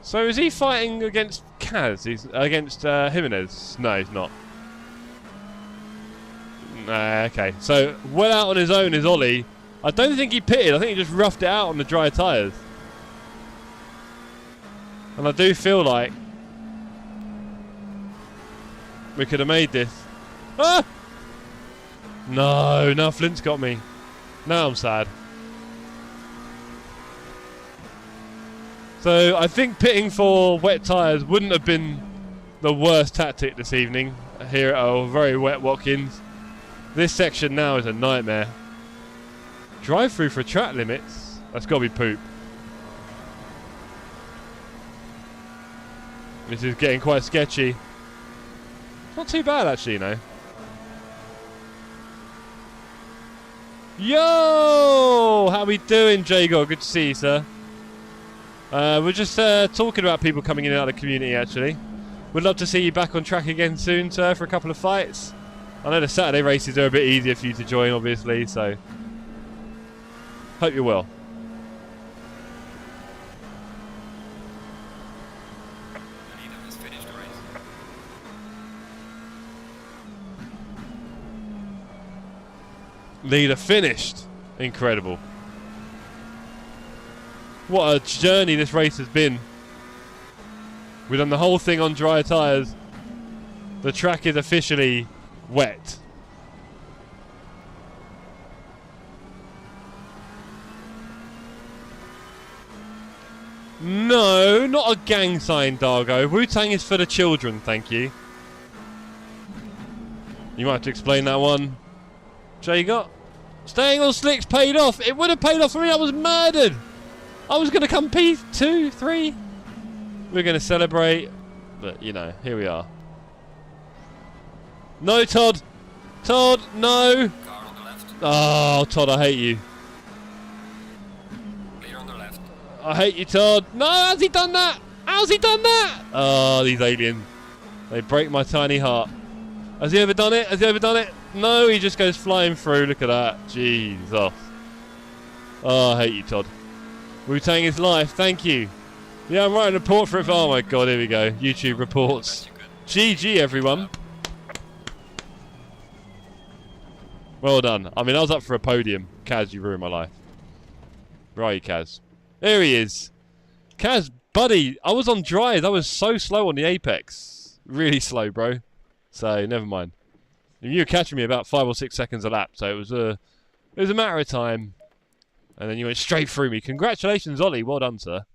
So is he fighting against Kaz? He's against Jimenez? No, he's not. Okay, so well out on his own is Ollie. I don't think he pitted. I think he just roughed it out on the dry tyres. And I do feel like we could have made this. Ah! No, now Flint's got me. Now I'm sad. So I think pitting for wet tyres wouldn't have been the worst tactic this evening here at our very wet Watkins. This section now is a nightmare. Drive through for track limits? That's got to be Poop. This is getting quite sketchy. Not too bad actually, you know. Yo! How we doing, Jago? Good to see you, sir. We're just talking about people coming in and out of the community, actually. We'd love to see you back on track again soon, sir, for a couple of fights. I know the Saturday races are a bit easier for you to join, obviously, so... Hope you're well. The leader has finished the race. Leader finished. Incredible. What a journey this race has been. We've done the whole thing on dry tyres. The track is officially wet. No, not a gang sign, Dargo. Wu-Tang is for the children, thank you. You might have to explain that one. Jagot. Staying on slicks paid off. It would have paid off for me. I was murdered. I was going to come P2, 3. We're going to celebrate But, you know, here we are. No, Todd! Todd, no! Car on the left. Oh, Todd, I hate you. Clear on the left. I hate you, Todd. No, how's he done that? How's he done that? Oh, these aliens. They break my tiny heart. Has he ever done it? Has he ever done it? No, he just goes flying through. Look at that. Jesus. Oh, I hate you, Todd. Wu-Tang is life. Thank you. Yeah, I'm writing a report for it. Oh, my God. Here we go. YouTube reports. GG, everyone. Well done. I mean, I was up for a podium. Kaz, you ruined my life. Where are you, Kaz? There he is. Kaz, buddy, I was on dries. I was so slow on the apex. Really slow, bro. So, never mind. And you were catching me about 5 or 6 seconds a lap, so it was a matter of time. And then you went straight through me. Congratulations, Ollie. Well done, sir.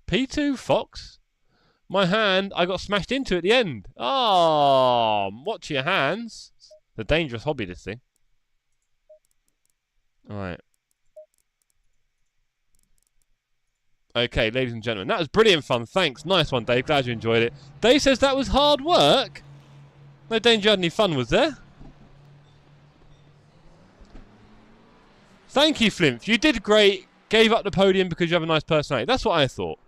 P2, Fox? My hand, I got smashed into at the end. Oh, watch your hands. It's a dangerous hobby, this thing. Alright. Okay, ladies and gentlemen, that was brilliant fun. Thanks. Nice one, Dave. Glad you enjoyed it. Dave says that was hard work. No danger had any fun, was there? Thank you, Flimp. You did great. Gave up the podium because you have a nice personality. That's what I thought.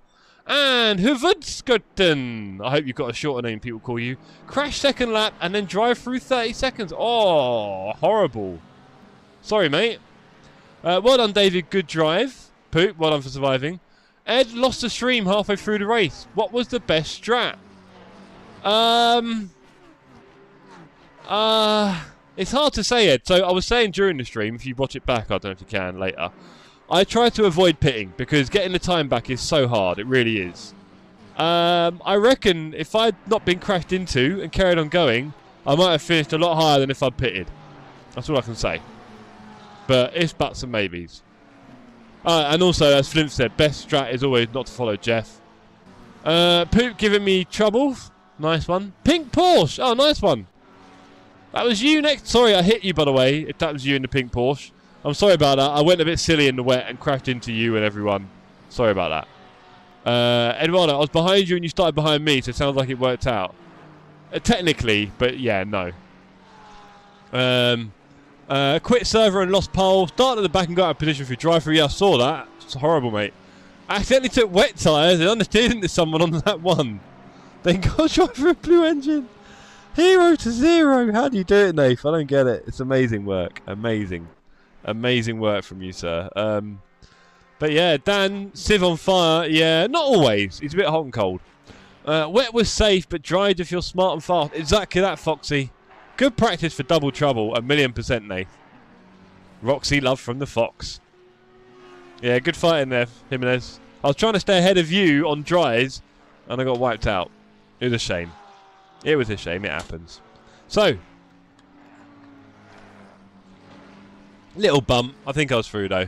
And Heusinkveld. I hope you've got a shorter name people call you. Crash second lap and then drive through 30 seconds. Oh, horrible. Sorry, mate. Well done, David. Good drive. Poop. Well done for surviving. Ed lost the stream halfway through the race. What was the best strat? It's hard to say, Ed. So I was saying during the stream, if you watch it back, I don't know if you can later, I try to avoid pitting because getting the time back is so hard. It really is. I reckon if I'd not been crashed into and carried on going, I might have finished a lot higher than if I'd pitted. That's all I can say. But it's buts and maybes. And also, as Flint said, best strat is always not to follow Jeff. Poop giving me trouble. Nice one. Pink Porsche. Oh, nice one. That was you next. Sorry, I hit you, by the way, if that was you in the pink Porsche. I'm sorry about that. I went a bit silly in the wet and crashed into you and everyone. Sorry about that. Eduardo, I was behind you and you started behind me, so it sounds like it worked out. Technically, but yeah, no. Quit server and lost pole. Started at the back and got out of position for drive-through. Yeah, I saw that. It's horrible, mate. I accidentally took wet tyres and understeered into someone on that one. Then got drive for a blue engine. 0 to 0. How do you do it, Nath? I don't get it. It's amazing work. Amazing. Amazing work from you, sir. But yeah, Dan, Civ on fire. Yeah, not always. He's a bit hot and cold. Wet was safe, but dried if you're smart and fast. Exactly that, Foxy. Good practice for double trouble. 1,000,000%, Nath. Roxy, love from the Fox. Yeah, good fight in there, Jimenez. I was trying to stay ahead of you on dries, and I got wiped out. It was a shame. It was a shame. It happens. So, little bump. I think I was through, though.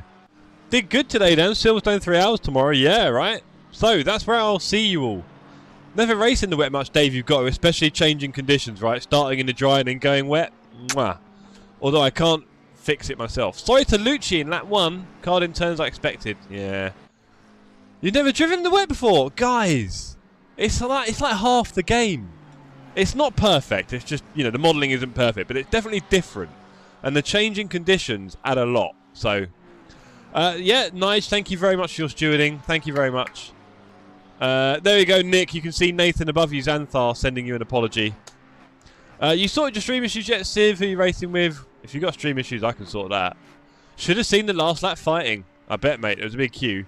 Did good today, then. Silverstone 3 hours tomorrow. Yeah, right? So, that's where I'll see you all. Never race in the wet much, Dave, you've got to, especially changing conditions, right? Starting in the dry and then going wet. Mwah. Although I can't fix it myself. Sorry to Lucci in lap 1. Car didn't turn as I expected. Yeah. You've never driven in the wet before? Guys, it's like half the game. It's not perfect. It's just, you know, the modelling isn't perfect, but it's definitely different. And the changing conditions add a lot. So, yeah, Nige, thank you very much for your stewarding. Thank you very much. There you go, Nick. You can see Nathan above you, Xanthar, sending you an apology. You sorted your stream issues yet, Civ? Who are you racing with? If you've got stream issues, I can sort that. Should have seen the last lap fighting. I bet, mate. It was a big queue.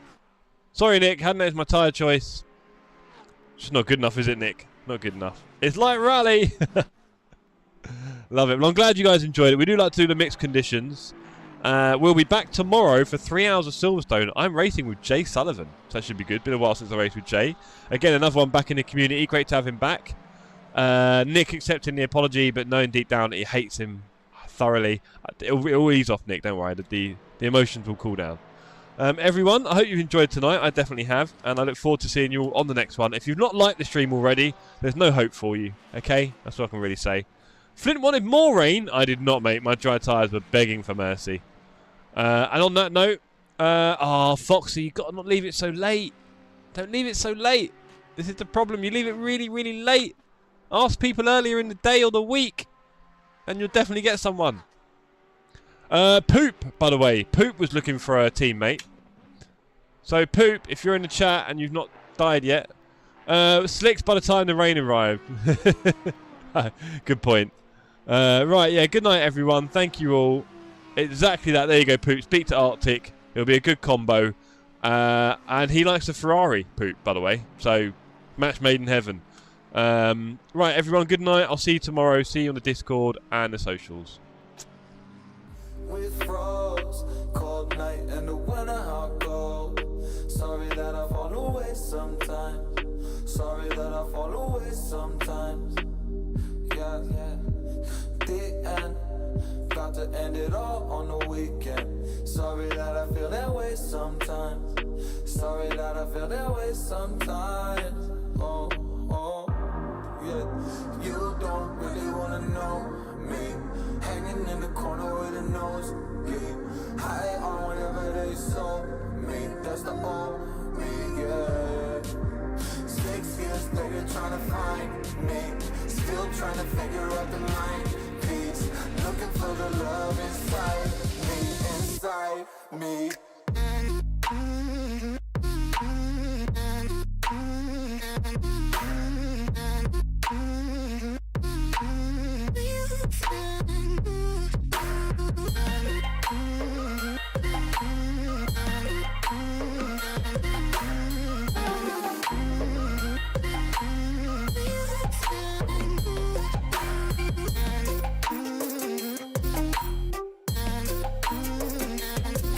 Sorry, Nick. Hadn't noticed my tyre choice. It's not good enough, is it, Nick? Not good enough. It's like rally. Love it. Well, I'm glad you guys enjoyed it. We do like to do the mixed conditions. We'll be back tomorrow for 3 hours of Silverstone. I'm racing with Jay Sullivan, so that should be good. Been a while since I raced with Jay. Again, another one back in the community. Great to have him back. Nick accepting the apology, but knowing deep down that he hates him thoroughly. It'll ease off, Nick. Don't worry. The emotions will cool down. Everyone, I hope you've enjoyed tonight. I definitely have, and I look forward to seeing you all on the next one. If you've not liked the stream already, there's no hope for you. Okay, that's what I can really say. Flint wanted more rain. I did not, mate. My dry tyres were begging for mercy. And on that note, Foxy, you've got to not leave it so late. Don't leave it so late. This is the problem. You leave it really, really late. Ask people earlier in the day or the week, and you'll definitely get someone. Poop, by the way. Poop was looking for a teammate. So, Poop, if you're in the chat and you've not died yet, slicks by the time the rain arrived. Good point. Right, yeah, good night, everyone. Thank you all. Exactly that. There you go, Poop. Speak to Arctic. It'll be a good combo. And he likes the Ferrari, Poop, by the way. So, match made in heaven. Right, everyone, good night. I'll see you tomorrow. See you on the Discord and the socials. With frost, cold night and the winter hot cold. Sorry that I fall away sometimes. Sorry that I fall away sometimes. Yeah, yeah. The end, got to end it all on the weekend. Sorry that I feel that way sometimes. Sorry that I feel that way sometimes. Oh, oh, yeah. You don't really wanna know me. Hanging in the corner with a nose bleed. High on whatever they sold me. That's the old me, yeah. 6 years later trying to find me. Still trying to figure out the mind piece. Looking for the love inside me, inside me.